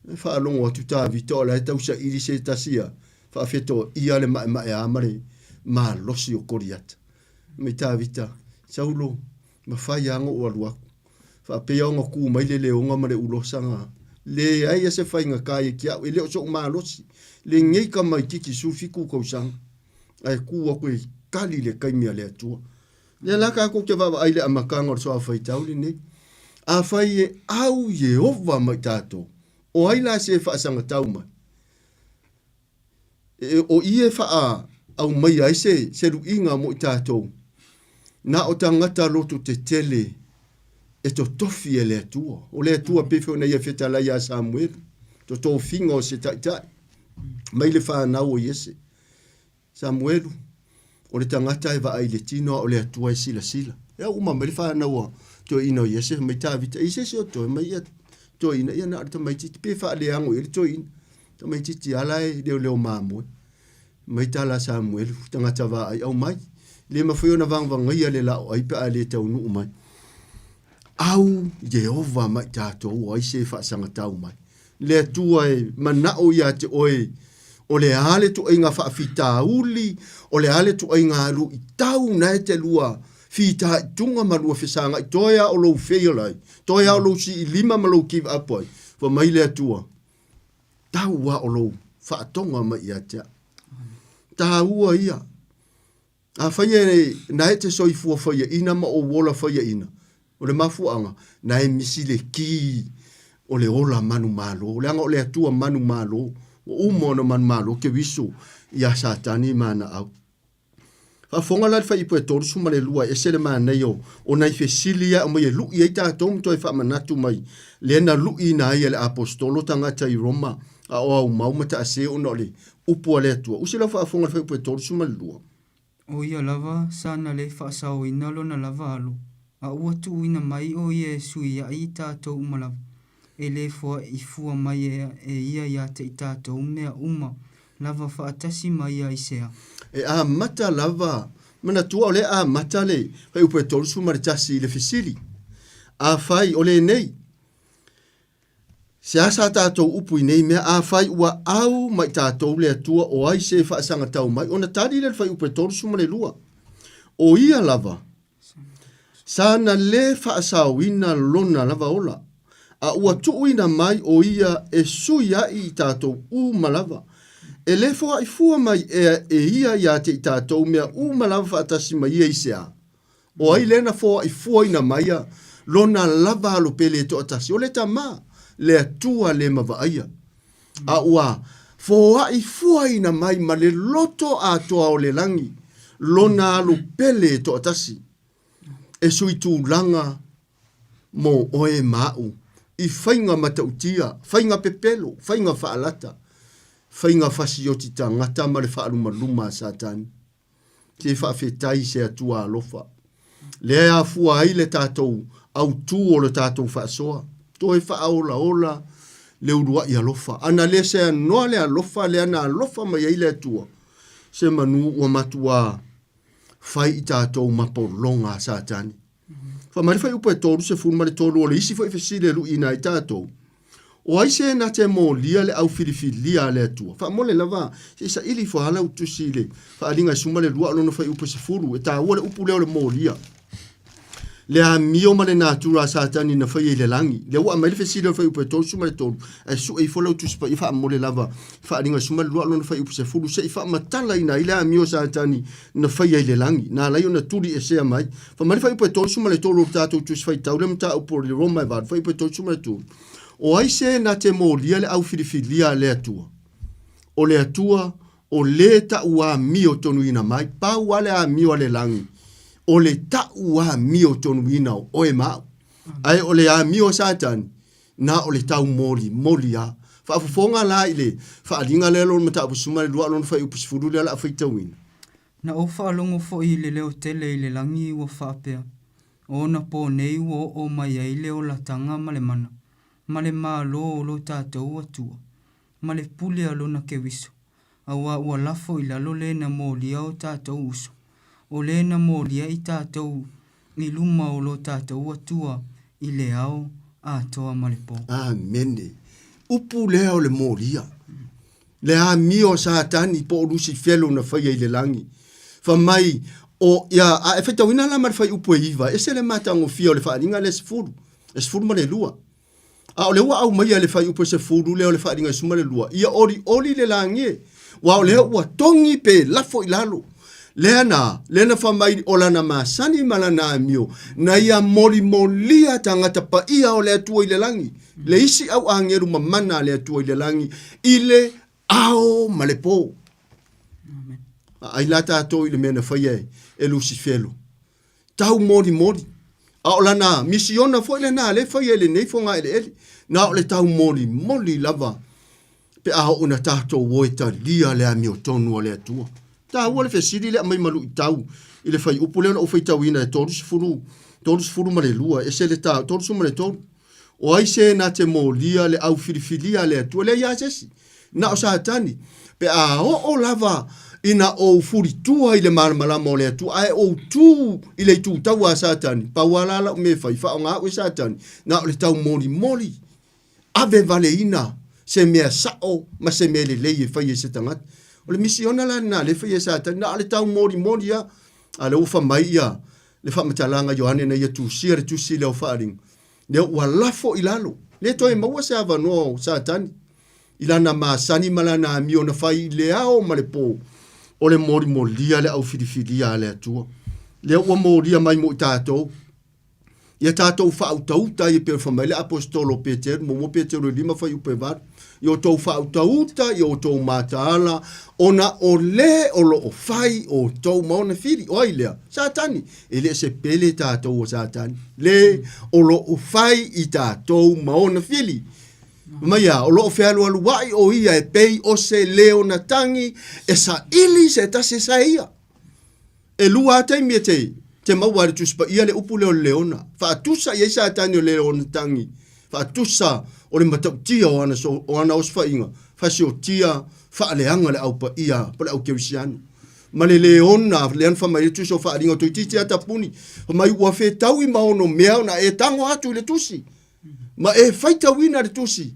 Whaalongo atu tā vitola e tausa iri se tasia. Whaafeto ia le mae amare ma losi o koriata. Me tā vita. Saulo, ma whai ango o aluaku. Whaapea o ngā kū mai le leonga mare ulosanga. Le aia se whai ngā kāia kia. E leo so ma losi. Le ngei ka mai tiki sufi kū kausanga. Ai kū ako e kali le kaimia le atua. Le laka ako ke wawa aile a makanga o soa whai tauli ne. A whai e au Yehova mai tātou. O aila se whaasanga tau mai. O ie wha au mai ai se ruinga mo i tātou. Na o tangata loto te tele e to tofi e le atua. O le atua pefo na ia whetala ia Samuel. To tō whinga o se taitai. Mai le whanau o Iese. Samuelu. O le tangata e wa ai le tino o le atua e sila. Ea uma mai le whanau o to ina o Iese. Mai tā vita. Ise se o to mai ia to ina ia na ta mai titi pe fa le ango ile to ina ta mai titi ala e leo mamu mai tala Samuel tanga tava ai au mai le ma foi ona vang ia le la ai pa le tau nu mai au Jehova mai tato o ai se fa sanga tau mai le tua e mana o ia te oi o le ale tu inga fa fita uli o le ale tu inga lu tau na te lua fita tunga malua fisanga toia o lo failai toia o lo si lima malo give up boy for mai le tua tau wa o lo fa tonga mai ia te tau ia a faye na te soifu faye ina ma o wola faye ina o le mafuanga na e misile ki o le ola manu malo le anga o le tua manu malo o umono manu malo ke visu ia satani mana au fa fonga la fa ipo e tolu suma le lua e sele mana yo o nai fesilia o mai lu i ta tom to e fa manatu mai le na lu i na ia le apostolo tanga tai Roma a o mau mata se o no le upo le tua usila fa fonga fa ipo e tolu suma le lua o ia lava sana le fa sa o ina lo na lava alu a ua tu ina mai o Yesu ia i tātou umalava e le fua I fua mai e ia ia te I tātou mea uma lava whaatasi mai ia I sea. E a mata lava, mana tua ole a mata le, fai upe tolu su maritasi I le fisili. A fai ole nei. Se asa tātou upu I nei mea a fai ua au mai tātou le atua o ai se whaasanga tau mai. Ona tari le fai upe tolu su mare lua. O ia lava. Sana le whaasawina lona lava ola. A ua tuuina mai o ia e suia I tātou u malava. E le fua I fua mai e ia ia te I tātou mea u malava whaatasi mai ia I sea. O ai lena fua I fua ina mai a lona lava alo pele to atasi. O le tama le atua le mawaaia. A ua fua I fua ina mai ma le loto a toa o le langi. Lona alo pele to atasi. E sui tu langa mo oe mau. I whainga matautia, whainga pepelo, whainga whaalata, whainga whasioti ta ngata ma le whaaluma luma satani. Te whaafetai se atua alofa. Lea fua ai le tātou au tū o le tātou whaasoa. Toi whaaola ola le urua I alofa. Ana le se anoa le alofa, le ana alofa mai ai le atua. Se manu ua matua whai I tātou mapolonga satani. Fa mari fai upa tolu se funu mari tolu o le isi fai fesile lu ina I tātou. O ai se na te mo lia le au filifilia le atua. Fa mo le lava, se sa ili fo hala utusi le. Fa alinga suma le lua alono fai upa se furu. E ta ua le upu leo le mo lia. Le a mio ma le natura satani na fai le langi. Le ua mai le fesile fai upa tolu suma le tolu. E su e fo le utusi pa ifa mo le lava. Fa alinga suma le lua alono fai upa se furu. Se ifa matala ina ile a mio satani na fai le langi. Na lai ona turi e sea mai. Fa mari fai upa tolu suma le tolu o tato utusi fai tau. Le mta upo le roma e vada. Fai upa tolu suma le tolu. O ai se na te mo lia le au filifilia le atua. O le atua, o le ta ua mio tonu ina mai. Pa wale a mio le langi. O le ta ua mio tonu ina o e mau. Ai o le a mio satan. Na o le tau moli a. Fa afufonga la ile. Fa alinga le lon mata apusuma le lua lon fa upusifuru le ala afaitawina. Na o whaalongo fo I le leo tele I le langi ua whaapea. O na po nei o mai ai leo la tanga ma le mana. Ma le maa lo lo tātou atua. Ma le pule alo na ke wiso. Awa ua lafo I lalo le na mōlia o tātou uso. O le na mōlia I tātou I luma o lo tātou atua I le ao atoa ma le po. Amene. Upu leo le mōlia. Le a mio satani po rusi felo na fai le langi. Fa mai o ia a efeta wina la mar fai upu iva. Ese le matango fio le fa ninga le sfuru. E sfuru ma le lua. A o le ua au mai le fai upo se furu leo le wharinga suma le lua. Ia ori le langi. Wa o leo ua tongi pe lafo I lalo. Lena whamai o lana masani malana mio. Na ia mori molia tangata pa ia o le atua I le langi. Le isi au angeru mamana le atua I le langi. Ile ao malepo. Ai lata ato I le mena whaia e Lucifelo. Tau mori. A o lana misiona fo ile na le whaia le nei fonga ele. Na o le tau moli lava. Pe a o na tātou woita lia le amio tonu o le atua. Ta ua le fesiri le mai malu I tau. I le whai upu leo na o whai tau ina e tōrusi furu ma le lua. E se le tau, tōrusi ma le tōru. O ai se na te mō lia le au filifilia le atua le ia sesi. Na o satani. Pe a o lava ina o furi tua I le malamalama o le atua. Ai o tu I le tu tau a satani. Pa walala me whai whao ngā ue satani. Na o le tau mori. Ave vale ina se mea sao ma se mea le lei e whai e se tangata. O le misiona la na le whai e satani. Na o le tau mori a. A le ufa mai ia. Le whamatalanga Yohane na ia tūsia re tūsi leo whaaring. Leo ua lafo I lalo. Le toi maua se ava no satani. Ilana maasani malana amio na whai le ao ma le po. O le mori molia le au filifilia le atua. Leo ua moria mai mo I tātou. Ia tātou whautauta I pe whamai le apostolo Peteru. Mo Peteru lima whai upe var. I o tau whautauta, I o tau mātaala. Ona o le o lo o whai o tau maona whiri. Oi lea, satani. E le se pele tātou o satani. Le o lo o whai I tātou maona whiri. Maia, o lo o whealu alu wai o ia e pei o se leo na tangi. E sa ili se tase sa ia. E lua atai mia te mawari tuspa ia le upu leo leona. Fa atusa ia satani o leo na tangi. Faatusa o le matautia o ana o sfainga. Fasiotia faaleanga le au pa ia pa le au keusiano. Ma le leona le an famai tu so fa ringo to titi ata puni. Mai ua fe tau I maono mea na e tango atu le tusi. Ma e faita wina le tusi.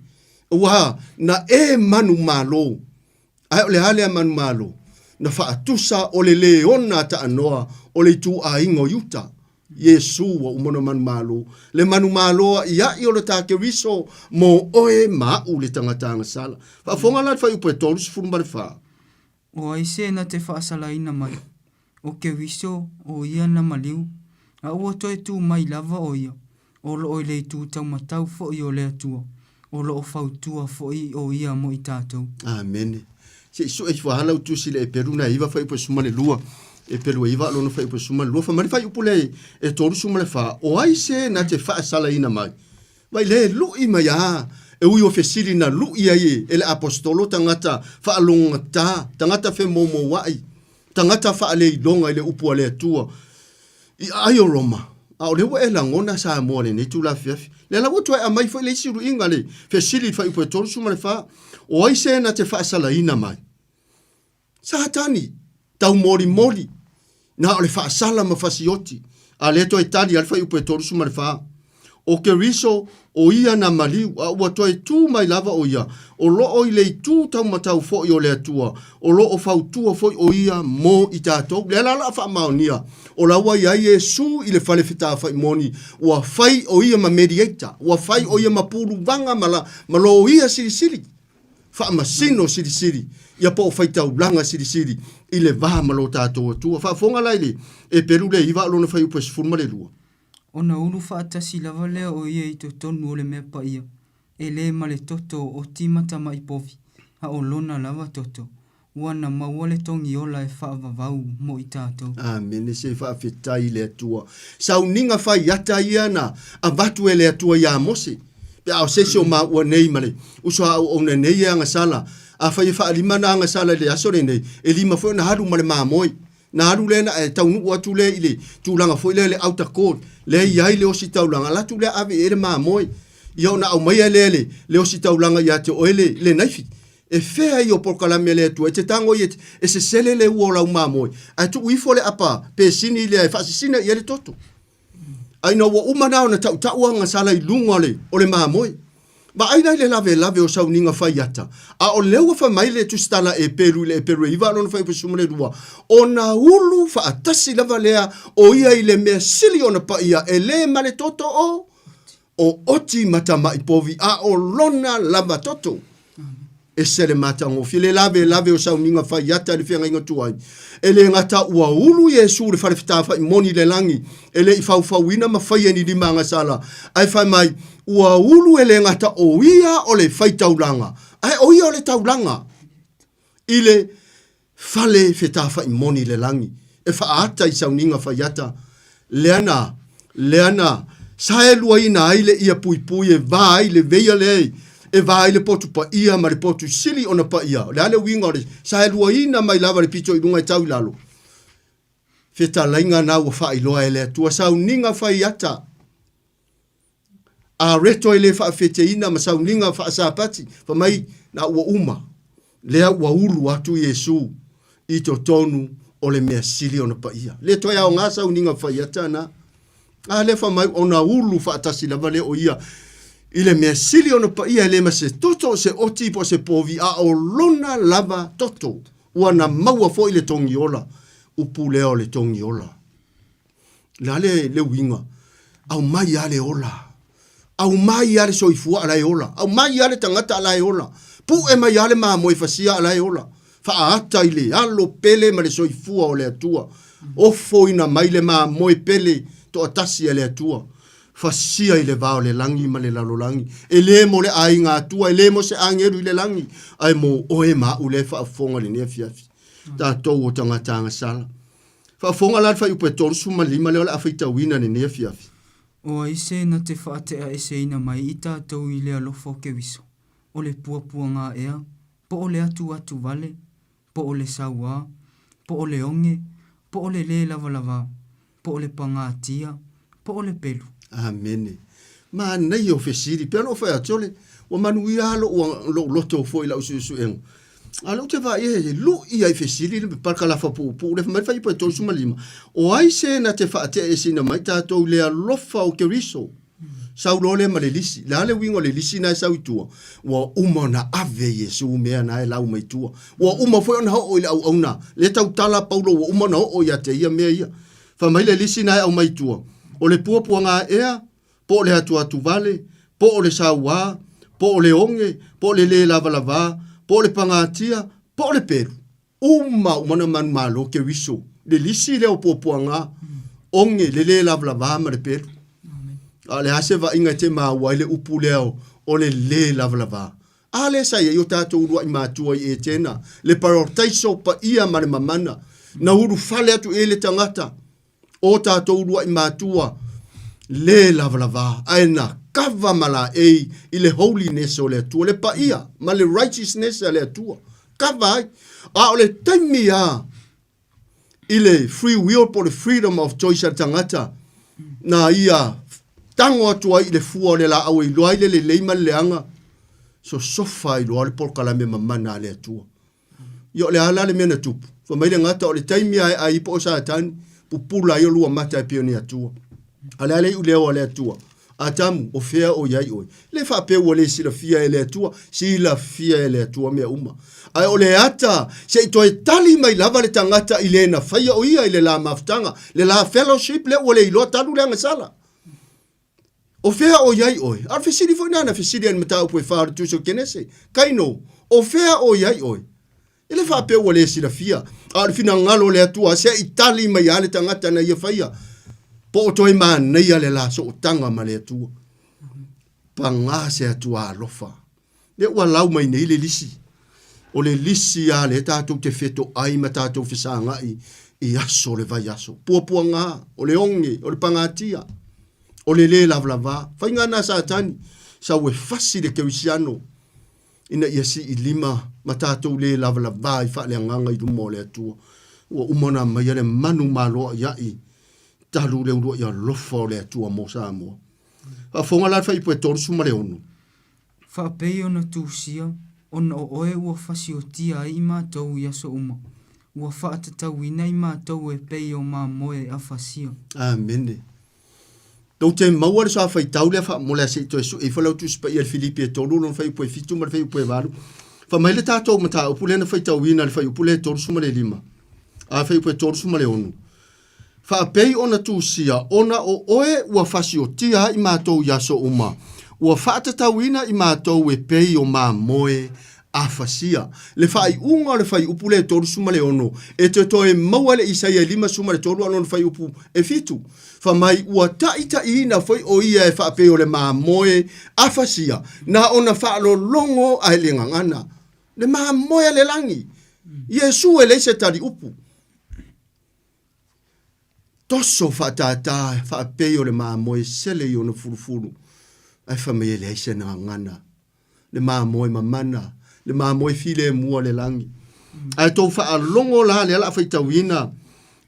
Ua na e manu malo. Ai le hale manu malo. Na faatusa o le leona ta anoa o le tu a ingo yuta. Yesu wa umono manu malo. Le manu malo ia I o le take riso mo oe mau le tangatanga sala. Fa fonga la fa upo e tolu sifuru le fa. O ai se na te whaasalaina mai. O ke wiso o ia na maliu. A ua toi tu mai lava o ia. O lo o le tu tau matau fo I o le atua. O lo o fautua fo I o ia mo I tātou. Amen. Se iso e whahala utu sile e peru na iwa whai upo sumale lua. E peru e iwa alono whai upo sumale lua. Whamari whai upo le e toru sumale wha. O ai se na te whaasalaina mai. Vai le lui mai a. E ui o fesili na lui ai e le apostolo tangata whaalonga tā, tangata whe momo wai, tangata whaale I longa I le upua le atua. I ai o Roma, a o lewa e langona Samoa le ne tu la fiafi. Le la wotu ai a mai whai le siru inga le, fesili whai upo e toru suma le wha, o ai se na te whaasalaina mai. Satani, tau mori mori, na o le whaasala ma fasioti, a le to e tali al whai upo e toru suma le wha. O ke riso o ia na maliu a ua toi tu mai lava o ia o lo o I le tu tau matau fo I o le atua o lo o fautua fo o ia mo I tātou le la fa maonia o la wa ia Yesu I le fale fita fa moni ua fai o ia ma mediator ua fai o ia ma puru vanga malo o ia siri fa masino siri ia po fai tau langa siri I le va malo tātou tua fa fonga laile e peru le iwa lo na fai upes furma le lua. Ona ulu whaatasi lava lea o ia I to tonu o le mea pa ia. E le ma le toto o timata mai povi. A o lona lava toto. Wana maua le tongi ola e whaavavau mo I tātou. Amen. Se whaafetai le atua. Sau ninga whai ata ia na a vatu e le atua ia mose. Pe au se o ma ua nei male. Uso au o ne nei anga sala. A whai whaalima na anga sala le asore nei. E lima fo na haru male maa moi. Na haru le na e taunu ua tu le ile. Tu langa fo ile le auta kod. Le iai le osi taulanga. La tu le ave ere maa moi. Ia na au mai le osi taulanga ia te oele le naifi. E fea I o porkalame le tu. E te tango I e se sele le ua o lau maa moi. A tu uifo le apa. Pe sini le e fasisina I le toto. Aina ua umanao na tau taua nga sala I lunga le o le maa moi. Ba aina le lave o sau ninga whai ata. A o leua wha mai le tustala e peru e iwa alona whai pasuma le rua. O na ulu wha atasi lava lea o ia I le mea sili ona pa ia e le male toto o oti mata mai povi a o lona lava toto. E sele mata ngofi le lave o sau ninga whai ata le whianga inga tuai. E le ngata ua ulu Yesu le whalewhitafa I moni le langi. E le I whauwhauina ma whai eni di manga sala. Ai whai mai ua ulu e le ngata o ia o le whai taulanga. Ai o ia o le taulanga. I le whale whetafa I moni le langi. E whaata I sau ninga whai ata. Leana. Sae lua ina ai le ia pui e vai le veia le e vai le potu pa ia ma le potu sili ona pa ia. Le ale winga o le sae lua ina mai lava le pito I runga I tau lalo. Feta lainga na ua wha iloa e le atua sau ninga whai ata. A reto e le wha fete ina ma sau ninga wha asapati. Wha mai na ua uma. Lea ua ulu atu Yesu I to tonu o le mea sili ona pa ia. Le toi au ngā sau ninga whai ata na. A le wha mai ona ulu wha atasi lava le o ia. I le mea sili ona pa ia le ma se toto se oti po se povi a o lona lava toto. Ua na maua fo I le tongi ola. Upu leo le tongi ola. Le winga. Au mai ale ola. Au mai ale soifua alai ola. Au mai ale tangata alai ola. Pu e mai ale maa moi fasia alai ola. Fa ata ile alo pele ma le soifua o le atua. Ofo ina mai le maa moi pele to atasi e le atua. Fasia I le vao le langi ma le lalo langi. E le mo le ainga atua. E le mo se angeru I le langi. Ai mo oe maa ule fa afonga le nea fiafi. Ta tau o tanga sala. Fa fonga la fa upe torsu ma lima le ola afita wina ne nea fiafi. O aise na te whaatea ese ina mai I tātou I le alofo ke wiso. O le puapua ngā ea, po o le atu vale, po o le saua, po o le onge, po o le lava, po o le pangatia, po o le pelu. Amen. ma nei o fesiri pe no fa tole o manuia lo to foi la usu en alo te va lu ia fesiri le par kala fa pu le mai fa ipo to suma lima o ai se na te fa te e sina mai ta to le lofa o ke riso saulo le malelisi la le wingo le lisi na sau tua wa umona ave yesu me na la mai tua wa uma foi ona o le au ona le tau tala paulo wa umona o ya te ia me ia fa mai le lisi na au mai tua o le puapuanga ea po le atu vale po le sawa po le onge po le lava po le pangatia po le peru umona man malo ke wiso le lisi le o puapuanga onge le lava ma le peru ale hase va inga te maua ile upu leo o le lava. Ale sa ia tato urua i mātua i e tēnā. Le parotaiso pa ia mare mamana. Na uru fale atu e le tangata. O tato urua i mātua le lava. Aena kava mala i le holiness o le atua. Le pa ia. Ma le righteousness o le atua. Kava ai. A o le taimi a i le free will po le freedom of choice a tangata. Na ia tango atua i le fua le la au i loa le leima leanga. So sofa i loa le porkala me mamana le atua. Yo le ala le mena tupu. Fa mai le ngata o le taimi a i po sa atani. Pupula i o lua mata e pio ni atua. Ale ale u leo le atua. Atamu o fea o yai oi. Le fa pe o le sila fia e le atua. Sila fia e le atua mea uma. Ai o le ata. Se i toi tali mai lava le tangata i le na faya o ia i le la maftanga. Le la fellowship le o le iloa talu le angasala. O fea o yai oi. Ar fesiri foi nana fesiri an mata upo e whaare tuso kenese. Kaino. O fea o yai oi. Ele wha pe o le sila fia. Ar fina ngalo le atua. Se itali mai ale tangata na ia whaia. Po o toi maa nei ale la so o tanga ma le atua. Pa ngā se atua alofa. Le ua lau mai nei le lisi. O le lisi a le tātou te feto ai ma tātou whisanga i aso le vai aso. Pua ngā. O le onge. O le pangatia. O le lava. Whainga nā sa tani. Sa ue fasi le kewisiano. Ina ia si i lima. Ma tātou le lava i wha le anganga i rumo le atua. Ua umana mai ale manu maloa iai. Talu le urua ia lofa le atua mo Samoa. A fonga la wha i poe toru suma le onu. Wha pei ona tūsia. Ona o oe ua fasi o tia i mātou i aso uma. Ua wha atatau ina i mātou e pei o mā moe a fasia. Amene. Tau te maua le sa whai tau le wha mo le se to e whalau tu spa i al Filipi e tolu lon whai poe fitu ma le whai poe varu. Wha mai le tātou mata upu le na whai tau ina le whai upu le toru suma le lima. A whai poe toru suma le onu. Wha pei ona tūsia ona o oe ua fasi o tia i mātou yaso uma. Ua whaatatau ina i mātou e pei o mā moe a fasia. Le whai unga le whai upu le toru suma le ono. E te toe maua le isaia lima suma le toru anon whai upu e fitu. Wha mai ua taita ina whai o ia e whaapei o le mā moe a fasia. Na ona whaalo longo a le ngangana. Le mā moe le langi. Iesu e leise tari upu. Toso whaatata whaapei o le mā moe sele i ona furufuru. Ai whamei e leise na ngana. Le mā moe mamana. Le mā moe file mua le langi. Ai tau wha longo la le ala whai tauina.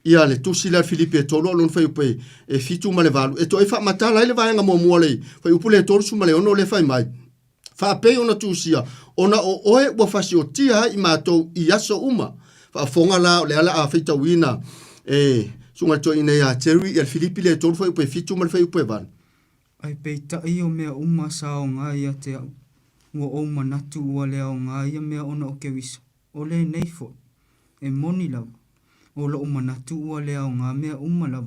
Ia le tusi la Filipi e tolo alon whai upe e fitu ma le valu. E to e wha matala e le vaenga mo mua lei. Whai upu le torsu ma le ono le whai mai. Wha pei ona tusia. Ona o oe ua fasi o tia i mātou i aso uma. Wha fonga la le ala a whai tauina. Sunga to ina ia Terry i al Filipi le tolo whai upe fitu ma le whai upe valu. Ai pei tai o mea uma sa o ngā ia te au. Ua o manatu ua lea o ngā ia mea ona o ke wiso. O le neifo. E moni lau. O la o manatu ua lea o ngā mea uma lau.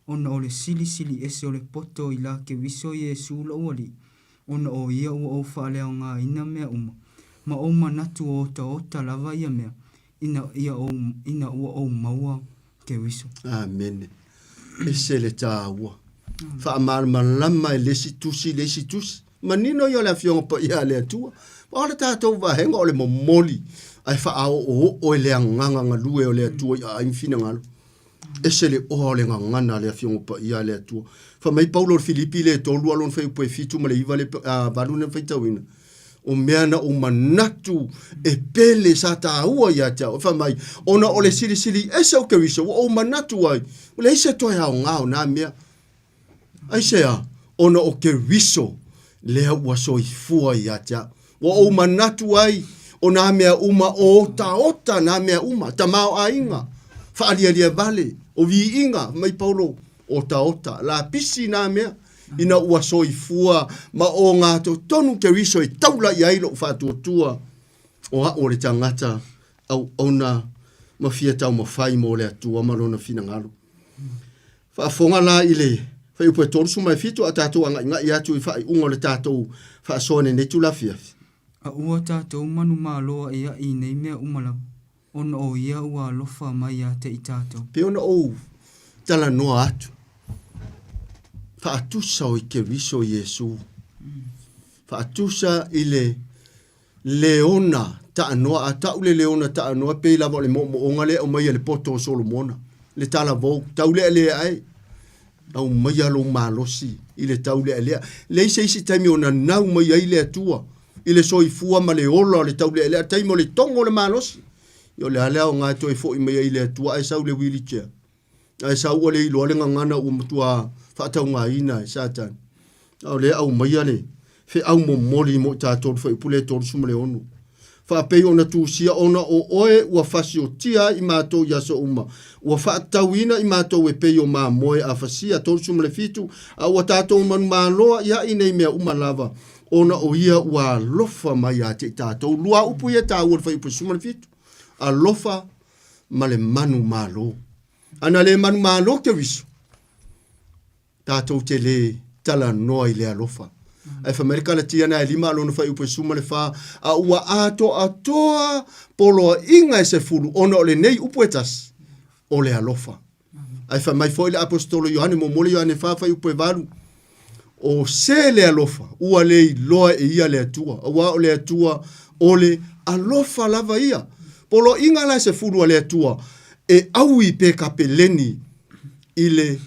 Ona o le sili ese o le poto i la ke wiso i e sula ua li. Ona o ia ua o wha lea o ngā ina mea uma. Ma o manatu o ota lava ia mea. Ina ua o maua ke wiso. Amen. Ese le tā ua. Wha amarma lama e lesi tusi. Manino yo le fionga pa ia le atua. Pa le tātou wahenga o le momoli. Ai wha ao o le nganga ngalue o le atua i a infina ngalo. Ese le o le ngangana le fionga pa ia le atua. Wha mai Paulo Filipi le tolu alon whai upo e fitu ma le iwa le valune whai tauina. O meana o manatu e pele sa tā ua ia tau. Wha mai ona o le sili ese o kewisa o manatu ai. O le ese toi hao ngao nā mea. Ai sea. ona o ke riso lea ua soifua ia tea. Wa o manatu ai o nā mea uma o ota nā mea uma. Ta mao a inga. Whaalia vale o vi inga mai paulo o ota. La pisi nā mea ina ua soifua ma o ngā tonu ke riso i taula i ailo whātuatua o a o le tangata au ona mafia tau mawhai mo le atua malona fina ngalo. Whaafonga la i le whai upo e torusu mai fitu a tātou anga inga i atu i whai ungo le tātou whaasone ne tu la fiafi. A ua tātou manu māloa ia i nei mea umalawa. Ona o ia ua alofa mai a te i tātou. Pe ona o tala noa atu. Whaatusa o i ke riso Yesu. Whaatusa i le leona ta anoa a taule leona ta anoa pe lava le mo onga le o mai le poto Solomona. Le tala vau taule le ai. Au mai alo malosi i le taule le. Le isi taimi ona nau mai ai le atua. I le soifua ma le ola le taule le taimi o le tongo le malosi. Yo le alea o ngā toi fo i mai ai le atua ai sau le wheelchair. Ai sau o le ilo le ngangana o matua whaatau ngā ina e satan. Au le au mai ale. Fe au mo mori mo tātou whai pule tōru suma le onu. Whaapei ona tūsia ona o oe ua whasi o tia i mātou yaso uma. Ua whaatauina i mātou e pei o mā moe a whasia tōru suma le fitu. A ua tātou manu mā loa ia i nei mea uma lava. Ona o ia ua lofa mai a te tātou. Lua upu ia tā ua whai upu suma le fitu. A lofa ma le manu mā lo. Ana le manu mā lo ke riso. Tātou te le tala noa i le alofa. Ai Amerika la tia na lima alo no fai upo suma le fa a ua ato atoa polo inga e se fulu ona o le nei upo etas o le alofa. Ai fa mai foi le apostolo Iohane mo mole Iohane fa fai upo valu o se le alofa ua le loa e ia le atua ua o le atua o le alofa lava ia polo inga la se fulu o le atua e aui pe kapeleni ile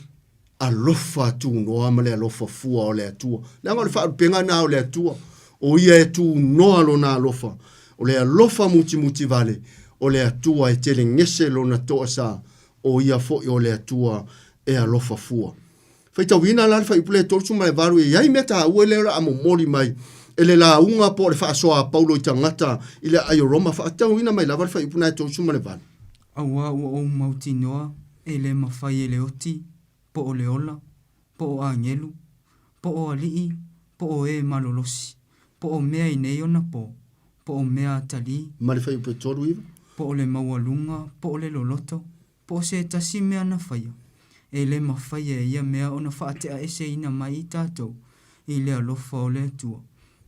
alofa tu noa ma le alofa fua o le atua. Nanga le wha penga na o le atua. O ia e tu noa lo na alofa. O le alofa muti vale. O le atua e tele ngese lo na toa sa. O ia fo o le atua e alofa fua. Whaita wina la le wha ipule torsu ma le varu e iai meta ue le ra amo mori mai. E le la unga po le wha soa paulo i tangata i le ayo roma wha atau wina mai la wha ipuna e torsu ma le varu. Aua ua o mauti noa e le mawhai e le oti. Po o le ola, po o angelu, po o alii, po o e malolosi, po o mea i nei ona po o mea atali. Marifai upe toru iwa? Po o le maualunga, po o le loloto, po o se tasi mea na whaia. E le mawhaia ia mea ona whaatea ese ina mai i tātou, i le alofa o le atua.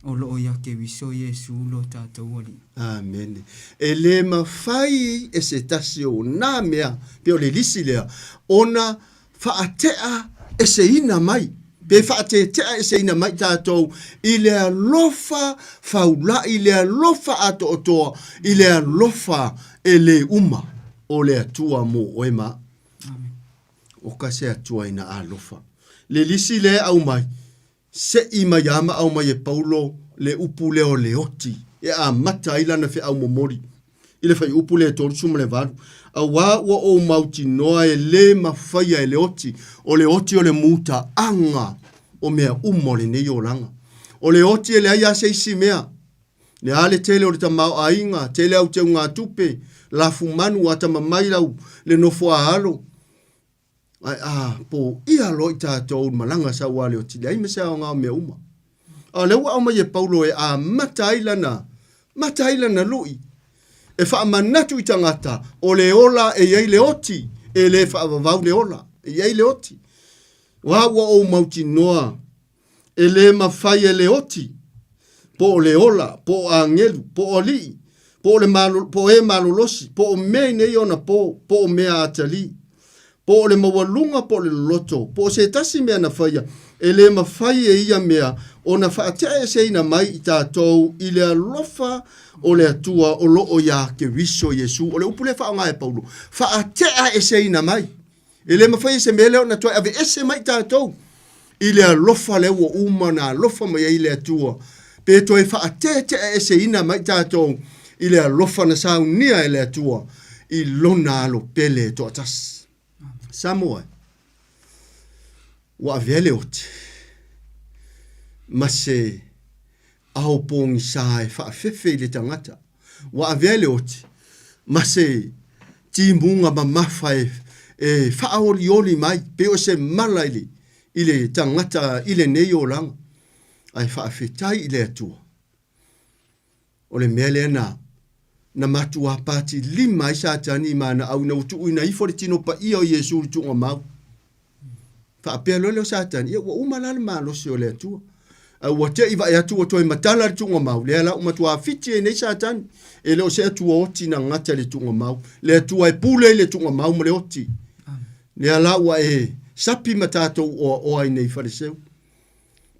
O loo ia ke wiso Yesu lo tātou ali. Amen. E le mawhai e se tasi o nā mea, pe o le lisi lea, ona whaatea e se ina mai. Pe whaatea e se ina mai tātou i le alofa whaula, i le alofa ato otoa, i le alofa e le uma o le atua mo oema. Amen. O ka se atua ina alofa. Le lisi le au mai, se i mai ama au mai e paulo le upu leo le oti. E a mata ilana fe au momori. I le fai upu le torusu ma le varu. A wā ua o mauti noa e le mawhaia e le oti. O le oti o le muta anga o mea umo le nei o langa. O le oti e le aia se isi mea. Le ale tele o le tamau a inga, tele au te unga tupe, la fumanu a tamamailau, le nofo a halo. Ai po ia loi tātou malanga sa wale oti. Le aime sa o ngā mea uma. A le ua au mai e paulo e a matailana lui. E wha manatu i tangata o le ola e iei le oti e le wha vavau le ola e iei le oti. Wa o mauti noa e le mawhai e le oti po o le ola, po o angelu, po o li, po e malolosi, po o mei nei ona po o mea atali, po o le mawalunga po le loto, po o se tasi mea na whaia e le mawhai e ia mea o na whaatea e se ina mai i tātou i le alofa o le atua o loo ia ke riso Yesu o le upule wha o ngai paulo whaatea e se ina mai e le mawhai e se mele o na toi ave ese mai tātou i le alofa le ua uma na alofa mai i le atua pe toi whaatea e se ina mai tātou i le alofa na saunia e le atua i lona alo pele to atas Samoa wa vele oti ma se ao pongi sa e whaafefe le tangata. Wa avele oti, ma se timunga ma mafa e whaoli oli mai, pe o se malaili ile tangata ile nei o langa, ai whaafetai ile atua. O le mele na matua pati lima i satani mana au na utu uina i fore tino pa ia o Yesu tunga mau. Whaapea lole o satani, ia wa umalala malo se o le atua. Wa te iwa e atua toi matala le tunga mau. Le ala umatua fiti e nei satani. E leo se atua oti na ngata le tunga mau. Le atua e pule le tunga mau ma le oti. Le ala wa e sapi matatou o ai nei fariseu.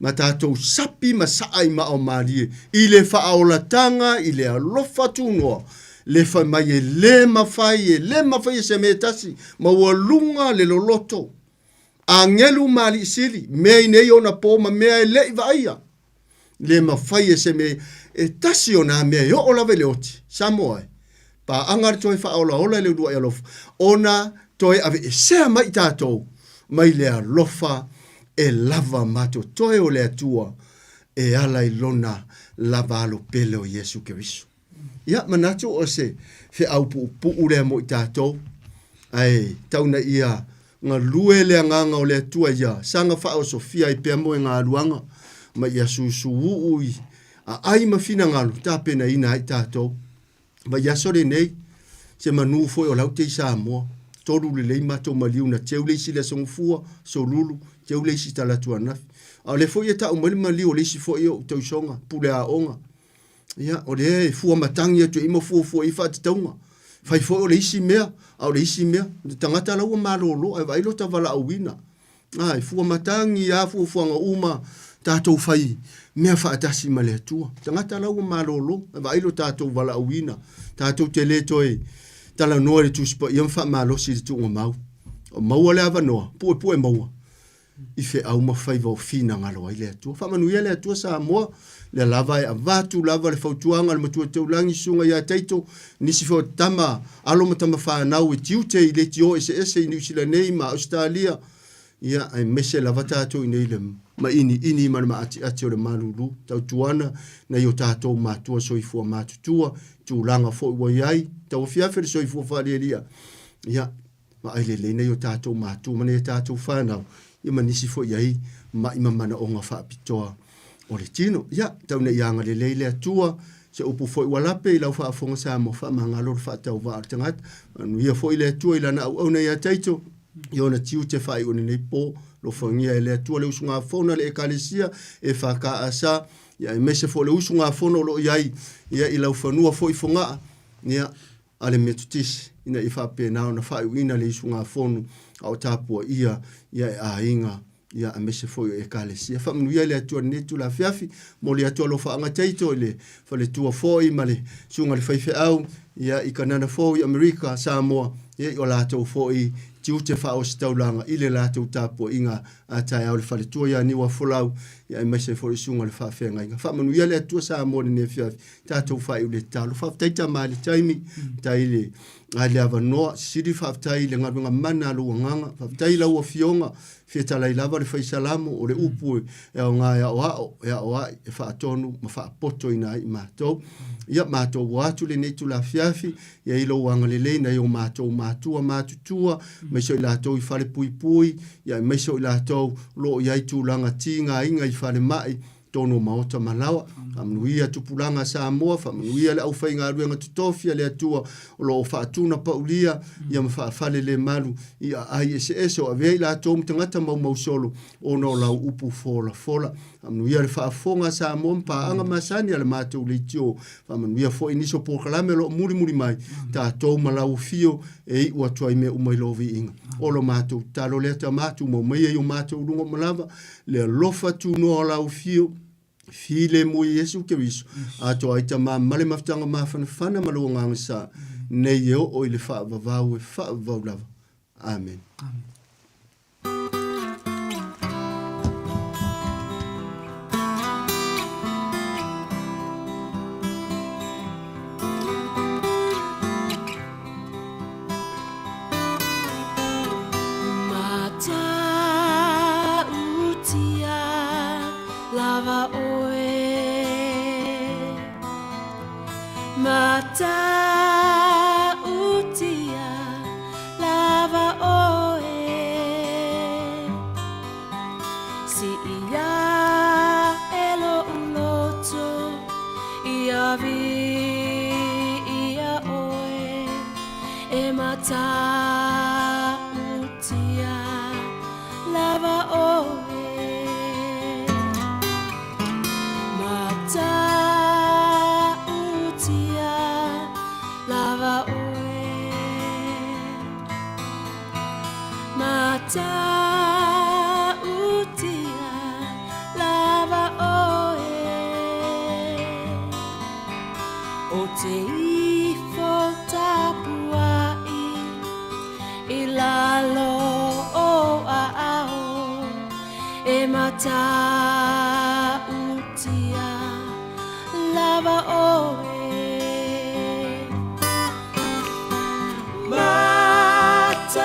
Matatou sapi masaai ma o marie. I le whaolatanga, i le alofa tunua. Le whai mai e le mawhai e se metasi. Ma ua lunga le loloto. Angelu mali sili, mea nei ona po ma mea e lei vaia. Le mawhai e se me e tasi ona mea yo o lawe le oti. Samoa e. Pa angar toi whaola ola le udua e alofa. Ona toi ave e sea mai tātou. Mai le alofa e lava mato toe o le atua e ala i lona lava alo pele o Yesu Keriso. Ia manatu o se fe au pu ure mo i tātou. Ai, tauna ia nga lue le nganga o le atua ia. Sanga whao Sofia i pia moe ngā luanga. Ma ia susu ui. A ai mawhina ngalu, tā pena ina i tātou. Ma ia sore nei, se manu foi o lau te i Samoa. Toru le lei mato maliu na teu leisi le songfua, so lulu, teu leisi talatua nafi. A le foi e ta umali maliu o leisi foi o tau songa, pule a onga. Ia, o le fua matangi atu ima fua i wha te taunga. Fai foi o leisi mea, au leisi mea, tangata lau a marolo, ai vailo ta wala au wina. Ai, fua matangi a fua nga uma, tātou fai, mea wha atasi ma le atua. Tangata lau a marolo, ai vailo tātou wala au wina. Tātou te le toi, tala noa le tuspa, iam wha malosi le tunga mau. O maua le awa noa, pue maua. I fe au mawhai vau fina ngalo ai le atua. Wha manuia le atua Samoa, le lava e avatu, lava le fautuanga, le matua teulangi sunga ia teito, nisi fo tama, alo matama whanau e tiute i le tio ese i New Zealand nei ma Australia. Ia, ai mese lava tātou i nei le ma ini mana ma ati o le malulu. Tau tuana, na io tātou matua soifua matutua, tūlanga fo iwa iai, tau fiafe le soifua whareria. Ia, ma ai le na io tātou matua, mana ia tātou whanau. Ia manisi fo iai, ma ima mana o ngā whaapitoa o le tino. Ia, tau na ianga le leile atua, se upu fo iwa lape i lau whaafonga sa mo whaamangalo whaatau waa artangat. Anu ia fo i le atua i lana au na ia taito, i ona tiu te whai o nei po, lo whangia e le atua le usunga whona le ekalesia, e whaka asa, ia e mese fo le usunga whona lo iai, ia i lau whanua fo i whangaa, ia ale metutisi, ina i whape nao na whai uina le usunga whonu, au tāpua ia e a inga, ia a mese fo i ekalesia. Whamanu ia le atua netu la fiafi, mo le atua lo whaanga teito le whale tua fo i ma le sunga le whaife au, ia i kanana fo i Amerika, Samoa, ia i o lātou fo i tiute whao staulanga i le lātou tāpua inga a tai au le whale tua ia niwa folau, ia i mese fo i sunga le whawhenga inga. Whamanu ia le atua Samoa le nefiafi, tātou whai u le talo. Whawtaita maa le taimi, tai le ale ava noa, siri whaftai le ngarunga mana alua nganga, whaftai lau a fionga, whietalai lava le whaisalamo o le upu e o ngā e o ai, e whaatonu, ma whaapoto ina i mātou. Ia mātou watu le neitu la fiafi, ia ilo wanga le leina i o mātou mātua, mātutua, meiso i lātou i whare pui pui, ia meiso i lātou lo i aitu langa tinga inga i whare mai, tono maota malawa, whamanuia tupulanga Samoa, whamanuia le au whainga aruenga tutofia le atua o lo whaatuna paulia, ia ma whaafale le malu, ia ai ese o avei la tomu tangata mau solo, o no lau upu fola, whamanuia le whaafonga Samoa, anga masani ala mātou le tio, whamanuia fo iniso pokalame lo muri mai, tā tau malau fio, e i ua tuai me umai lovi inga. O lo mātou, talo lea ta mātou, mo mai e o mātou rungo malava, le lofa tu no lau fio, file mo Yesu Keriso ato ai tama male maftanga mafana malu nganga sa nei yo o ile fa vavau e fa vaulava. Amen. Amen. Lava utia lava oe o te ifo tapuai I lalo o a ao e mata utia lava oe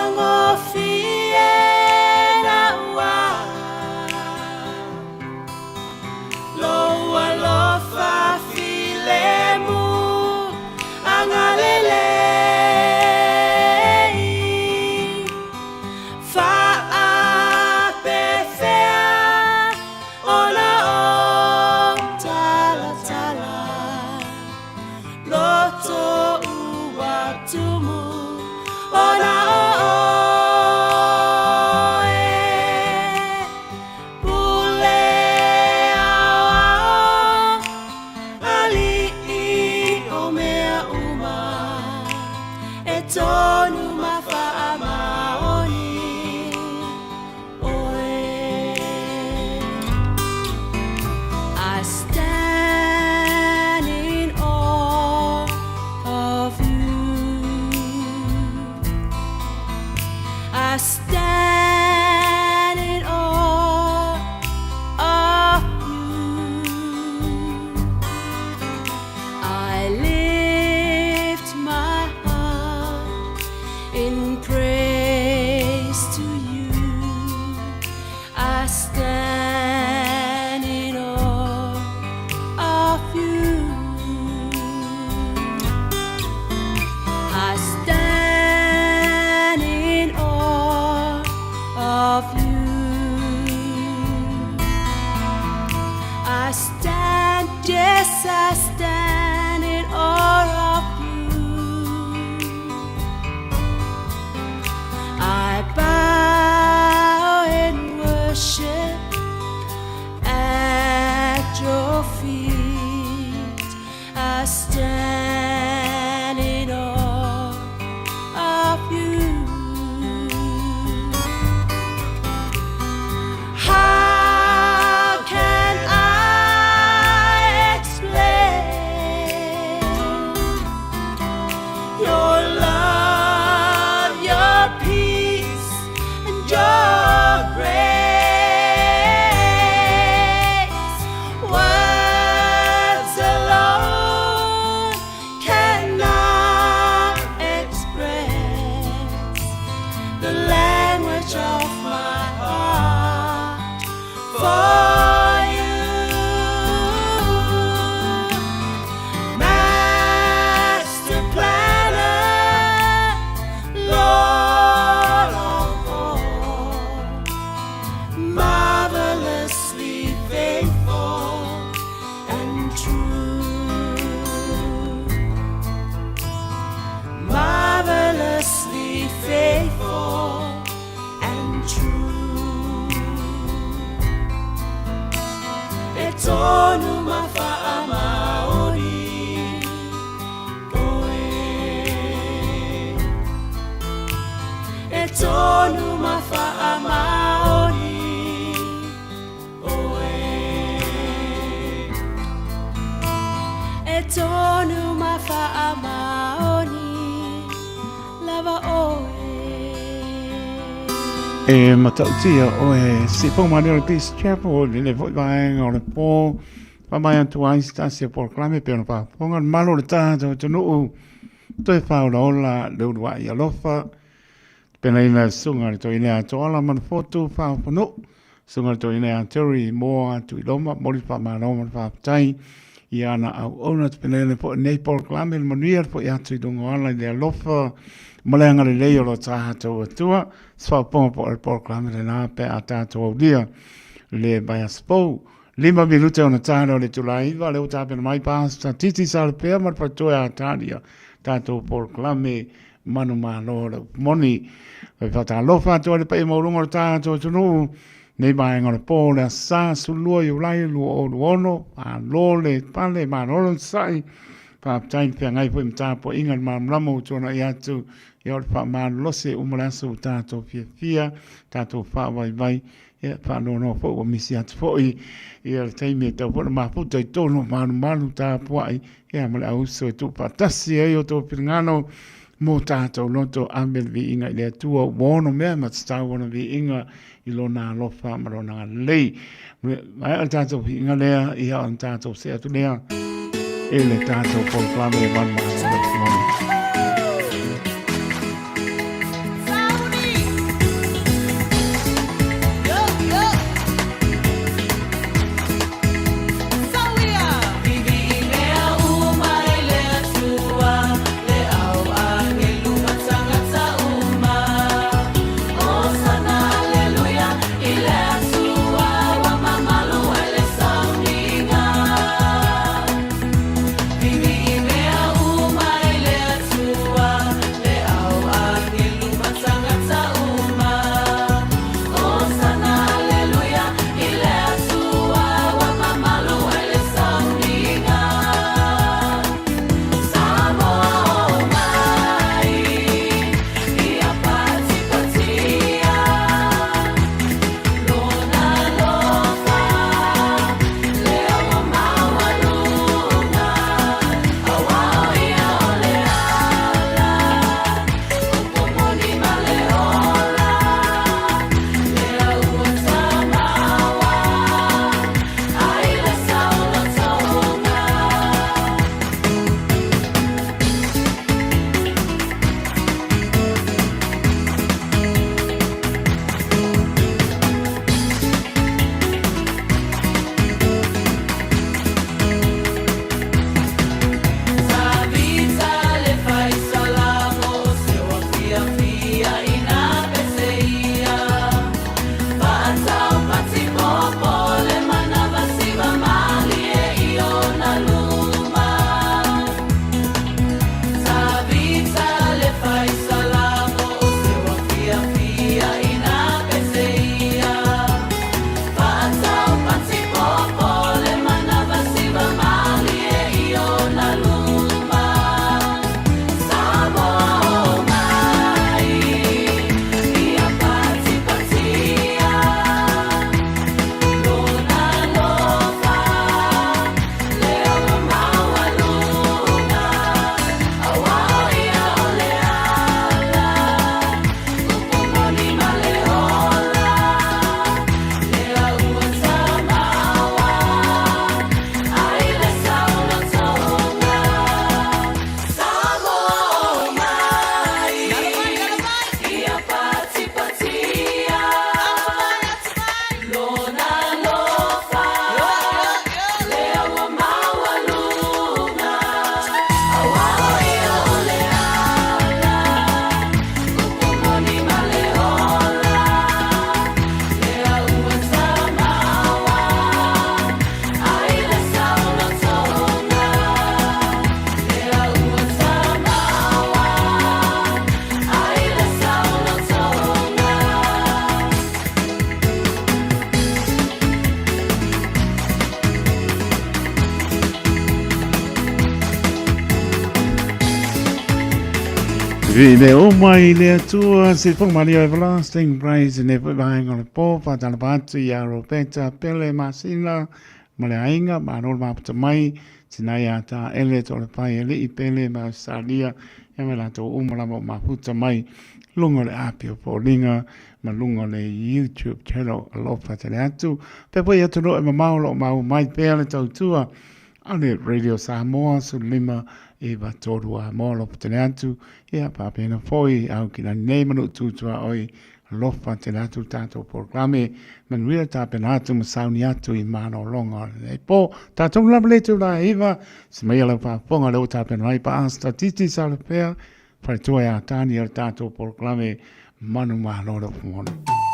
matango fiena ua loa lofa filemu angalele E matautia o e si pōmani o le Peace Chapel le voi vaenga o le pō whamai atu ai stasi por klame pe ona whaponga malo le tātou te nuu toi whaura ola le urua I alofa pena ina sunga le toi nea toala man fotu whapano sunga le toi nea teori moa atu I loma mori whamaroma whapatai I ana au ona pena ina po nei por klame le manuia po I atu I dungo ala le alofa Malenga le leo lo tātou atua, swapong po el porklame le nā pe a tātou au dia, le baya spou. 5 minute ona tātou le tulaiva, le utape na mai pāsta, titi sa le pēr mar patoe a tāria, tātou porklame manu mālo le moni. Vai whata alofa atua le pai maurunga le tātou tunu, nei baenga le pō le sā sulua I ulai lua o luono, a lo le pale mālo sai, pa tain pe ngai po imta po inga mamramo tona I atu ia o le whaamālose umaraso tātou fia, tātou whaawai, ia whaanono fo o misi atu fo ia le taimi e tau fo le mafuta i tono manu tā puai, ia male au so e tu patasi ai o tō pirngano, mo tātou loto ambel vi inga i lea tua wono mea matstau wana vi inga i lona alofa marona lei. Mai al tātou vi inga lea i hao an tātou se atu lea e le tātou polklame e wan maa le fumoni. Vile o mai le atua se fo Maria everlasting praise ne vai ngol po fa tala patu ya ropeta pele masina male ainga ma no ma pata mai tinaya ta ele to le pai ele I pele ma salia ya me la to umala ma puta mai lungo le apio po linga ma lungo le YouTube channel lo fa tele atu pe poi atu no ma maulo ma mai pele to tua ale radio Samoa su lima e va todo a molo potenatu e a papena foi au ki na neimanu tutua oi lofa tenatu tato programe man wira tapenatu masauniatu I mano longa e po tato labletu la eva smela pa ponga lo tapenai pa asta titi salpea fa toya tani al tato programe manu malo lo fumono. Utula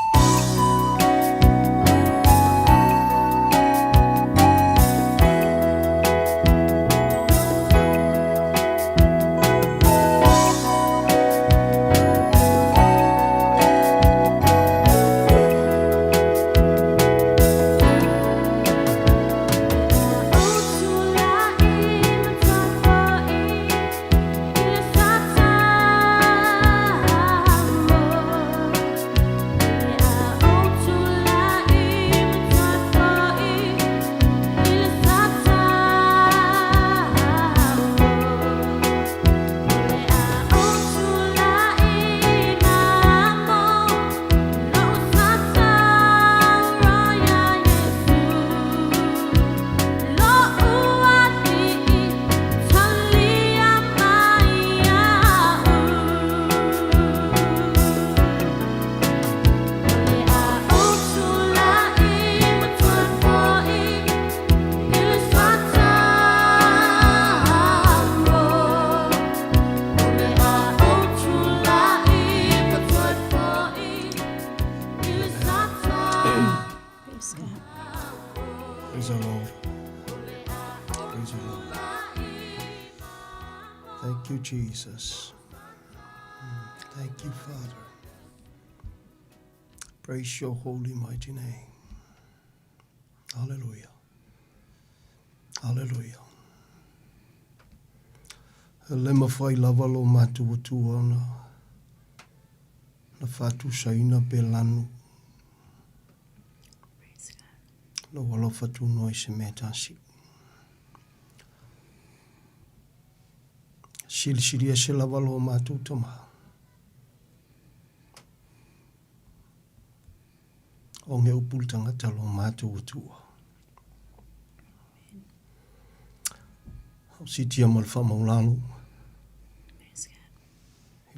Praise the Lord. Praise the Lord. Thank you, Jesus. Thank you, Father. Praise your holy, mighty name. Hallelujah. Hallelujah. Lema fai lava lo matu tuana. Na fatu saina pelanu. Lo walo fatu noi se metasi. Silsilia se lava lo matu tama. O nge upul tangata lo matu utua. O sitia malfa maulalo.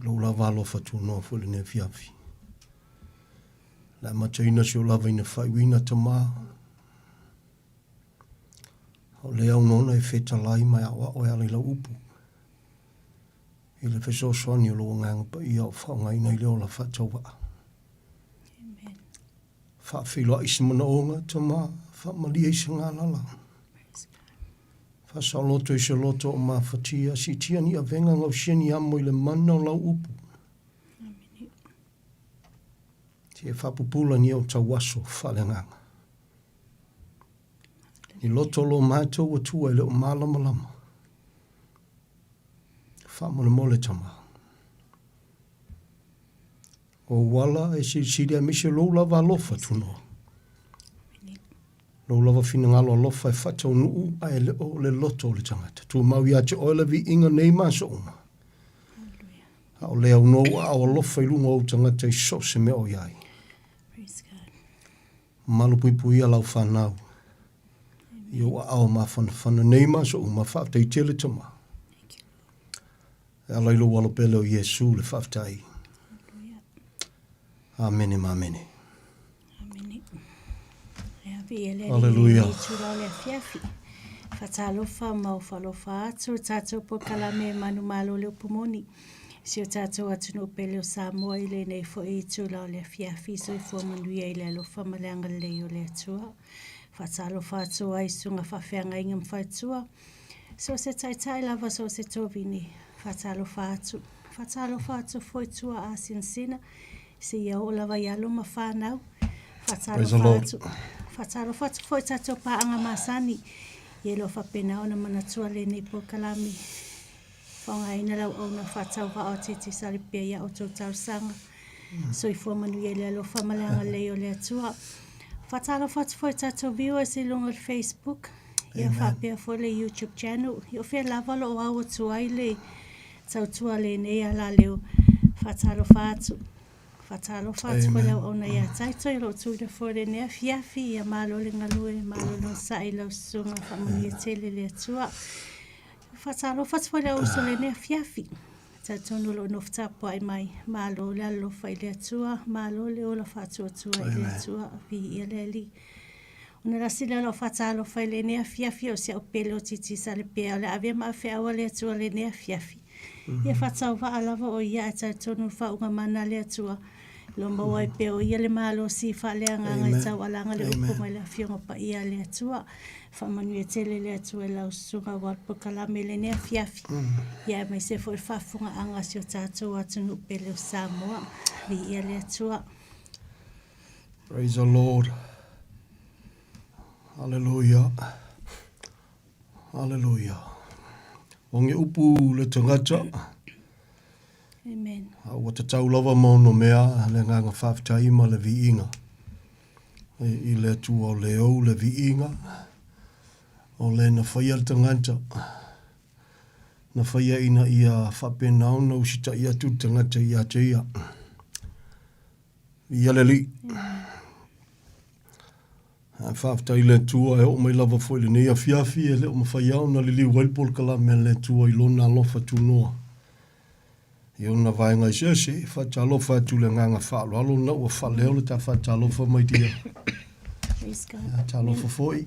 Lo lava lo fatu no fuli ne fiafi. La mataina se o lava ina whaiwina tama. O lea unona e feta lai mai awa o ala ila upu. I le feso soani o lo nganga pa ia o whaonga ina i leo la whatawa. Whawhilo isi mana onga tama, whamalia isi ngā lala. Whasaloto isi loto o mā whatia, si tia ni a venga ngau sieni amo i le mana o lau upu. Ti e whapupula ni o tawaso whale nganga. Ni loto lo mātou o tua i le o mālama lama. Whamole mole tama. O wala e siri a mise lo lava alofa tuno. Lo lava fina ngalo alofa e whatau nuu a e le o le loto o le tangata. Tu maui ate oila vi inga nei maso uma. A o lea uno a o alofa i lunga o tangata i so se me o iai. Malu pui pui a lau whanau. Yo a ao ma whana nei maso uma whaftai tele tama. E alai lo walo pele o Yesu le whaftai. Amene, amene. Hallelujah. Fatalofa mau falofa atu tatou po kalame manu malo le pumoni. Si o tatou atu no pele o Samoa i le nei fo i tula o le fiafi so i fo manuia i le alofa maleanga le o le atua. Fatalofa atu ai sunga whawhianga inga mwhaitua. So se taitai lava so se tovini. Fatalofa atu. Fatalofa atu fo i tua a sinsina. Se ia o lava ialo ma whanau. Fatalofa atu. Fatalofa atu fo i tatou paanga masani. Yelo whapena o na manatua le nei po kalami. Whaunga ina lau au na whatau wa o titi saripia ia o tau tau sanga. So i fua manu ia le alo whamaleanga leo le atua. Fatalofa atu fo i tatou viewers i lunga Facebook. Ia whapea fo le YouTube channel. Ia whea lavalo o au tua i le tau tua le nei ala leo. Fatalofa atu. Fatalofa atu fo lau au na ia taito i lo tuida fo le nea fiafi ia malo le ngalue, malo no sa i lau sunga whamanu ia tele le atua. Fatalofa atu fo lau so le nea fiafi. Tatono lo noftapo ai mai, malo le alofa i le atua, malo le ola fatua tua i le atua, vi ia le li. Una la sila lo fatalofa i le nea fiafi o se au pele o titi sa le pea, le avea maa fea awa le atua le nea fiafi. Ia fatau wa alava o ia e tatono fa unga mana le atua. Lomba wai peo ia le malo si fa le anganga i tau alanga le ukuma i le fionga pa ia le atua. Fa manu e tele le atua lau sunga walpo kalame le nea fiafi. Ia mai se fo i fafunga anga si o tatou atunu pele o Samoa. Vi ia le atua. Praise the Lord. Hallelujah. Hallelujah. Onge upu le tangata. Amen. Wa te tau lava mono mea le nganga whaftai ma le vi inga. I le tua o le au le vi inga. O le na whaia le tangata. Na whaia ina ia whapenau na usita ia tu tangata ia te ia. Ia le li. Whaftai le tua e o mai lava fwoi le nea fiafi e le o mawhaiau na li li waipol kala me le tua i lona alofa tu noa. I ona vaenga i sese, whatalofa atu le nganga whaalo. Alo na ua whaleo le ta whatalofa mai tia. Praise God. Talofa foi.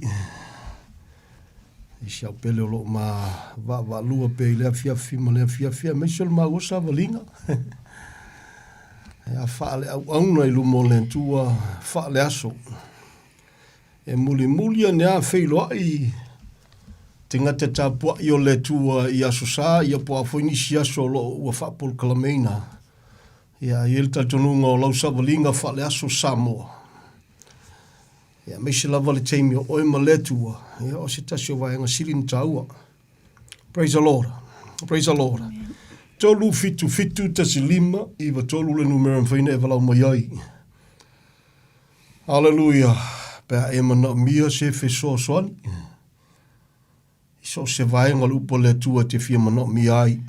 I siau pele o lo ma wa lua pe i lea fiafi ma lea fiafi. Me sol ma osa valinga. A whaale au auna i lumo le tua whaale aso. E muli ne a whailo ai te ngata tāpua i o le tua i aso sā, i a po a whaini si aso lo ua whapol kalameina. Ia i elta tonunga o lau savalinga whale aso Samoa. Ia meise lava le teimi o oe ma le tua. Ia o se tasi o vaenga sirin taua. Praise the Lord. Praise the Lord. Tolu fitu tasi lima, iwa tolu le numero mwhaine e walau mai ai. Hallelujah. Pea e mana mia se fe so soani. So se vaenga lupo le tua te fia mana mia ai.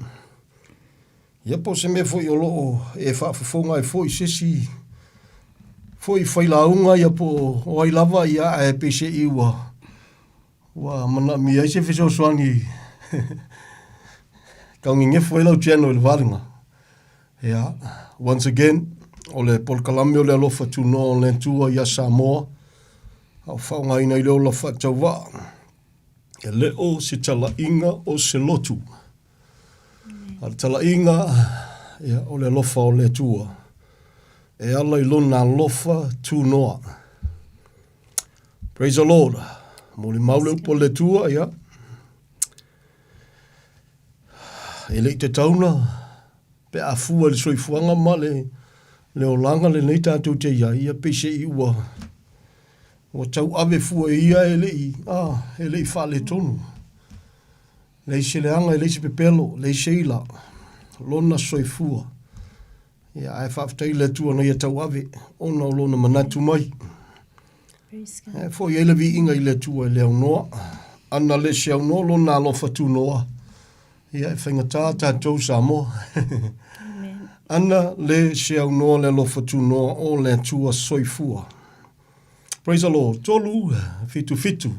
Ia po se me foi o loo e whaafafonga e foi sesi. Foi whailaunga ia po o ai lava ia e pese iwa. Wa mana mia ai se fe so soani. Kaungi nge foi lau tiano il varinga. Ia, once again, o le polkalame o le alofa tuno o le tua ia Samoa. Au whaunga ina i leo la whatawa. E leo se tala inga o se lotu. Al tala inga o le lofa o le tua. E ala i lona lofa tu noa. Praise the Lord. Moli maule upo le tua, ia. E le te tauna. Pe a fua le soifuanga ma le olanga le nei tātou te ia. Ia pese i ua. O tau ave fua ia e lei whale tonu. Lei se leanga, lei se pepelo, lei se ila. Lona soifua. Ia ai whaftai le tua na ia tau ave. Ona o lona manatu mai. E fo i elevi inga i le tua i leo noa. Ana le se au noa lona alofa tu noa. Ia e whaingatā tātou Samoa. Ana le se au noa le alofa tu noa o le tua soifua. Praise the Lord. Tolu, fitu.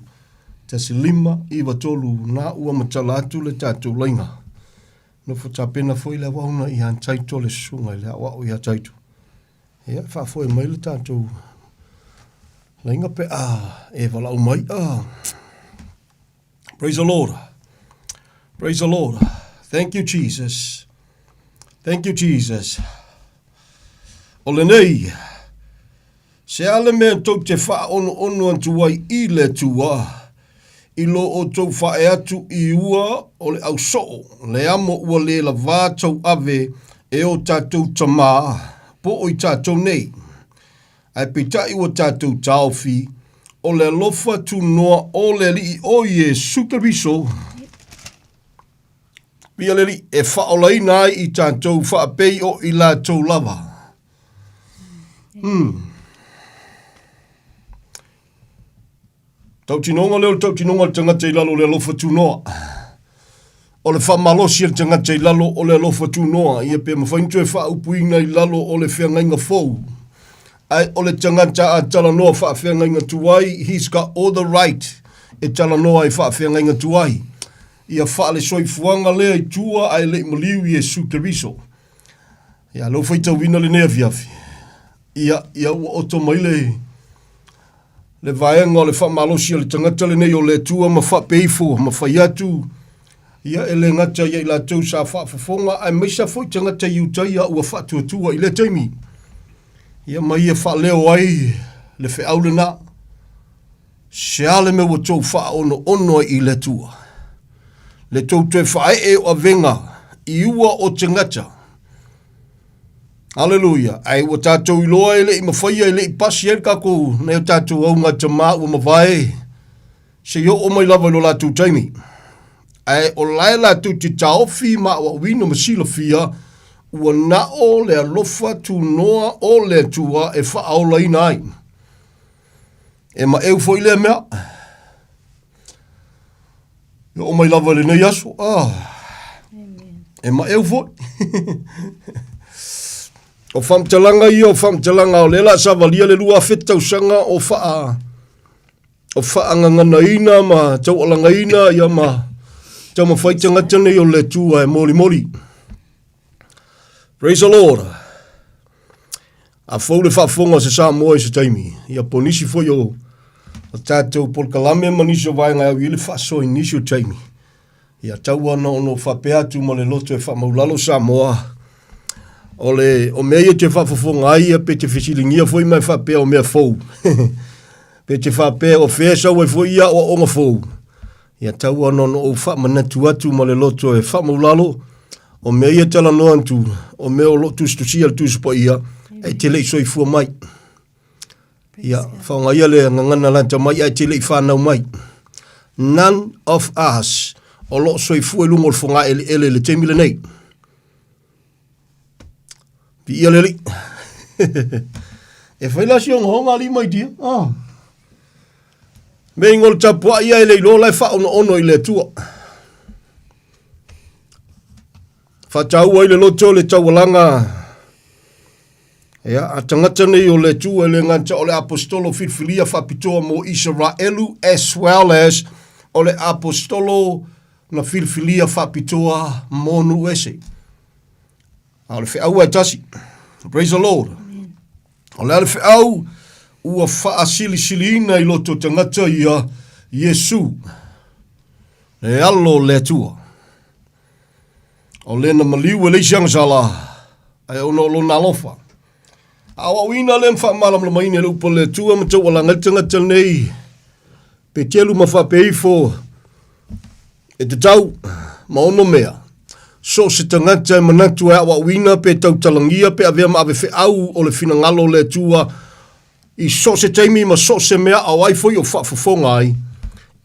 Tasi lima, iwa tolu, na ua matala atu le tātou lainga. Nofo tāpena foi le wauna i han taito le sunga i le awao i ha taito. Ia, whafoi mai le tātou lainga pe e walau mai Praise the Lord. Praise the Lord. Thank you, Jesus. Thank you, Jesus. O le nei, se ale mea tau te wha ono antuai i le tua, i lo o tau wha e atu i ua o le au soo, le amo ua le la vātau ave e o tātou tamā, po o i tātou nei. Ai pita i o tātou tāofi, o le lofa tu noa o le li o Jesu Kristo. Pia le li e wha o lai nai i tātou wha pei o i la tau lava. Tau tinonga tangata i lalo le lofa tu noa. O le whamalosi le tangata i lalo o le lofa tu noa. Ia pe mawhaintu e wha upuina i lalo o le whiangainga fou. Ai o le tangata a tala noa wha whiangainga tuai. He's got all the right e tala noa i wha whiangainga tuai. Ia wha le soifuanga lea i tua ai le maliu i Jesu Kristo. Ia lo whaita wina le nea fiafi. Ia ua oto mai le vaenga o le whamalosi o le tangata le nei o le tua ma whapeifo, ma whaiatu. Ia ele ngata ia i la tau sa whaafafonga, ai meisa foi tangata i utai a ua whaatuatua i le taimi. Ia mai ia whaaleo ai le whiaule na. Se ale me wa tau wha ono i le tua. Le tau tue whae e o avenga i ua o tangata. Hallelujah. Ai wa tātou i loa ele i mawhaia ele i pasi el kako na o tātou au ngā tamā ua mawhae. Se yo o mai lava lo lātou taimi. Ai o lai lātou te taofi ma wa wina masila fia ua na o le alofa tu noa o le tua e wha au lai nai. E ma eu foi le mea. Yo o mai lava le nei aso. E ma eu foi. O whamtalanga i o whamtalanga o lela savalia le lua whetau sanga o whaangangana ina ma tau alanga ina ia ma tau mawhaitanga tane o le tua e mori. Praise the Lord. A fau le whaafonga se Samoa i se taimi. Ia ponisi foi o tātou polkalame manisi o vaenga au i le whaaso i nisi o taimi. Ia tau ana ono whapeatu ma le loto e whamaulalo Samoa. O mea ia te whafafonga ai a pe te whisilingia foi mai whapea o mea fau. Pe te whape o whesa ue fo ia o onga fōu. Ia tau ano o wha manatu atu ma le loto e wha maulalo. O mea ia tala no antu. O mea o lotu stusia le tusipo ia. E te lei soi fua mai. Ia whaonga ia le ngangana lanta mai. E te lei whanau mai. None of us. O lo soi fua lungo le whonga ele le te mile nei. Pi ia le li. E whailasi o ngahonga li mai dia. Me ingol tapua ia ele ilo lai wha ono i le tua. Whatau ai le loto le taualanga. Ia, a tangata nei o le tua le nganta o le apostolo filfilia whapitoa mo Israelu as well as o le apostolo na filfilia whapitoa mo nuese. A le whiau e tasi. Praise the Lord. O le whiau ua whaasili-silina i loto tangata ia Yesu. Le alo le tua. O le na maliu e leisiang sala. Ai ono lo na lofa. Awa wina le mfa malam la maine le upo le tua mta wala ngatangata nei. Pe telu ma whapeifo. E te tau ma ono mea. So se tangata e manatu e awa wina pe tau talangia pe avea ma ave fe au o le fina ngalo le tua. I so se taimi ma so se mea au ai foi o whaafafonga ai.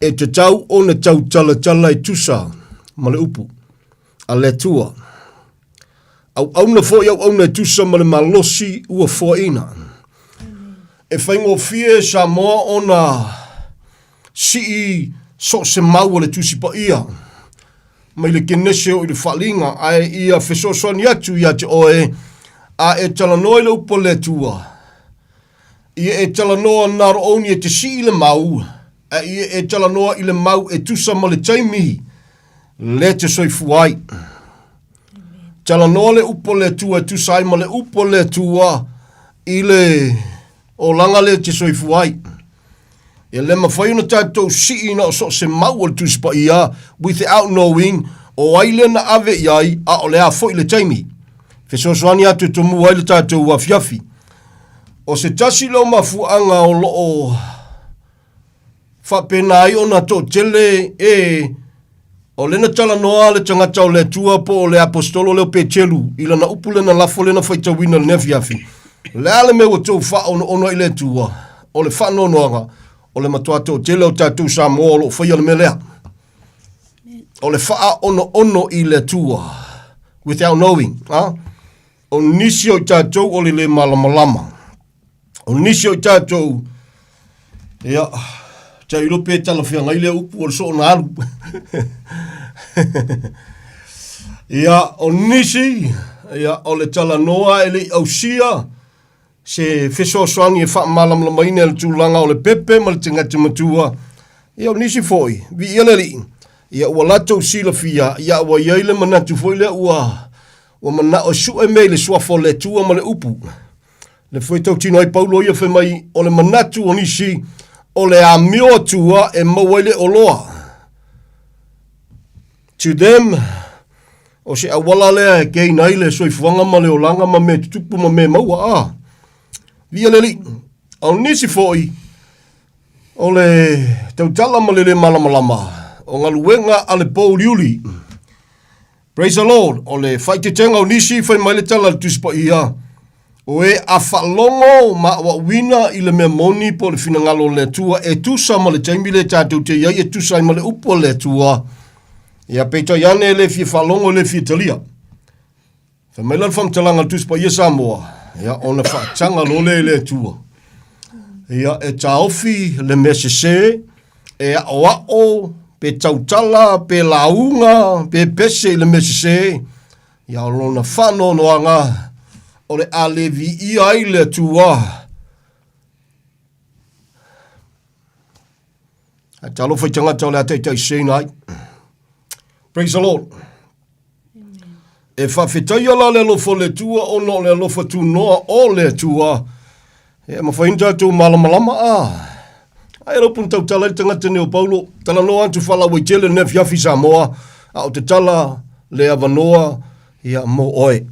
E te tau o ne tau tala i tusa ma le upu. A le tua. Au na foi au na tusa ma le malosi ua foina. E whaingo fie Samoa o na si so se mau le tusi pa ia. Mai le kenese o i le whalinga ai ia whesosoni atu ia te oe a e talanoi le upo le tua. Ia e talanoa naro oni e te si i le mau, ia e talanoa i le mau e tusa ma le taimi, le te soifuai. Talanoa le upo le tua e tusai ma le upo le tua i le o langa le te soifuai. Ia le mawhai na tātou si ina o so se mau le tuspa ia, without knowing, o aile na ave iai, a o le a foi le taimi. Fesosoani atu tomu aile tātou wa fiafi. O se tasi lo mafuanga o loo whapenai o na tō tele o lena tala noa le tangata o le tua po o le apostolo leo petelu ila na upu lena lafo lena whaita wina le nefiafi. Le ale me o tō wha ono i le tua o le whano noanga o le matua tō tele o tātou Samoa o lo whaia le melea. O le wha ono i le tua without knowing. O nisi o tātou o le malamalama. O nisi o tātou, ia, tai rope tala whianga i lea upu o le so na alu. Ia, o nisi, ia, o le tala noa e le ausia, se whesoaswani e wha malam la maine le tūlanga o le pepe ma le tangata matua. Ia, o nisi foi, vi ia le li. Ia, ua latou sila fia, ia, ua iaile manatu foi lea ua mana o su e mei le suafo le tua ma le upu. Le foi tau tino ai paulo ia mai o le manatu o nisi o le amio tua e mawaile o loa. To them, o se awala lea e kei nai le soifuanga ma le olanga ma me tutupu ma me maua Via le li, au nisi foi, o le tautala ma le malamalama, o ngaluenga a le pauliuli. Praise the Lord, o le whaitetenga o nisi fai mai le tala le tuspa ia. O e a whalongo ma wa wina i le mea moni po le finangalo le tua e tusa ma le taimi le tātou te iai e tusa i ma le upo le tua. Ia peita iane le fie whalongo le fie talia. Whamaila le whamtalanga tuspa ia Samoa. Ia ona whaatanga lo le tua. Ia e taofi le mesese e a oao pe tautala pe launga pe pese le mesese. Ia lona whano noanga. O le alevi i ai le tua. A talo whai tangata o le ateitai seinai. Praise the Lord. E whawhetai ala le lofo le tua o no le lofa tu noa o le tua. E ma whainta tu malamalama Ai ropun tau tala i tangata ni o Paulo. Tala no antu whala wai tele ne fiafi Samoa. A o te tala le avanoa ia mo oe.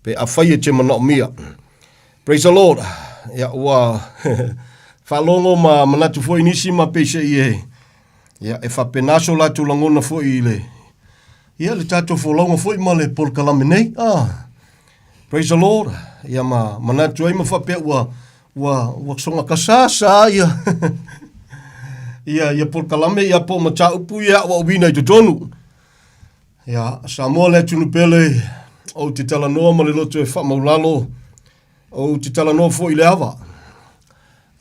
Pe a whaia te mana o mia. Praise the Lord. Ia ua whalongo ma manatu fo inisi ma pese i e. Ia, e whapenaso la tu langona fo i le. Ia, le tato fo longa fo i ma le Paul Kalame nei. Praise the Lord. Ia, manatu ai ma whapea wa songa kasasa, ia. Ia Paul Kalame, ia po ma cha upu, ia wa ubina i tutonu. Ia, Samoa le tunu pele, o te talanoa ma le loto e whamaulalo, o te talanoa fo i le awa.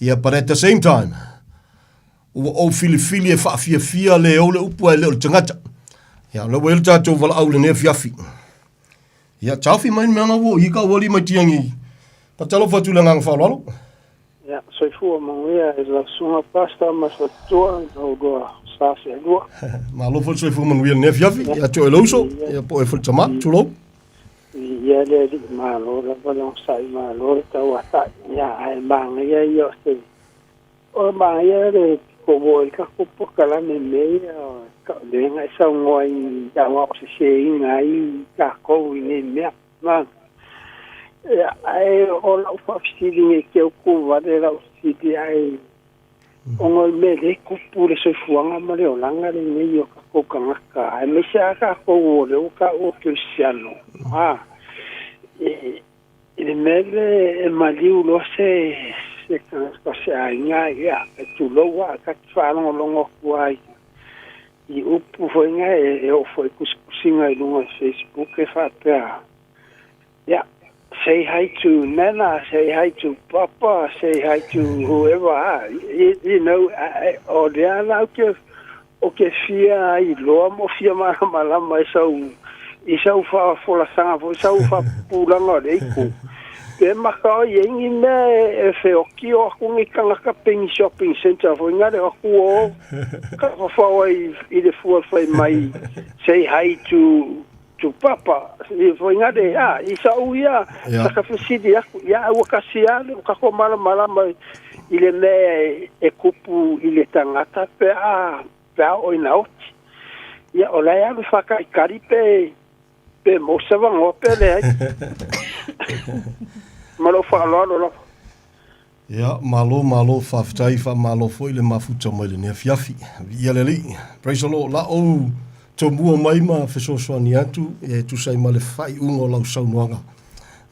Ia, but at the same time, ua o fili e whaafia le o le upu e le o le tangata. Ia, le wele tātou wala au le nea fiafi. Ia, tauwhi mai meanga wo, i ka wali mai tiangi. Patalo whatu le ngang whalalo. Ia, soifua manguia e la sunga pasta ma sotua o doa sase lua. Ma lofo soifua manguia le nea fiafi. Ia, to e lauso. Ia, po e whaltama, tulo. Ia, le di malo, la valong sai malo, tau ata. Ia, ai manguia i o se. O manguia le kowo i ka kupo Kalame mei, le ngai sa ngoi i awa o se se ingai ka kou i ne mea. Mang. Ai o la whafsiri nge ke o kuware la usiri ai ongo me le kupu le soifuanga ma le o langa le nge o ka kou kangaka. Ai me se aka kou o le o ka o Cristiano. Le mele e maliu lo se ka se ainga ia e tu loa ka whanongo longo kuai i upu fwinga e o fwoi kuskusinga i lunga Facebook e whapea. Ia. Say hi to Nana, say hi to Papa, say hi to whoever. You know, o rea la o ke fia i loa mo fia malama i sau wha sanga, i sau wha pūranga reiku. Pe maka o yengi me e whioki o aku ngi kangaka pengi shopping center, fo ngare aku o ka whawa i le fuawhai mai, say hi to Papa, foi ngade i sa uia ka fisidi ya o kasia o ka ko mala ile me e kupu ile tangata pe o inaut ya o la ya fa ka karipe pe mo se va ngo pe le malo fa lo ya malo fa ftai fa malo foi le mafuta mai le ne fiafi ia le li praise the Lord la o to mua mai ma fesosoani atu e tu sai ma le fai ungo lau saunoanga.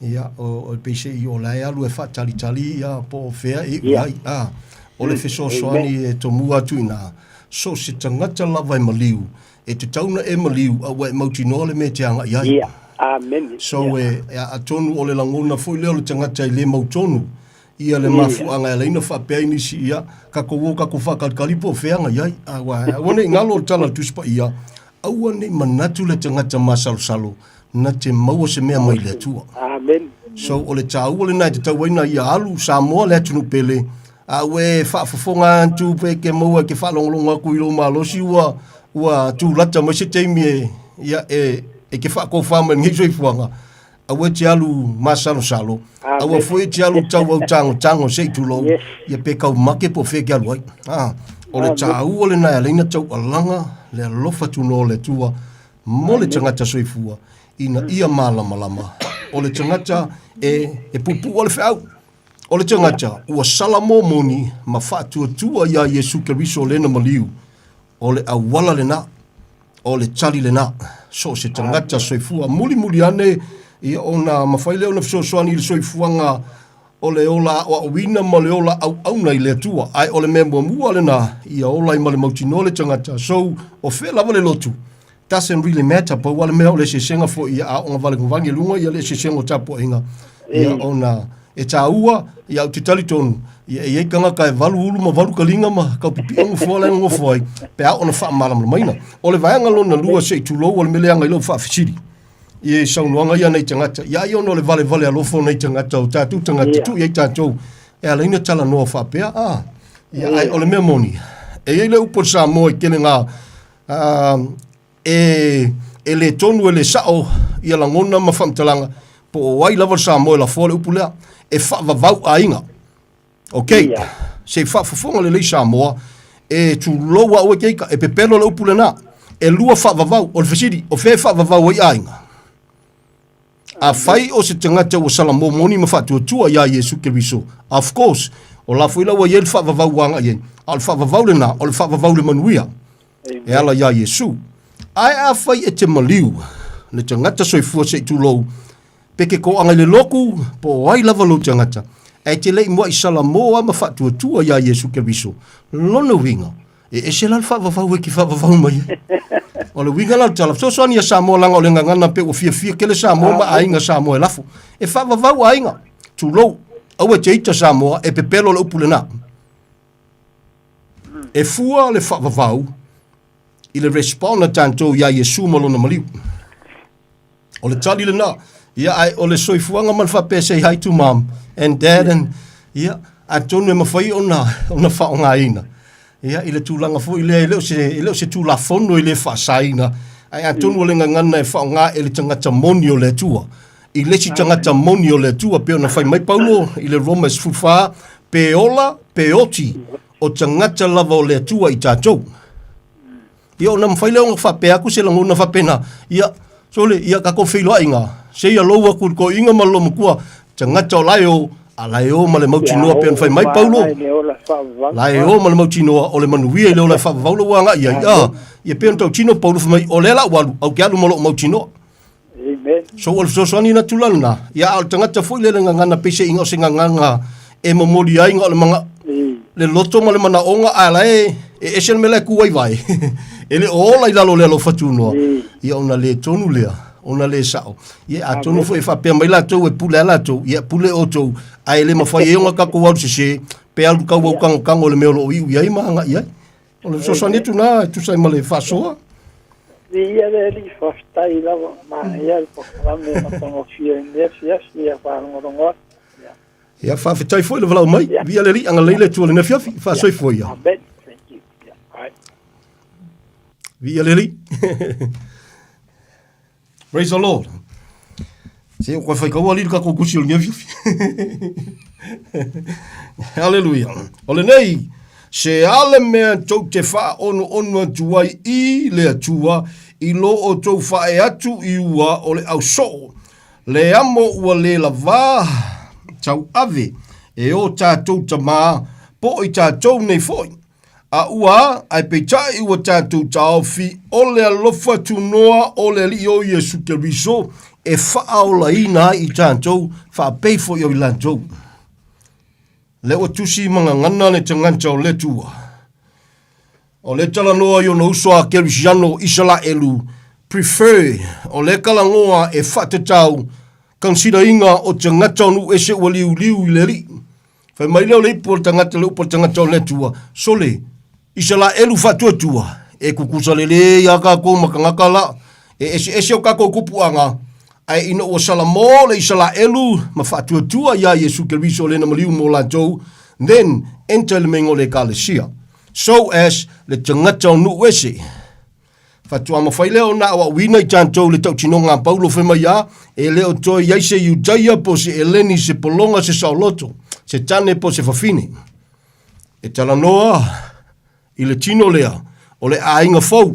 Ia, o peise i o lai alu e whatalitali ia po fea e uai. O le fesosoani e to mua atu ina. So se tangata lava e maliu. E te tauna e maliu a wai mauti noa le me te anga iai. Ia, amen. So a tonu o le langona foi leo le tangata i le mautonu. Ia le mafuanga e leina whapea inisi ia. Kako whakalikali po feanga iai. Wane ngalo tala tuspa ia. Aua nei manatu le tangata masalo na te maua se mea mai le atua. Amen. So o le tāua le nai te tauaina i alu Samoa le atunu pele. A we whaafafonga antu pe ke maua ke whalongolonga ku ilo malosi ua tūlata mai se teimi e ke whaako whama ngi soi fuanga. A we te alu masalo. A we fwe te alu tau au tango se tulo. Ia pe kau make po wheke alu ai. O le tāua le nai aleina tau alanga le alofa tuno le tua mo le tangata soifua ina ia malama o le tangata e pupu o le whau o le tangata ua salamo moni ma whaatua tua ia Yesu Keriso lena maliu o le awala le na o le tali le na so se tangata soifua muli ane ia ona mawhaile ona fisosoani le soifuanga o le ola o wina ma le ola au nei le tua ai o le member mua le na ia ola i ma le mautino le tangata so o fe lava le lotu doesn't really matter pa wale mea o le sesenga fo ia a onga vale ngvangi lunga ia le sesenga o tapo inga ia ona e taua ia o titali tonu ia e kanga kai valu ulu ma valu kalinga ma kau pipi ongu fo la ongu fo ai pe a ona wha malam maina o le vaenga lona lua se tulo o le meleanga ilo wha fisiri ia saunuanga ia nei tangata ia i ono le vale alofo nei tangata o tātou tangata tu iei tātou e alaina tala noa whapea ia ai o le mea moni e le upo Samoa i kene ngā e le tonu e le sao ia langona ma whamtalanga po o wai lava Samoa la fole upu lea e whavavau a inga se whafafonga le Samoa e tu loa o keika e pepelo le upu le na e lua whavavau o le fasiri o fe whavavau i a inga a fai o se tangata o salamo moni ma whatuatua ia Yesu Keriso of course O la fuila wa yel fa va wanga yen. Al fa va le na, al fa va le manuia. E ala ya Yesu. Ai a fai e te maliu. Le tangata soifua se tulo. Peke ko anga le loku, po ai lava lo tangata. E te lei mua i Samoa ma fatua tua ya Yesu Keriso. Lona winga. E se lan fa va weki fa va mai. O le winga la tala. So ni Samoa langa o le ngana pe o fia kele Samoa ma ainga Samoa e lafu. E fa va ainga. Tulo. Au e te ita Samoa e pepelo le upule na. E fua le fa va i le responda tanto ya Yesu malona maliu. O le tali le na. Ia ai o le soifuanga man fa pe say hi to mom and dad and ia atonu ma fai ona fa nga ina. Ia i le tulanga fo i le se tula fono i le fa saina. Ai atonu le ngana e fa nga e le tangata monio le tua. I le si tangata monio le tua pe ona fai mai Paulo i le Romans fufa pe ola pe oti o tangata lava o le tua i tatou. Ia ona mawhai leo ngā whape aku se lango na whapena. Ia, sole, ia kako whilo ainga. Se ia loua ko inga maloma kua. Tangata o laio, a laio ma le mautinoa pe whai mai Paulo. Laio ma le mautinoa o le manuia i leo lai whapavaulo wanga. Ia pe tau tino Paulo whamai o lela walu au ke alu malo mautinoa. So o le soani na tulana. Ia al tangata fwoi le ngangana pese inga o se nganganga e mamoli ainga o le manga. Le loto ma le mana onga ala e esen mele kuai vai. Ele ola i lalo lelo fatunoa. Ia ona le tonu lea. Ona le sao. Ia a tonu fo e whapea mai latou e pule alatou. Ia pule otou. A ele mawhai e onga kako waru se. Pe alu kau au kango le meolo o iu. Iai maanga iai. O le sosani tu na tu sai ma le whasoa. Ia le li whaftai lawa. Ma ia le pokalame matongo fia nefia. Ia whangorongoa. Ia whawhetai foi le walau mai. Via le ri anga leile tua le nefiafi. Whasoi foi ia. Amen. Via leli. Praise the Lord. Se o fai ka wali ka ko kusi o nyefi. Hallelujah. Ole nei se ale me to te fa onu tuai i le atua i lo o to fa e atu i ua ole au so. Le amo ua le lava tau ave e o tātou tama po i tātou nei foi. A ua, ai peitai ua tātou tāofi, o le alofa tunoa o le li o Yesu Keriso, e whaaola ina i tātou, whaapei fo i o i lantou. Le o tusi mga ngana le tanganta o le tua. O le talanoa i o na usoa Kerisiano Israelu, prefer, o le kalangoa e whatatau, kansida inga o tangata nu ese ua liu i le ri. Whai mai leo le ipo tangata le upo tangata o le tua, sole, Israelu fatuatua e kukusa lele ya kako makangakala e ese o kako kupuanga ai ino o salamo le Israelu ma fatuatua ya Yesu Keriso le na maliu mo lantou then enter le mengo le kalesia so as le tangata nu wese fatua ma faile ona wa wina i tantou le tautinonga Paulo fema ya e le o toi yaise Judea po se eleni se polonga se sauloto se tane po se fafine e talanoa i le tino lea, o le ainga fau,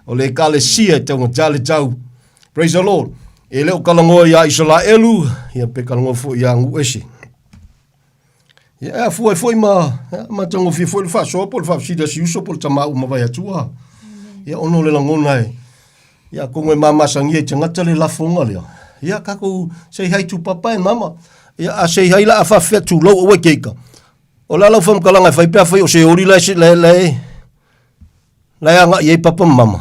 o le kalesia te unga tale tau. Praise the Lord. E leo kalangoa ia Israelu, ia pe kalangoa fo ia ngu ese. Ia foi ma tango fi foi le fa so por fa sida si uso por tama uma vai atua. Ia ono le langona e. Ia kongo mama sangie tangata le lafonga lea. Ia kako say hi to papa and mama. Ia a say hi la fa fe tu lo o keika. O la lau fam kalanga fai pia fai o se ori lai anga iei papa mama.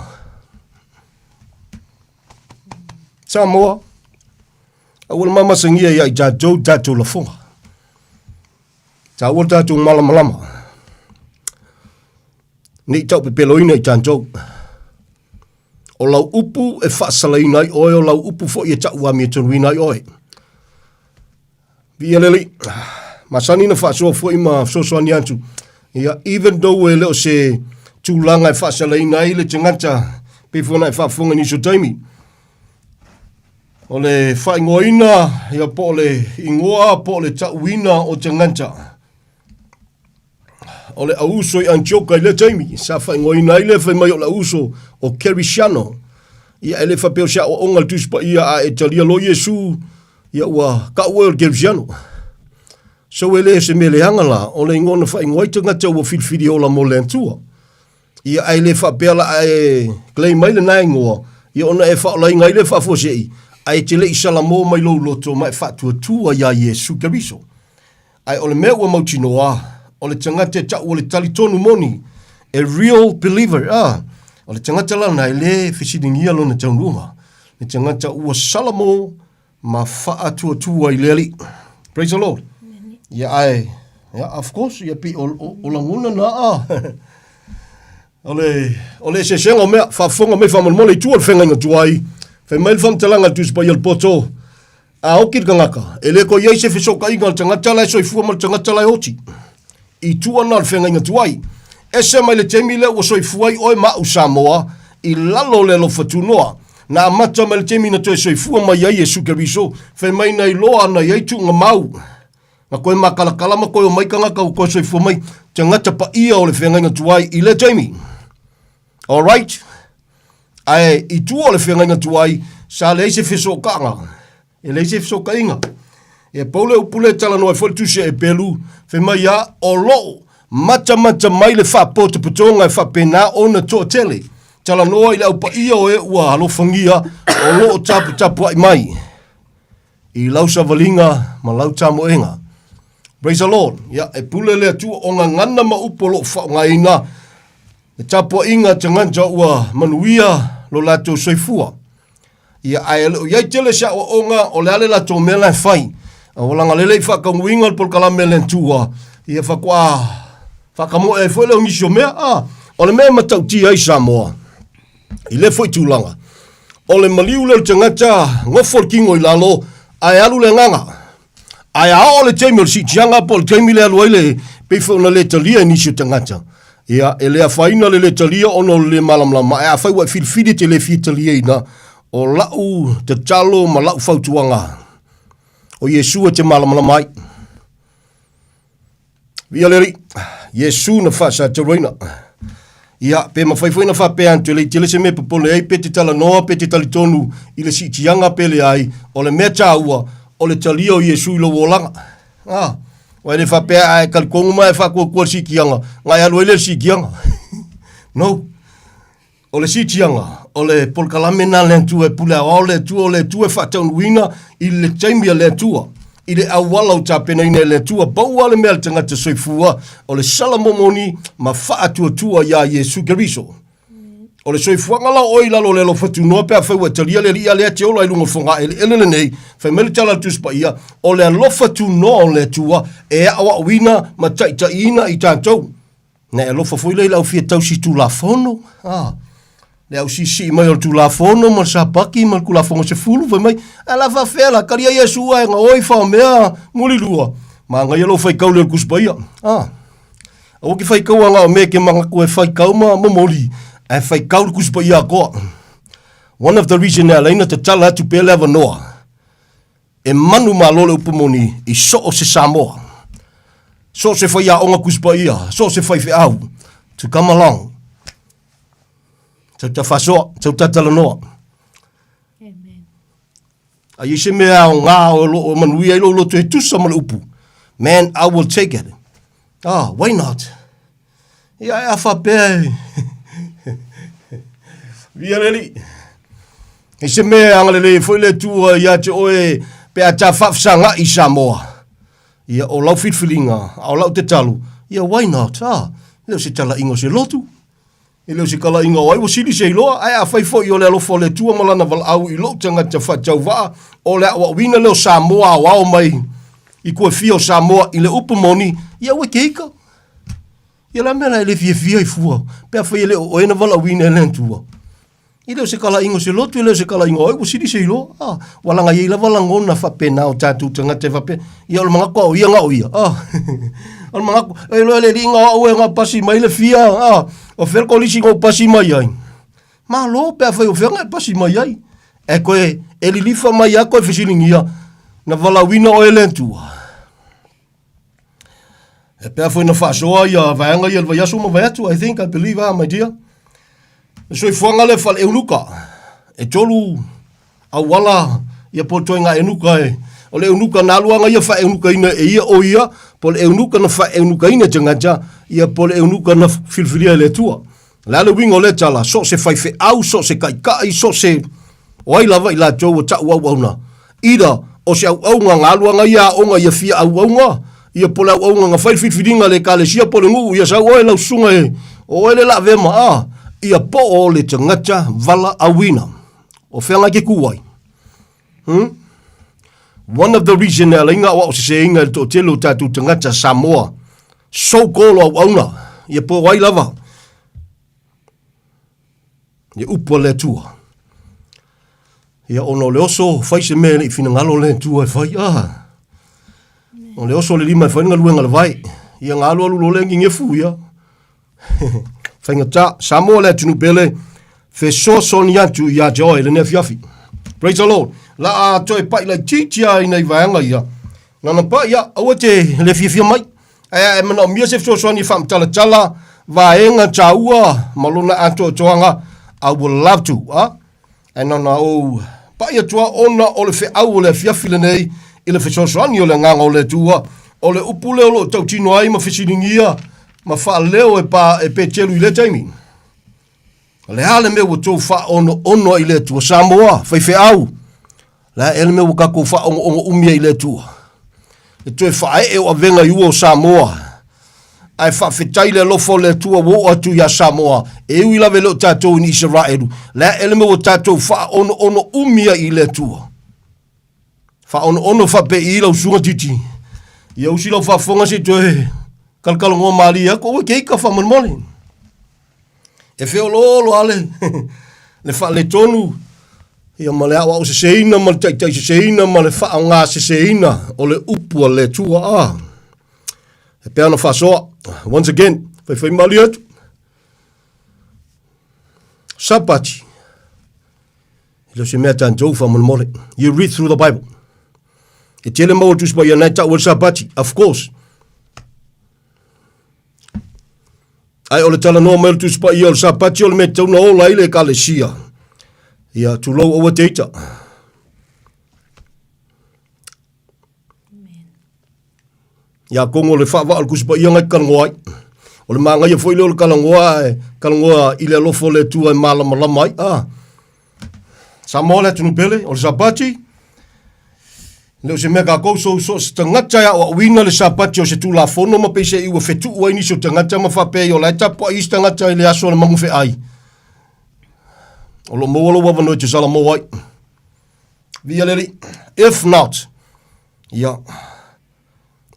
Samoa. Awal mama sangia ia i tātou la fonga. Tāua tātou malama. Ni tau pepeloina i tātou. O lau upu e whaasalaina i oe, o lau upu fo i e tau wami e tunuina i oe. Via leli. Masani na whaasoa fo ima sosoani antu. Ia, even though e leo se tūlanga e whaasalaina i le tangata pe fuana e whaafonga ni so taimi. O le whaingoina, ia po le ingoa, po le tauina o tangata. O le auso i Antioka i le taimi. Sa whaingoina i le whaimai o le auso o Kerisiano. Ia ele whapeo sia o ongal tuspa ia a e talia lo Yesu. Ia ua ka ua o Kerisiano. So ele se mele angala, o le ngona whai ngoi tanga tau o filfidi o la mo le antua. Ia ai le whapela ai klei mai le nai ngoa, ia ona e whaolai ngai le whafosei, ai te le isala mō mai lo loto mai whatua tua ia Yesu Keriso. Ai ole mea ua mauti noa, ole tangata tau ole talitonu moni, a real believer, ole tangata lana le whisidingia lona taununga, le tangata ua salamo ma whaatua tua i leli. Praise the Lord. Ia ai, of course, ia pi o languna na Ole se senga mea, whafonga me whamanmole i tua le whenga tuai, whai mail whamtalanga tu spa il poto, a okir kangaka, ele ko iei se whisoka inga tangata lai soifua ma tangata lai oti, i tua na le whenga tuai, ese mai le temi le o soifuai oe mau Samoa, i lalo le lo whatunoa, na amata mai le temi na toe soifua mai iei Yesu Keriso, whai mai nei loa na iei tu nga mau, na koe makalakala ma koe o mai kangaka o koe soifua mai, tangata pa ia o le whenga tuai i le temi. All right. Ai i tu o le whenga tuai sa le se whisokanga. E le se whisokainga. E paule upule tala noa fol tuse e pelu fe mai a o lo mata mai le whapoto putonga e whapena o na toa tele. Tala noa i le upa ia o e ua halofangia o lo tapu ai mai. I lau savalinga ma lau tamoenga. Praise the Lord. Ya e pule le tu o ngana ma upolo whaungaina. E tapo inga tanganta ua manuia lo lato soifua. Ia aele o iai tele sa o onga o le ale lato mela fai. O langa lele i whakamuinga pol kalame lentua. Ia whakamo e fwele o ngisio mea. O le mea matauti ai Samoa. I le fwoi tūlanga. O le maliu leo tanganta ngofo kingo i lalo. Ai alu le nganga. Ai ao le teimi o le si tianga po le teimi le alu ele. Pefo na le talia inisio tanganta. Ia, e lea whaina le talia ono le malamlama. E a whaiwa whirifiri te le whitalia ina. O lau te talo ma lau whautuanga. O Yesua te malamlamai. Via leri, Yesu na whasa te roina. Ia, pe ma whaifuina whapea antu le te se me popole ei pe te tala noa pe te talitonu i le sitianga pele ai. O le mea tāua, o le talia o Yesu i lo wolanga. Wai le whapea ai kalikongu mai whakua sikianga. Ngai alu ele sikianga. No. O le sikianga. O le polkalame na le tua e pule o le tua whataunu i le taimia le tua. I le awala o tapena ina le tua. Baua le mea le tangata soifua. O le salamomoni ma whaatua tua ia Yesu Keriso. O le soifua ngala oi lalo le lo whatunua pia whaiwa talia le ria lea te ola ilunga whonga ele nei. Whai mele tala tuspa ia. O le lo whatunua o le tua e awa wina ma taita ina i tātou. Ne e lofa fwile i lau fia tau si tu la fono. Le au si mai o tu la fono ma sa paki ma ku la fono se fulu whai mai. Ala whawhela karia Yesu ai nga oi whao mea muli lua. Ma nga yelo whai kau le kuspa ia. O ki whai kau anga o me ke manga kue whai kau ma momoli. E whai kauru kuspa ia koa. One of the reason nea leina te tala atu pele ava noa. E manu ma lole upamoni i so o se Samoa. So se whai a onga kuspa ia. So se whai au. To come along. Tau ta whasoa. Tau ta tala noa. Amen. A i se mea o ngā o manuia i lo te tusa ma le upu. Man, I will take it. Why not? Ia e a whapea. Via leli. E se mea angalele foi le tua ia te oe pe a ta whafsanga i Samoa. Ia o lau whitwhilinga, o lau te talu. Ia why not? Leo se tala ingo se lotu. E leo se kala ingo ai, wasili se iloa. Ai a whaifo i o le alofo le tua malana val au i lo tanga te whatau waa. O le awa wina leo Samoa wao mai. I kua fio Samoa i le upamoni. Ia we keika. Ia la mea le fia i fua. Pea whai le o ena vala wina e lentua. I leo se kala ingo se lotu, i leo se kala ingo oi, wasiri se ilo. Walanga i lava langona whapena o tātou tanga te whape. Ia o mga kua o ia ngā o ia. O mga kua, e loa le ringa o e ngā pasi mai le fia. O whelko lisi ngō pasi mai ai. Ma lo, pea whai o whenga e pasi mai ai. E koe, e li lifa mai a koe whisiringia. Na wala wina o e lentua. E pea whai na whasoa ia, vaianga ia, vai aso ma vai atu, I think, I believe, my dear. So i fuanga le fal eunuka. E tolu a wala ia potoi ngā enuka e. O le unuka na luanga ia fa unuka ina e ia o ia, po le unuka na fa unuka ina tangata, ia po le unuka na filfilia le tua. La le wingo le tala, so se fai fe au, so se kai kai, so se wai lava i la tau o ta ua na. Ida, o se au ngā luanga ia onga ia fia au nga, ia po le au nga fai filfilinga le kale sia po le ngu, ia sa oe lau sunga e, o ele la vema ia po o le tangata vala awina. O whenga ke kuwai. One of the reason e inga wa o se inga to telo tatu tangata Samoa, so kolo au auna, ia po wai lava. Ia upo le tua. Ia ono le oso, fai se mea i fina ngalo le tua e fai, o le oso le lima e fai ngaluenga le vai, ia ngalo alu lo le ngingefu ia. Fai ngata, Samoa le tunu pele, fe so son yantu ia te oe le ne fiafi. Praise the Lord. La a toi pai lai titia i nei vaenga ia. Nana pa ia, aua te le fiafia mai. E mana o mia se so ni fam tala tala, vaenga taua, malona anto toanga, I would love to. E nana o, pa ia tua ona o le fe au o le fiafi le nei, i le fe so ni o le nganga o le tua, o le upule o lo tau tino ai ma fesiningia, ma fa leo e pe telu i le taimi. Le hale me wato fa ono i le tua Samoa, fai fe au. La ele me wakako fa ongo umia i le tua. E tue fa e o avenga i o Samoa. Ai fa fetai le lofo le tua wo atu ya Samoa. E ui lave lo tatou ni Israelu. La ele me o tatou fa ono umia i le tua. Fa ono fa pe i lau sunga titi. Ia usi lau fa fonga se tue kalkalongo maria ko o keika fa monmole. E feo lo ale. Le fa le tonu. Ia ma le awa o se seina, ma le taitai se seina, ma le wha ngā se seina, o le upua le tua E pēana whasoa, once again, whai mali atu. Sabati. Ilo se mea tāntou whamanmole. You read through the Bible. E tele maua tuspa ia nai tau sabati, of course. Ai o le tala noa mail tuspa ia o le sabati o le mea tauna o la ile ka le sia. Ia tulau o teita. Ia kongo le whawa al kuspa ia ngai kalangoai. O le maa ngai a foile o le kalangoa i le alofo le tua e malama lamai. Samoa le tunu pele, o le sabati. Leo se mea ka kouso so se tangata ya o wina le sabati o se tu la fono ma peise iwa fetu ua ini so tangata ma whape o la etapo a is tangata i le aso le mangufe ai. O lo mowolo wa vanoi te sala mowai. Via leri, if not, ia,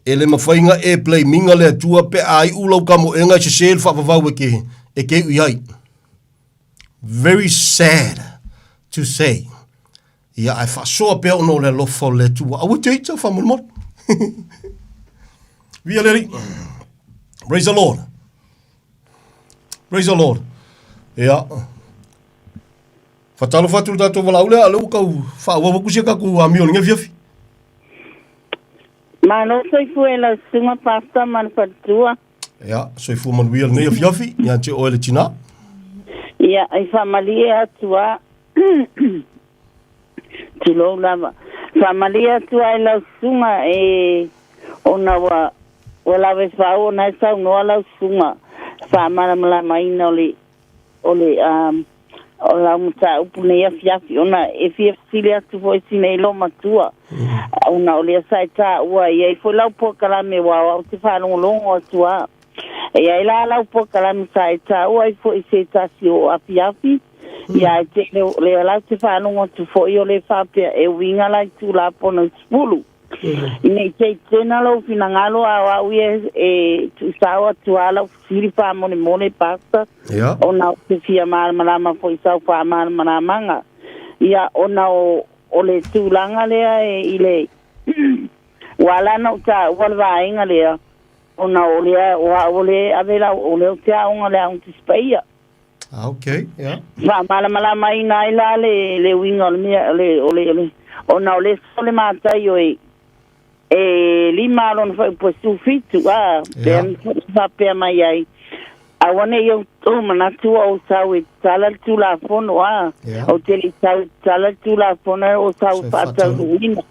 ele mawhainga e play minga le tua pe ai ulau kamo e ngai se seel whapawau e ke ui ai. Very sad to say. Ia, ai whasoa pe ono le lofo le tua. Awa teita whamulmot. Via leri, praise the Lord. Praise the Lord. Ia, fatalo fatu tato wala ule alu kau whaua wakusia kaku a mio linga fiafi. Mano soifu e la sunga pasta man fatua. Ia, soifu man wia linga fiafi, ia te oele tina. Ia, ai whamalia atua, tilo lava. Whamalia atua e la sunga e ona walawe whao na e sau noa la sunga. Whamara mala maina ole o la muta upune ia fiafi ona e fiafile atu foi sine lo matua ona o le sai ta ua ia i foi lau po kala me wa o te whanongolongo atua ia i la po kala me sai ta ua i foi se ta si o a fiafi ia i te le la te whanongo tu foi o le whapea e winga lai tu la pona spulu Ine te tena lo fina ngalo a uie e tu sawa tu ala siri pa mone pasta. Ona te fia malama foi sau pa malama. Ia ona o le tulanga lea e ile wala no ta wala inga lea. Ona o lea o le avela o le te aunga lea un tispaia. Okay, yeah. Va malama ina ila le winga le ona o le sole mata yo lima lon foi posto fitu ben fa pe mai ai a one yo to mana tu o sawe sala tu la fono o tele sala tu la fono o sawe fata wina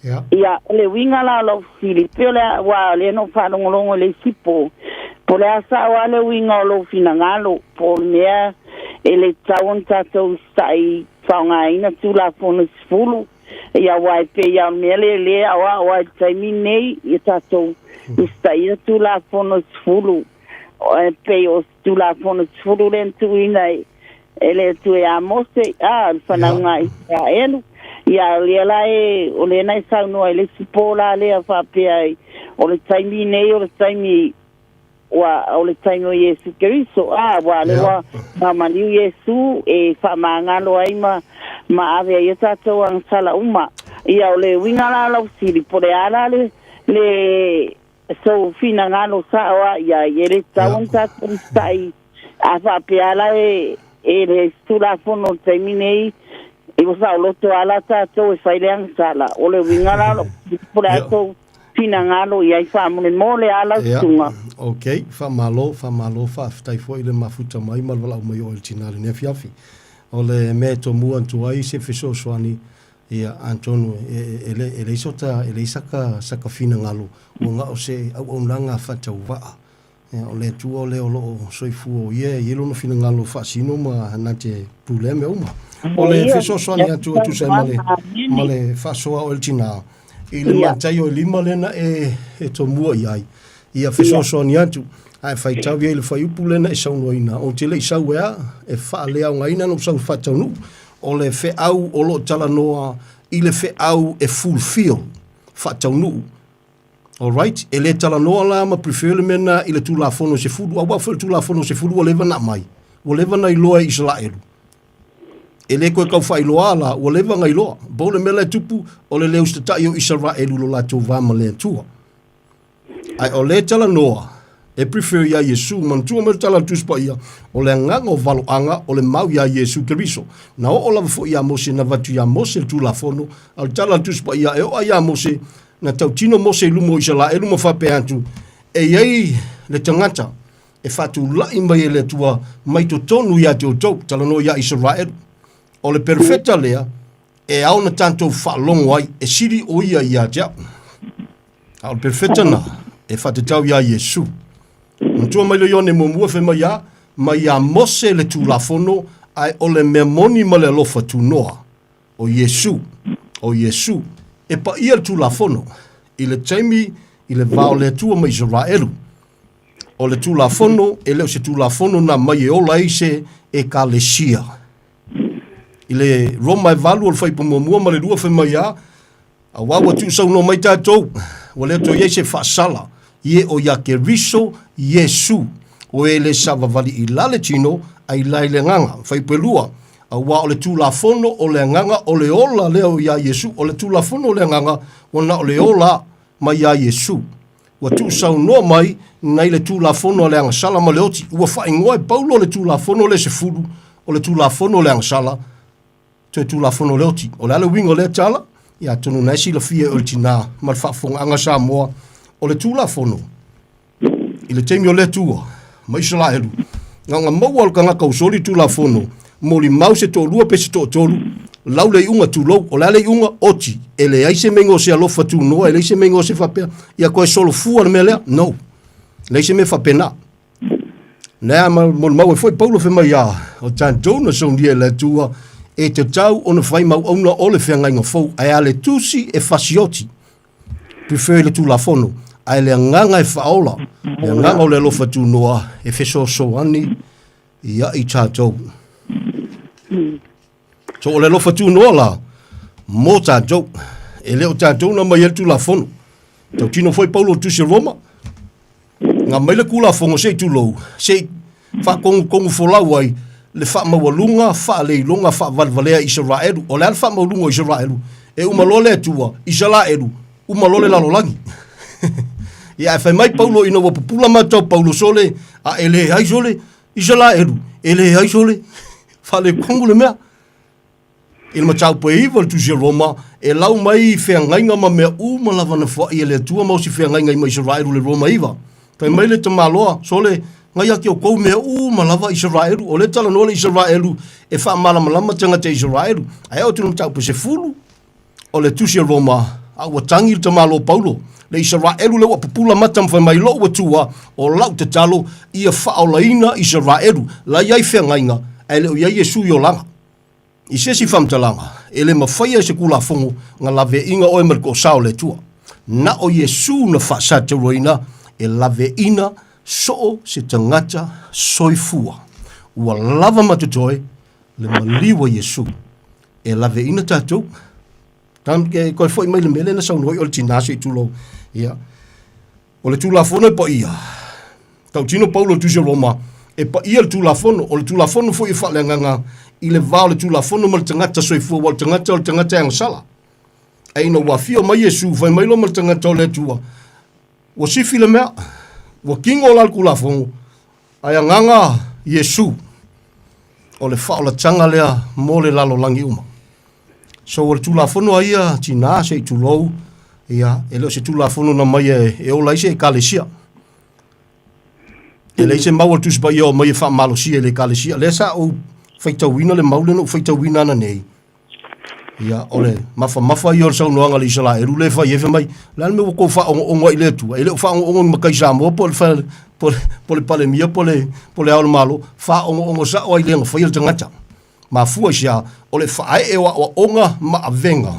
ia le winga la lo fili pele wa le no fa longo le sipo pole asa wa le winga lo finangalo por mea ele tawon tato sai fanga ina tula fono sfulu ia wa pe ia mele le wa taimine ia tato stai tula fono sfulu pe o tula fono sfulu len tu ina ele tu ya mose fananga Israel ia lela o le nai sa no ele sipola le fa pe ai o le taimine o le taimi wa o le taingo Yesu Kristo wa le wa mama ni Yesu fa mangalo ai ma ave ia tato ang sala uma ia o le winga la sili pore ala le so fina ngalo sa wa ia ele tawon tato stai fa pe ala le stula fono terminei e sa lo to ala tato fa ile ang sala o le winga la pore ato fina ngalo ia fa mole ala tunga. Ok, fa malo, fa tai foi le mafuta mai mal wala mai o tinale ne fiafi. O le me to mu antu ai se fiso swani ia Antonio ele sota ele saka fina ngalo o nga o se au langa fa tau wa. O le tu o le o lo soifu o ye lo no fina ngalo fa sino ma na te probleme uma. O le fiso swani antu tu se male fa soa o tinale. Ile matai o lima lena to mua iai. Ia fesoso ni atu. Ai fai tau ile fai upu lena sauno ina. O te le sau ea fa lea ngaina no sau fa tau nu. O le fe au o lo tala noa ile fe au fulfill fa tau nu. All right, ele tala noa la ma prefer le mena ile tu la fono se fudu. Au fa tu la fono se fudu o leva na mai. O leva na iloa Israel. Ele koe kau whai loa la, o lewa ngai loa. Bole mele tupu, o le leo statai o Israelu lo la tau vama lea tua. Ai o le tala noa, e prefer ia Yesu, man tua me tala tuspa ia, o le nganga o valo anga, o le mau ia Yesu Keriso. Na o la fo ia Mose, na vatu ia Mose tu la fono, al tala tuspa ia, e o a ia Mose, na tau tino Mose lumo Israelu mo whape antu, e iei le tangata, e fatu lai mai le tua, mai to tonu ia te o tau, tala no ia Israelu. O le perfecta lea, e au na tanto whalongo ai, e siri o ia ia tia. Au le perfecta na, e whatetau ia Yesu. Ntua mai le yone mo fe mai a Mose le tu la fono, ai o le memoni ma le lofa tu noa. O Yesu, e pa ia tu la fono, i le taimi, i le vao le tua mai Israelu. O le tu la fono, e leo se tu la fono na mai e ola ise e ka le sia. I le Roma e valu o le whai pumomua ma le rua whai mai a wawa tu sau no mai tātou o le to iese whaasala ie o ia ke riso Yesu o e le savavali i lale tino ai lai le nganga whai pelua a wa o le tu la fono o le nganga o le ola leo ia Yesu o le tu la fono o le nganga o na o le ola mai ia Yesu wa tu sau no mai nai le tu la fono o le anga sala ma le oti ua whai ngoe paulo le tu la fono le se furu o le tu la fono o le anga sala tu la fono leoti o le ale wingo le tala ia tonu na si la fia ultina mal fa fong anga Samoa o le tu la fono i le temi o le tua mai sala helu nga mawal kanga kausoli tu la fono moli mause to lua pese to tolu lau le unga tu lo o le ale unga oti ele ai se mengo se alofa tu no ele se mengo se fa pe ia ko solo fu al mele no le se me fa pena na mo foi paulo fe mai ya o tanto no son dia le tua e te tau ona whai mau ona ole whenga inga fau, ai ale tusi e fasioti. Prefer le tu la fono, ai le nganga e whaola, le nganga o le lofa tu noa, e feso soani, ia i tātou. So o le lofa tu noa la, mō tātou, e leo tātou na mai el tu la fono. Tau tino foi paulo tusi Roma, ngā mai le kula fongo se tu lou, se wha kongu folau ai, le fa mawalunga fa le longa fa valvalea Israelu o le fa mawalunga Israelu e umalole tua Israelu umalole la lolangi ia fa mai paulo ino wa popula mata paulo sole a ele ai sole Israelu ele ai sole fa le kongu le mea il matau po evil tu Roma e lau mai fe ngainga ma me uma lava na fa ele tua mo si fe ngainga mai Israelu le Roma iva fa mai le tamaloa sole ngai aki o kou mea malava Israelu, o le tala noa Israelu, e wha malama tanga te Israelu, ai au tunu tau se fulu, o le tusi Roma, a ua tangi le tamalo Paulo le Israelu le ua pupula mata mwhai mai lo ua tua o lau te talo ia whaolaina Israelu la iai whengainga e le o iai Yesu i o langa i sesi whamtalanga e le mawhaia se kula fongo nga lave inga oe mariko sao le tua na o Yesu na whaasate roina e lave ina so se tangata soifua ua lava matutoe le maliwa Yesu e lave ina tatou tam ke ko foi mai le mele na saunoi o tinasi tulo ia o le tulafono e pa ia tau tino Paulo tusi Roma e pa ia le tulafono o le tulafono foi fa le nganga i le vao le tulafono ma le tangata soifua o le tangata yang sala e ina wafio mai Yesu fai mai lo ma le tangata o le tua o sifi le mea o kingo la le tulafono ai nganga Yesu o le fa o la tanga lea mo le lalo langi uma so o le tulafono aia tina se tulou ia e leo se tulafono na mai e o laise e kalesia e leise mau le tuspa ia o mai e wha malosia e le kalesia le sa o whaitawina le maule no whaitawina na nei ia o le mafa ia o le saunoanga le isala e rule whai ewe mai lan me wako wha ongo i le tua e leo wha ongo makai Samoa po le palemia po le aole malo wha ongo sa o i lenga whai le tangata ma fua sia o le whae e wa onga ma avenga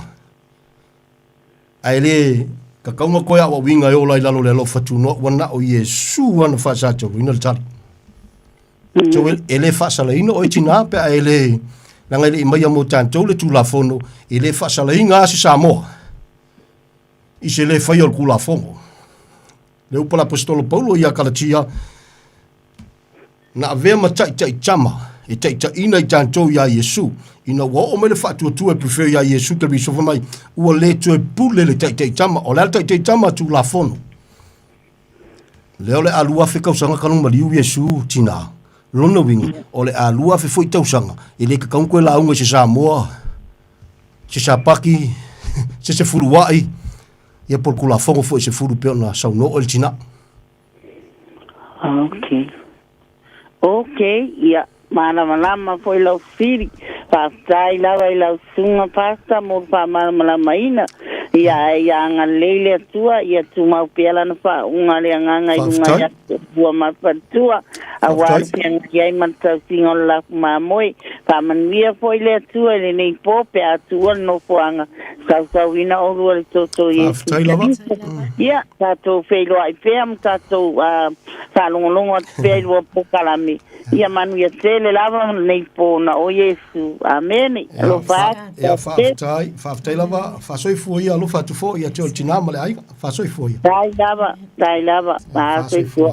ai le ka kaunga koia wa winga e o lai lalo le lo fatu no wana o Yesu wana whaasate o ina le tali so ele whaasala ino o itina pe a ele nanga ele imaya mo tantou le tulafono ele whaasala inga se Samoa i se le whai o le kulafongo le upala apostolo Paulo ia kalatia na avea matai tai tama e taita ina i tantou ia Yesu ina wa o mele fatu tu e prefer ia Yesu ke biso fa mai ua le tu e pule le taita tama o le taita tama tu la fono le ole alua fe kausanga kalung maliu Yesu tina lona wingi o le alua fe foi tausanga ele ka kaung ko la unga se Samoa se sapaki se furuai ia por kula fongo foi se furu pe na sauno o tina okay ia malama foi lau firi pastai lava i lau sunga pasta mo pa malama ina ia nga lele tua ia tu mau pela na fa unga le nganga i unga ya bua ma patua a wa pian ia manta singo la mamoi pa manvia foi le tua le nei pope a tua no fuanga sa wina o ru le toto ia tato felo ai fem tato sa longo felo pokalami ia manu ia tele lava nei po na o Yesu amen lo fa ia fa lava fa soi foi ia lo fa tu foi ia te tina male ai fa soi foi dai lava fa soi foi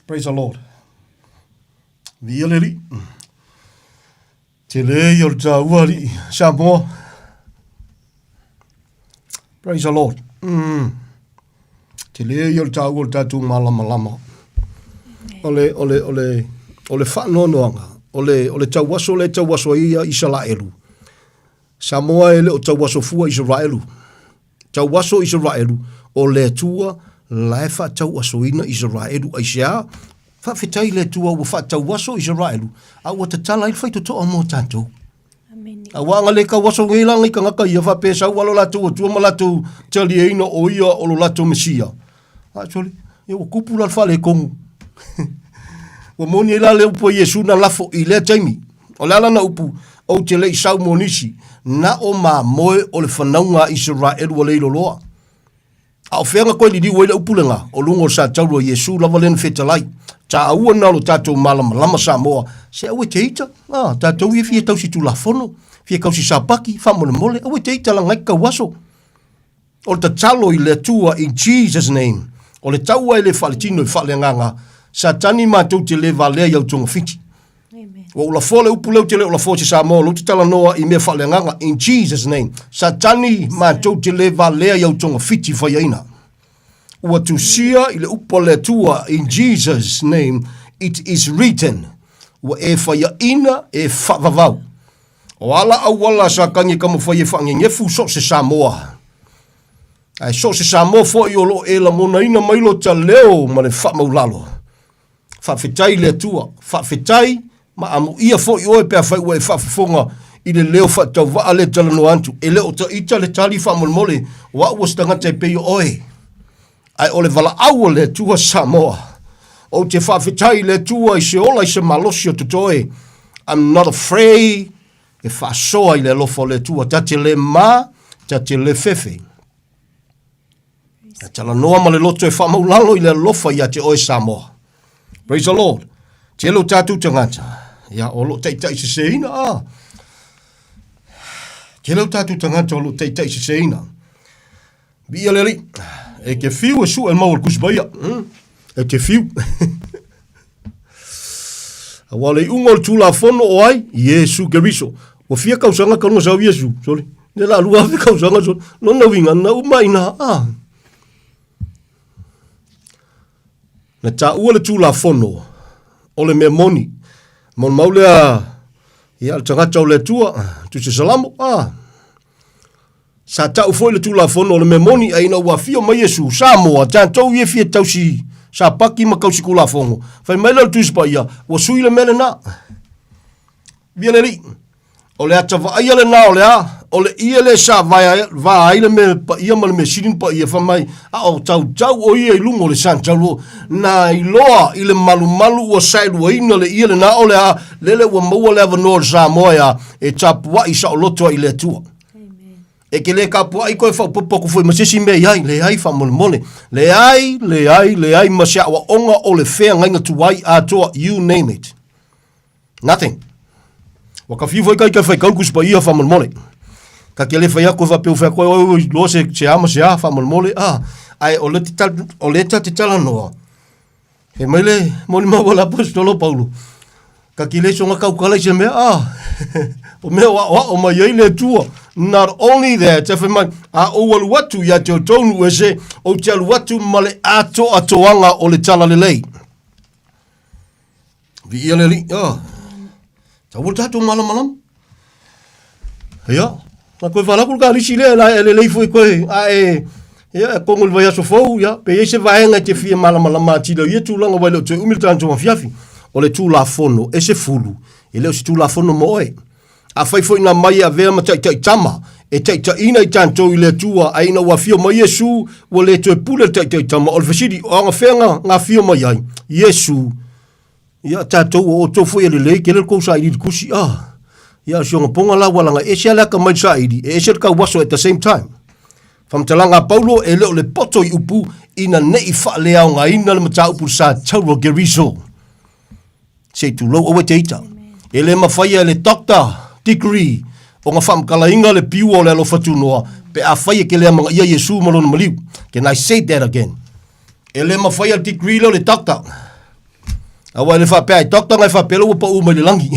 praise the Lord vialeri tele yo tawali Samoa praise the Lord tele yo tawul tatu malama ole fa no ole tawaso ia Israelu Samoa ele o tawaso fua Israelu tawaso Israelu ole tua laifa tawaso ina Israelu aisia fa fitai le tua wa fa tawaso Israelu a wa tatala il faito to mo tanto awanga le ka waso ngila ngi ka ngaka ia fa pesa walo la tu mala tu tali ina o ia o la tu mesia actually eu kupula fa le kong wa moni la le upo Yesu na lafo i le taimi o lala na upu o te le sau monisi na o ma moe o le whanaunga Israel wa leilo loa a o whenga koe li diwa i le upulenga o lungo sa tauro Yesu lava len fetalai ta aua nalo tatou malama lama Samoa se awe te ita tatou i fie tausi tu la fono fie kausi sapaki fa mole awe te ita la ngai ka waso o le tatalo i le tua in Jesus name o le taua i le faletino i falenga satani matou te le valea iau tonga fiti. Wa ula fole upuleu te le ula fo te Samoa lo te tala noa i mea falenga in Jesus name. Satani matou te le valea iau tonga fiti whaiaina. Ua tu sia i le upole tua in Jesus name it is written. Ua e whaiaina e whavavau. O ala awala sa kangi kamu whaie whangengefu so se Samoa. Ai so se Samoa fo i olo e la mona ina mailo ta leo ma le whamaulalo. Whawhetai le tua, whawhetai, ma amu ia fo i oe pia whai ue whawhifonga i le leo whatau wa le tala no antu. E leo ta ita le tali wha mole, wa ua stangata pe oe. Ai ole vala au le tua Samoa. O te whawhitai le tua i se ola i se malosi o tutoe. I'm not afraid e whasoa i le lofo le tua. Ta te le ma, ta te le fefe. Tala noa ma le loto e whamaulalo i le lofa i a te oe Samoa. Praise the Lord. Te lo tātou tangata. Ia o lo teitai se seina. Te lo tātou tangata o lo teitai se seina. Bia leli. E ke fiu e su e mau al kusbaia. E te fiu. A wale ungo le tula fono o ai. Yesu Keriso. O fia kausanga kanua sau Yesu. Sorry. Ne la lua fi kausanga sorry. Nona winga na umaina. Na ta ua le tula fono. O le mea moni. Mon maule a. Ia al tangata o le tua. Tu se salamo. Sa tau foi le tula fono o le mea moni. A ina ua fio ma Yesu. Samoa. Tantou ie fia tau si. Sa paki ma kausi kula fongo. Fai maila le tuispa ia. Wa sui le mele na. Bia le li. O le ata va ia le na o le a. O le ia le sa va aile me pa ia ma le me sirin pa ia fa mai. A o tau o ia i lungo le san tau na i loa i le malu o sailu o ina le ia le na o le a. Lele ua maua le avanoa Samoa ia. E tapua i sa o loto i le tua. E ke le kapua i koe whau popoku foi masisi me iai, le ai wha mole. Le ai masia wa onga o le whea ngainga tuai atoa, you name it. Nothing. Waka fiu foi kai whai kalkus pa ia wha mole. Ka ke le whai ako wha peu whai koe lo se ama se a wha mole. Ai o le te tala noa. He maile moli mawala apostolo Paulo. Ka ke le songa kaukala i se mea, o mea o mai ei le tua. Not only that, if my o watu ya te tonu e se o te watu male ato atoanga o le tala lelei. Vi ia leli, ta wul tatu malam. Ia, na koe whalakul ka lisi lelei foi koe, kongol vai aso fau, pe se vaenga te fia malam tila ia tūlanga wai leo te umiltan tōma fiafi, o le tūla fono, e se fulu, e leo se tūla fono moe. A fai foi na mai a vea ma tai tama. E tai ina i tantou i le tua. A ina ua fio mai Yesu. Wa le tue pule tai tama. O le fasidi o anga whenga ngā fio mai ai. Yesu. Ia tantou o tō foi ele lei. Kele kou sa iri kusi. Ia sionga ponga la walanga. E se alaka mai sa iri. E se ka waso at the same time. Whamtalanga Paulo e leo le poto i upu. Ina nei wha lea o ngā ina le mata upu sa tauro geriso. Se tu lau awe teita. E le mawhaia le doctor. Degree o nga whamkala inga le piu o le alo whatunoa pe a whaia ke lea mga ia Yesu malona maliu. Can I say that again? E le ma whaia degree leo le doctor. Awa le whapea i doctor ngai whapela ua pa umai le langi.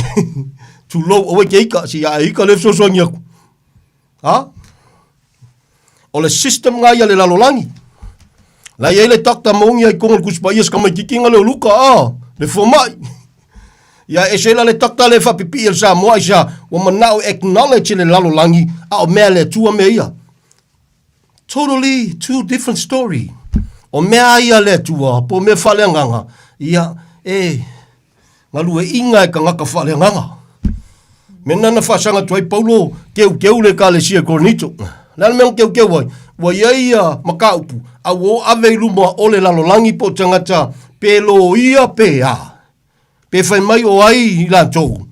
Tu lou awe ke ika si a ika le fsosongi aku. O le system ngai a le lalo langi. La ia le doctor maungi ai kongal kuspa ias kamai kikinga leo luka le fomai. Ya esela le takta le fa pipi el Samoa isa wa manao acknowledge le lalo langi a o mea le tua mea ia. Totally two different story. O mea ia le tua po me fale nganga. Ia ngalu e inga e ka ngaka fale nganga. Mena na fasanga tuai Paulo keu le ka le sia kornito. Lal mea keu wai. Wa ia makaupu. A wo ave iluma o le lalo langi po tangata pelo ia pea. Pe fai mai o ai i la tau.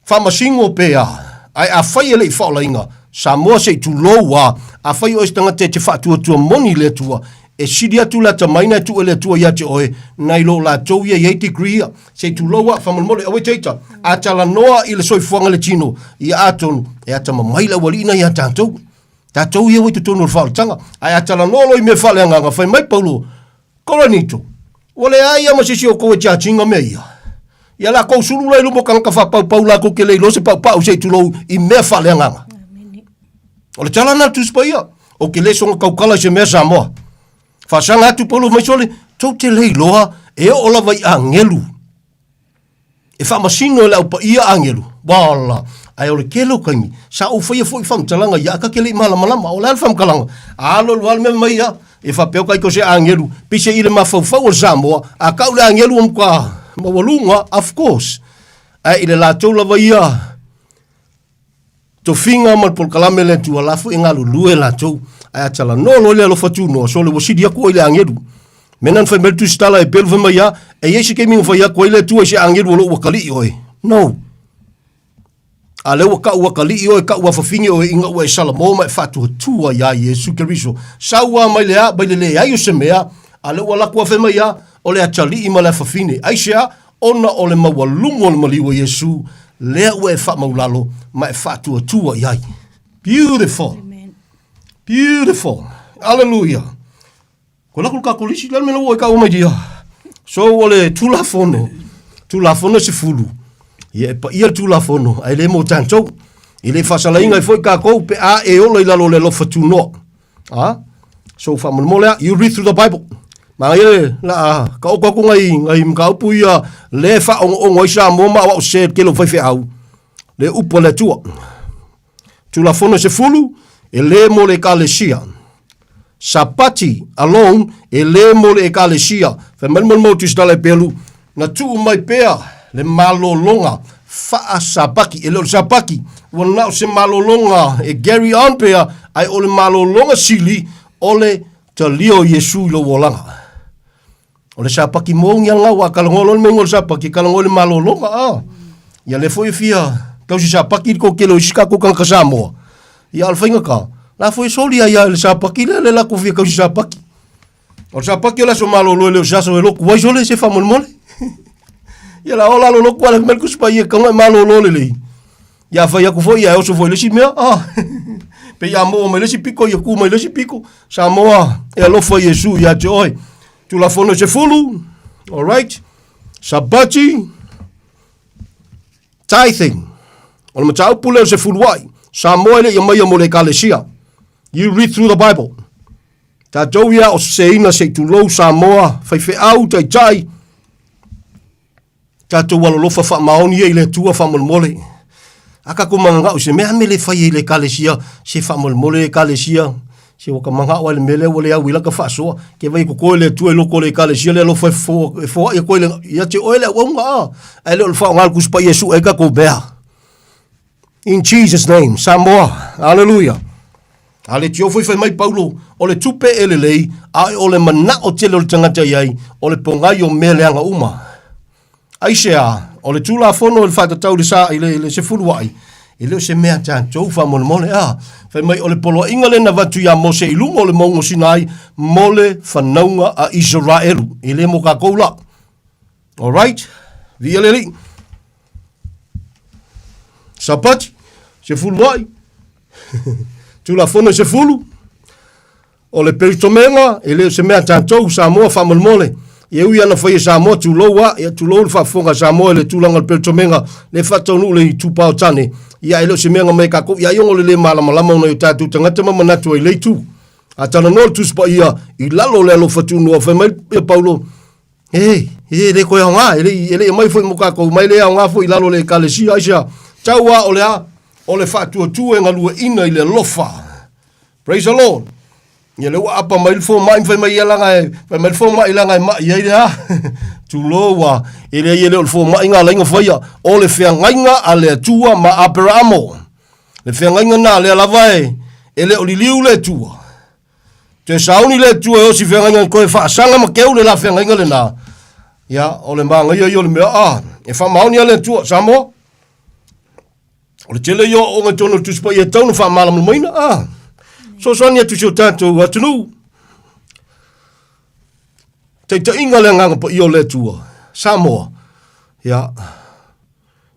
Whamasingo pe ai a whai ele i whaola inga. Samoa se tu loa. A whai o istanga te whaatua moni le tua. E siri atu la tamaina tu ele tua ia te oe. Nai lo la tau ia 8 degree. Se tu loa whamalmole awe teita. A tala noa i le soifuanga le tino. I atonu. E atama maila walina i a tātou. Tātou ia wai tutonu le whaolitanga. Ai a tala noa loi me whale anganga. Whai mai Paulo. Koranito. Wale ai ama sisi o koe tia tinga mea ia. Ia la kou suru lai lumo kanga whapau la kou ke lei lo se pau se tulou i mea whale anganga. O le tala na tuspa ia. O ke le songa kaukala se mea Samoa. Whasanga atu Paulo mai sole, tau te lei loa e o la vai a ngelu. E whamasino e lau pa ia a ngelu. Wala. Ai o le kelo kangi. Sa o whaia fwoi whamtalanga ia ka ke lei malama. O le al whamkalanga. Alo lual me mai ia. E whapeo kai ko se a ngelu. Pise i le mawhau o Samoa. A kau le a ngelu om kwa. Mawalunga, of course. Ai ile la tau lava ia. to finga mal pol kalame le tu ala fu inga lue la tu ai tala no lo le lo fatu no so le wosidi ko ile angedu menan fa mel tu stala e pel fa ya e yesi ke mi fa ya ko ile tu e angedu lo wakali oi no ale wakali oi ka wa fa finga oi inga wa sala mo ma fatu tu ya Yesu Kristo sawa mai le ba le ya yosemea ale wala ko fa ya ole atali i mala fa fine aisha ona ole mawalungo le maliwa Yesu lea ue fa maulalo ma e fa tua yai. Beautiful. Amen. Beautiful. Hallelujah. Ko la ka kolisi la me lo ka o dia. So ole tula fono se fulu. Ye pa ia tula fono ai le mo tanto. Ile fa sala inga foi ka ko pe a e ole la lo le lo fatu no. Ah? So fa mo le you read through the Bible. Ma ye la ka o ko ngai ka puia le fa o ngoi sa mo ma o se ke lo fa au le upo le tua tu la fono se fulu e le mo le kalesia sapati alone e le mo le kalesia fa mo tu sta le pelu na tu mai pea le malolonga fa sapaki e le sapaki wona se malolonga e Gary on pea ai o le malolonga sili ole te lio Yesu lo wolanga. O le sapaki mo ngia nga wa kalangolo me ngol sapaki kalangolo malolonga ya le foi fia tau si sapaki ko kelo iska ko kan kasamo ya alfainga ka la foi solia ya le sapaki le la ko fia ko si sapaki o sapaki la so malolo le so lo ko jole se famol mole ya la ola lo ko la mel ku spa ye kan malolo le ya fa ya ko foi ya o so foi le si me pe ya mo me le si pico ya ku me le si pico Samoa e lo foi Yesu ya joy. Tu la fono se fulu, all right? Sabati, tithing. O le matau pule se fulu wai. Samoa le yamaya mo le kalesia. You read through the Bible. Ta joia o se ina se tu lo Samoa, fai au tai tai. Ta to walo lofa fa maoni e le tua fa mole. Aka ko manga o se me amele fai le kalesia, se fa mole kalesia. Se o ka manga o le mele o le au ila ka faso ke vai ko le tu e lo ko le kale si le lo fo e ko le ya te o le o nga ai le fa ngal ku spa Yesu e ka ko bea in Jesus name Samoa hallelujah ale tio foi mai Paulo o le tupe ele lei ai o le mana o te le tangata yai o le pongai o mele anga uma ai sea o le tula fono le fa tau le sa ile se fuluai ele se mea tan tou fa mole fa mai ole polo ingale na vatu ya Mose ilungo le mongo Sinai mole fanaunga a Israel ele mo ka koula all right vieleli sapat se fulwai tu la fono se fulu ole peritomenga ele se mea tan tou Samoa fa mole ye uia na foi Samoa tu loa e tu lo fa fonga Samoa le tu langa peritomenga le fa tonu le tu pau tane ia ilo se menga mai ka ko ia yongo le malama no tatu tangata mama na tu le tu atana no tu spa ia I lalo le lo fatu no fa mai Paulo le ko nga ele mai foi mo ka ko mai le nga foi lalo le kalesia aisha taua ole fatu tu e ngalu ina ile lofa praise the Lord ia le wa apa mai fo mai fa mai langa fa mai fo mai langa mai ia tu loa ele o fo mai nga lenga faia o le feangainga ale tua ma Abramo le feangainga na le lavai ele o liu le tua te sauni le tua o si feangainga ko fa sanga ma keu le la feangainga le na ya o le manga yo le mea e fa mauni le tua Samo o le tele yo o ngatono tu spa ye tonu fa malam moina so sonia tu so tanto watunu te inga le nganga po io le tua Samoa ya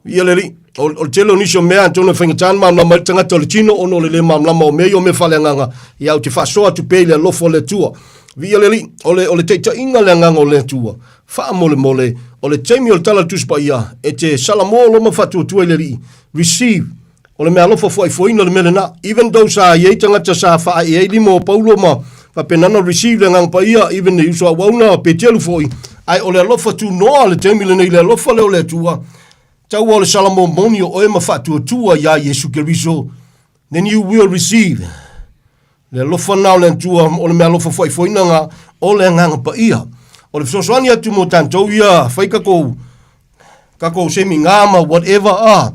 vieleli o tele ni so mea antono finga tan mam na tanga tole chino ono le mam la mo me yo me fale nganga ya te fa so tu pele lo fo le tua vieleli ole te inga le nganga o le tua fa mole ole temi o tala tu spa ia e te salamo lo ma fatu tu le receive ole me alo fo ina le melena even though sa ye tanga sa fa ye limo Paulo ma fa penana receive le ngang pa ia even you so wauna pe telu foi ai ole alo fatu no le temi le le alo fo le tua tau ole salamo moni o e ma fatu tua ya Yesu Kristo then you will receive le alo fo na le tua ole me alo fo ina nga ole ngang pa ia ole so so ania tu mo tanto ia fa ka ko se mi ngama whatever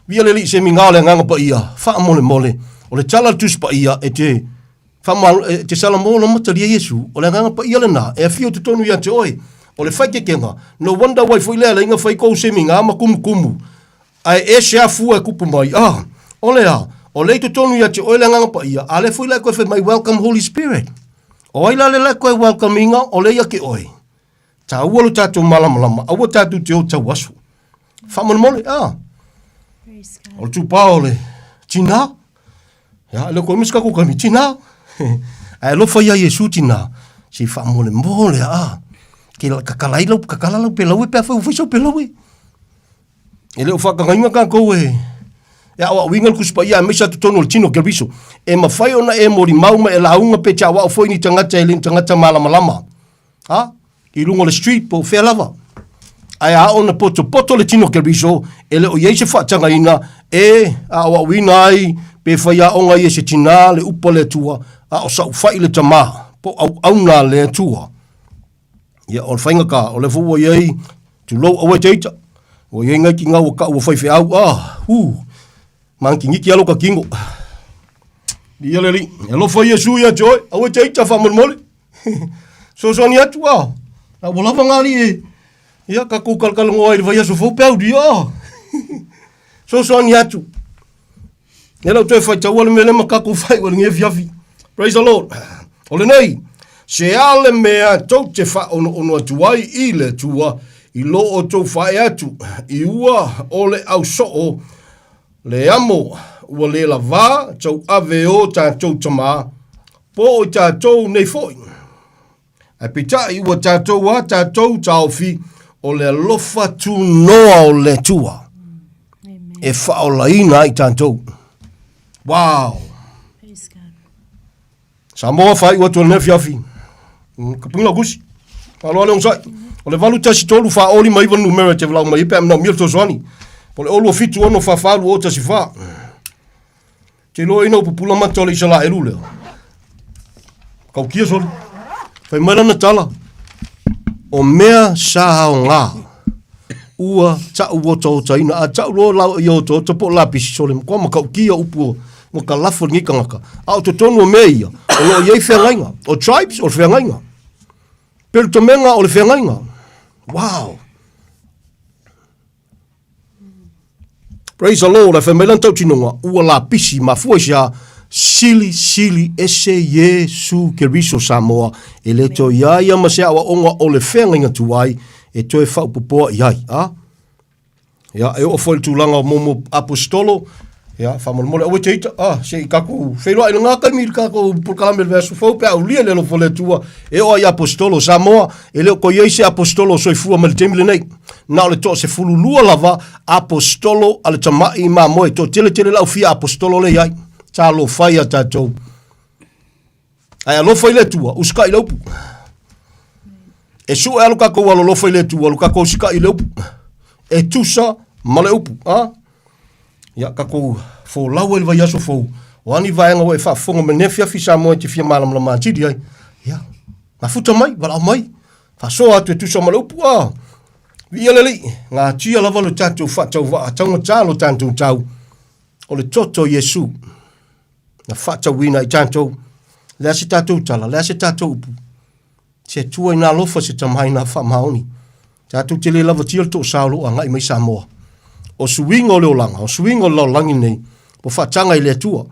Via le li se minga le nganga pa ia. Fa mole mole. O le tala tus pa ia e te fa mal te sala mo lo mataria Yesu. O le nganga pa ia le na e fio te tonu ia te oi. O le fai ke kenga. No wonder why foi le inga fai ko se minga ma kumu. Ai e se afu e kupu mai. O le a. O le te tonu ia te oi le nganga pa ia. A le foi le koe fai mai welcome Holy Spirit. O ila le koe welcome inga o le ia ke oi. Ta ua lo tatu malama. Aua tatu te o tau asu. Fa mole o tu paole tina ya le ko miska ko kami tina ai lo fa ya Yesu tina si fa mole ke la kakala pelo pe fa fu so pelo ele o fa ka ngai ka ko ya wa wingal ku spa ya me sa tonu tino ke biso e ma fa ona e mori mauma e la unga pe cha wa fo ni tanga tanga malama i lungo le street po fe lava ai a ona poto le tino ke biso ele o ye se fa tanga ina e a wa winai pe fa ya onga ye se tina le upo le tua a o sa fa ile tama po au na le tua ya o fainga ka o le fu ye tu lo o teita o ye nga ki nga o ka o fa fe au man ki ngi alo ka kingo dia le li lo fa Yesu ya joy o teita fa mol so ni atua na bola ngali ia ka ku kalkal ngoi vai so fo pe dia so ni atu nela tu fa tawal mele makaku fai wal nge fiafi praise the Lord ole nei se ale mea tau te fa ono atuai i le tua i lo o tau fa atu i ua ole au soo le amo ua le lava tau ave o tātou tama po o tātou nei foi a pita i ua tātou a tātou taufi o le lofa tu noa o le tua e fa o laina i tātou wow Samoa fai ua tu ne fiafi kapuna gusi alo ale onsai o le valu tasi tolu fa oli mai vanu numero te vlau mai pe na mil to zoni o le olo fitu ono fa falu o tasi fa te lo ina pupula matole sala elule kau kia sol fai mai na tala o mea sa o nga ua ta ua to taina a ta lo la yo to po la pisi sole ko ma kau kia upu mo ka lafo ngi kanga au to tonu meia o lo ye fengainga o tribes o fengainga per to menga o le fengainga wow praise the Lord a femelan tau tinonga ua la pisi ma fuasia sili ese Yesu Keriso Samoa ele to ia ma se awa onga o le fengainga tuai e to e fa popo iai ya e o foi tu langa momo apostolo ya fa mole o teita se kaku felo ai nga ka mir kako por kalamel verso fo pe au lia le lo fole tua e o ia apostolo Samoa ele ko yese apostolo so fu mal temble nei na le to se fulu lua lava apostolo al tamai ma mo to tele la fia apostolo le iai ta lo fai a tatou ai lo fai le tua uska i lopu e su e aluka ko lo fai le tua aluka ko sika i lopu e tusa male upu ya kako fo lawel vai aso fo wani vai nga we fa fonga menefia fisa mo te fia malam la mantidi ai ya na futa mai wala mai fa so atu tusa male upu vialeli nga tia lava lo tatu fa tau va tau talo tantu tau o le toto Yesu na fata wina i tanto le se tatou tala le se tatou upu se tua ina lofa se tamai na fa maoni tatou te le lava tia to saulo anga i mai Samoa o suingo le olanga o suingo lo langi nei po fatanga i le tua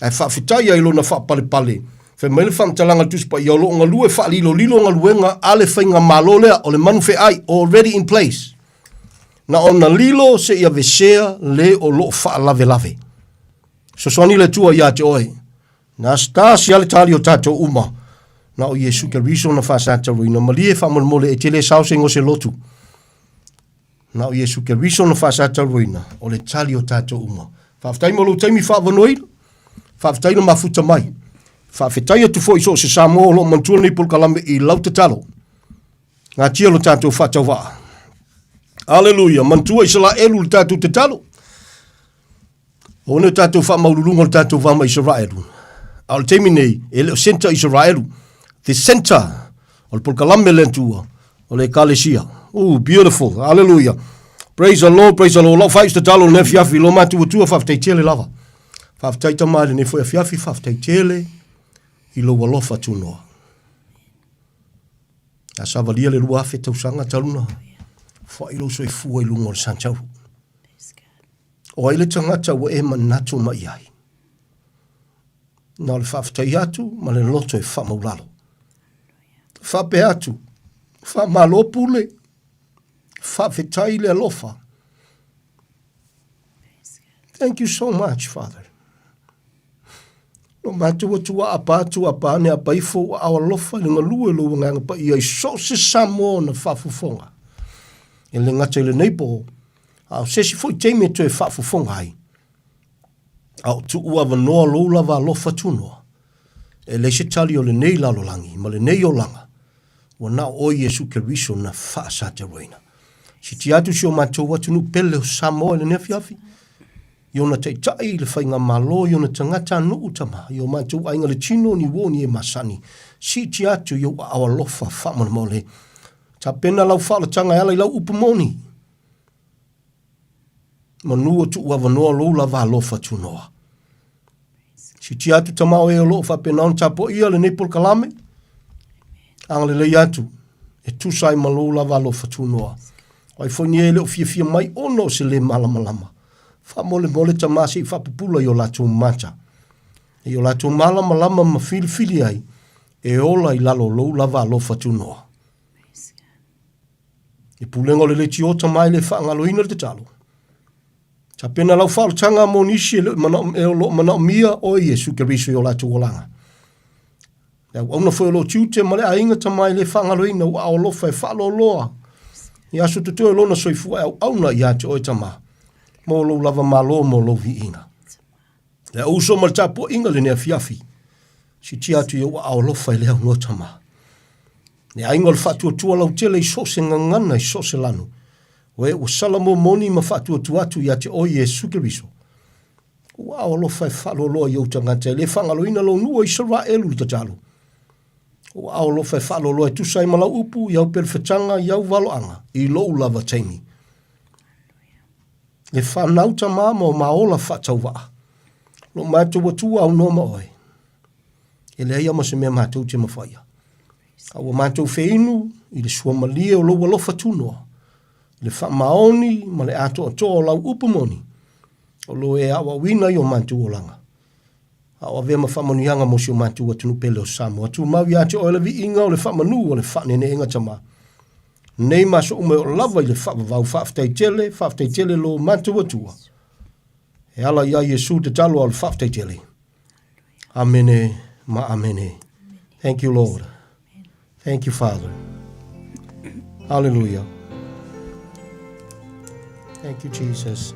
ai fa fitai ai lo na fa pale fe mele fam talanga tus pa yo lo nga lue fa lilo nga luenga ale fainga malole o le manu fe ai already in place na ona lilo se ia vesea le o lo fa lave so soni le tua ya te oi na sta si ale tali o tato uma na o Yesu Keriso na fa santa ruina malie fa mole e tele sausengo se lotu na o Yesu Keriso na fa santa ruina o le tali o tato uma fa ftai mo lo taimi fa vanoi fa ftai no mafuta mai fa fetai tu foi so se Samoa lo mantua ni pul kalame i lauta talo nga tia lo tato fa tauva Hallelujah mantua isla elu tato te talo ona tatou fa maululunga tatou va ma Israel al temine ele center Israel the center al polkalame lentua o le kalesia beautiful hallelujah Praise the Lord, praise the Lord. Lau whais te talo ne fiafi, lo mātua tua whawhtei tele lava. Whawhtei tamare ne fwea fiafi, whawhtei tele, I lo walofa tunoa. A savalia le rua afe tausanga taluna. Wha ilo soi fua I lunga o sanchau. O aile tangata wa e manatu mai ai. Nā le whawhtei atu, ma le loto e whamaulalo. Whape atu, whamalopule, whawhetai le alofa. Thank you so much, Father. No matua tua apa ne apa ifo a alofa le ngalue lo nganga pa ia so se Samoa na whafufonga. E le ngata le neipo, a sesi foi teime to e whafufonga ai. Au tu ua vanoa lo lava alofa tunoa. E le se tali o le nei lalolangi, ma le nei o langa. Wa na o Yesu Keriso na whaasate roina. Si ti atu si o matua tunu pele o Samoa le nefiafi. Iona te tai le whainga malo, iona tangata no utama, io mātou ainga le tino ni woni e masani. Si ti atu io awa lofa whamana mole. Ta pena lau whala tanga ala I lau upamoni. Manua tu ua vanoa lo la va lofa tu noa. Si ti atu tamao e o lo fa pena on tapo ia le nepol kalame. Anga le atu. E tu sai malo la va lofa tu noa. Ai foi niele o fia mai ono se le malama. Fa mole tamasi I whapupula I o latu mata. I o latu malama lama ma fili ai. E ola I lalo lo lava alofa tunoa. I pulengo le leti ota mai le whaangaloina le te talo. Ta pena lau whalo tanga mo nisi e mana mia o Yesu Keriso I o latu olanga. Auna foi lo tiute ma le ainga tamai le whaangaloina ua o lofa e whalo loa. I aso tutu e lona soifua e auna I ate o tama. Mo lo lava malo mo lo vi inga. Le uso mal tapo inga le nea fiafi. Si ti atu ia ua ao lofa I lea unua tama. Ne ainga le fatua tua lau tele I sose ngangana I sose lanu. We ua salamo moni ma fatua tuatu ia te o Yesu Keriso. Ua ao lofa e falo loa I utangata. Le whangaloina lo nua Israelu li tatalo. Ua ao lofa e falo loa e tusai malau upu iau perfetanga iau valoanga. I lo lava taimi. Le whanauta mama o maola whatauwaa. Lo mātou atua au noma oe. E le aia ma se mea mātou te mawhaia. Au mātou wheinu I le sua malia o lo walofa tunoa. I le whamaoni ma le ato ato o lau upamoni. O lo e awa wina I o mātou o langa. Awa vea ma whamanianga mo si o mātou atunu pele o Samoa. Atu mawi ate o le vi inga o le whamanu o le whanene inga tama. Nei maso ume o lava I le whawavau whawhtei tele lo mātua tua. E ala ia Yesu te talo al whawhtei tele. Amene ma amene. Thank you Lord. Thank you Father. Hallelujah. Thank you Jesus.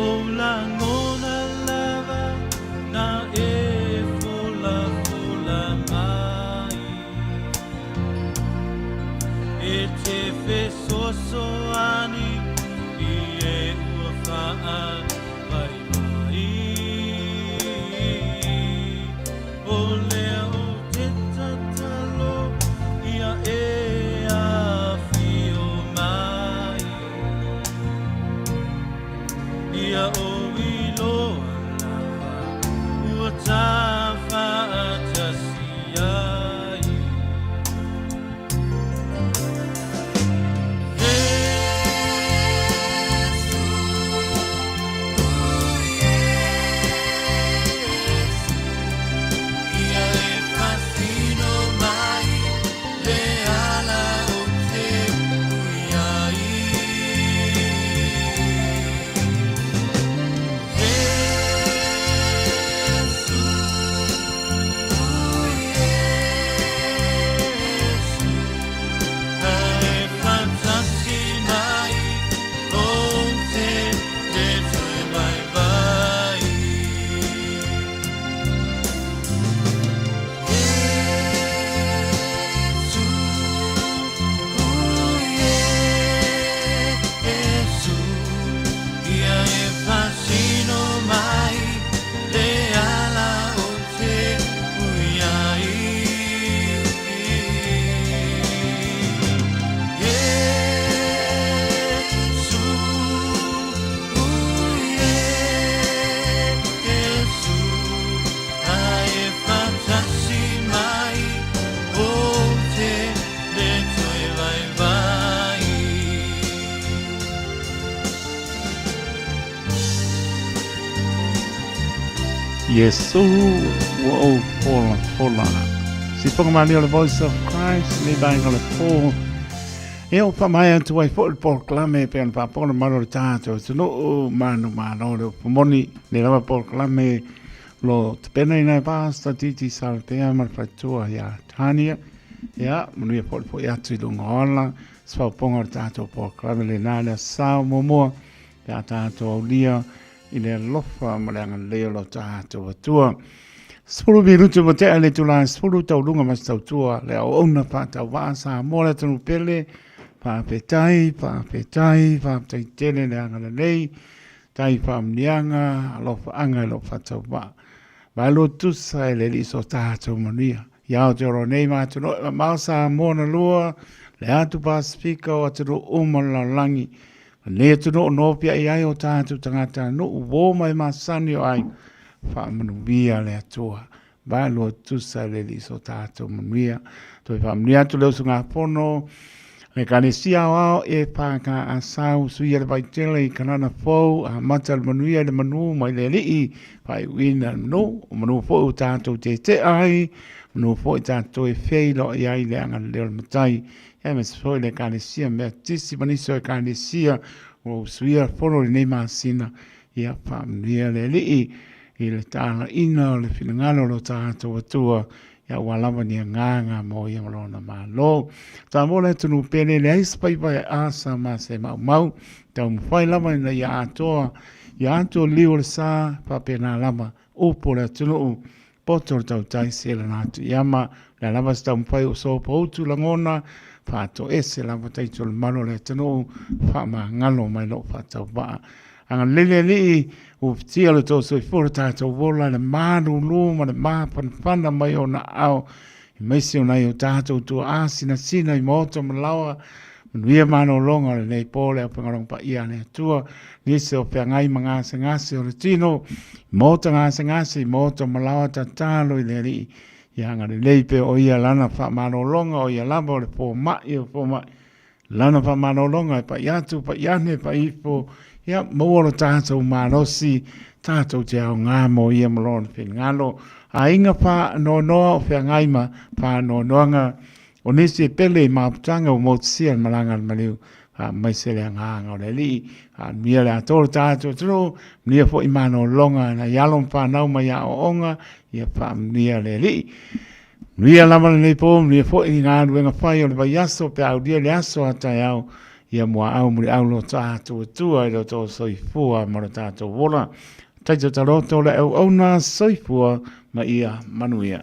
Ola ngona lava na e fola fola mai e te fe soso ani i e ua faa vai mai o lea o te tatalo ia e a fio mai ia o iloa lava ua tafa atasiai ia e fasino mai le ala o te uiai Yesu, whoa, fola. Si whakamani o le Voice of Christ, le bai o le pō. E o whamai atu ai fo le porklame pe an whapona maro le tātou. Tino o manu le o pomoni, le rawa porklame lo te pena ina pasta titi salpea mar whaitua ia Tania. Ia, manu ia fo i atu i lunga ola. Swauponga le tātou porklame le nāna sao momoa. Ia tātou au lia. I le lofa ma le anga leo lo tātou atua. Spulu minutu mo te ale tula spulu tau lunga mas tau tua le au ona pātau wāsa mōla tanu pele pāpetai tele le anga le lei tai pāmnianga alofa anga lo whatau wā. Vai lo tusa e le liso tātou manuia. Iau te oro nei mātu no mausa mōna lua le atu Pasifika o aturu umala langi. Le tuno no pia ai o tātou tangata no uo mai masani o ai whaamanuia le atua. Vai lo tusa le liso tātou manuia. Toi whaamanuia tu leo sunga pono. Le kanesia o ao e pāka a sau suia le vaitele i kanana fau a mata le manuia le manu mai le lii. Pai wina no, o manu fau o tātou te ai. Manu fau i tātou e feilo i ai le anga leo le matai. E me se foi le kanesia mea tisi maniso e kanesia o suia fono le nei masina ia whaamanuia le lii i le tāna ina o le whilangalo lo tātou atua ia walawa ni a nganga mo ia malona malo. Tā mōle tunu pene le aispaipai asa ma se mau tau mwhai lama ina ia atoa liu le sā papena lama upo le tunu poto tau taisi ele nātu iama le lama se tau mwhai o so pautu langona whāto ese lama taito le malo le tunu whama ngalo mai lo whātau waa. Anga lele li o tia le tō soi fura tātou wola le māru luma le māpanwhana mai o na au. I meisi o nei o tātou tua āsina sina i mōto malawa. Manuia mano longa le nei pōle o pengarong pa ia ne atua. Nise o pia ngai ngase o le tino. Mōto ngase i mōto malawa ta tālo i le ri. Ia ngare leipe o ia lana wha mano longa o ia lama o le pō mai o pō mai. Lana wha mano longa i pa iatu pa iane pa ifo. Ia mōro tātou mārosi, tātou te au ngā mō ia malona whenngalo. A inga pā no noa o whengaima, pā no noanga o nisi e pele i māputanga o mōtisia malanga maliu. Maisele a ngāanga o le li, mia le atoro tātou tino, mnia fo i māno longa na ialon pā nau mai a o onga, ia pā mnia le li. Mnia lama le nei pō, mnia fo i ngā ruenga whai o le vai aso, pe au dia le aso atai au, ia mua au muri au lo tātou tua i lo tō soifua ma lo tātou wola. Taito taroto le au na soifua ma ia manuia.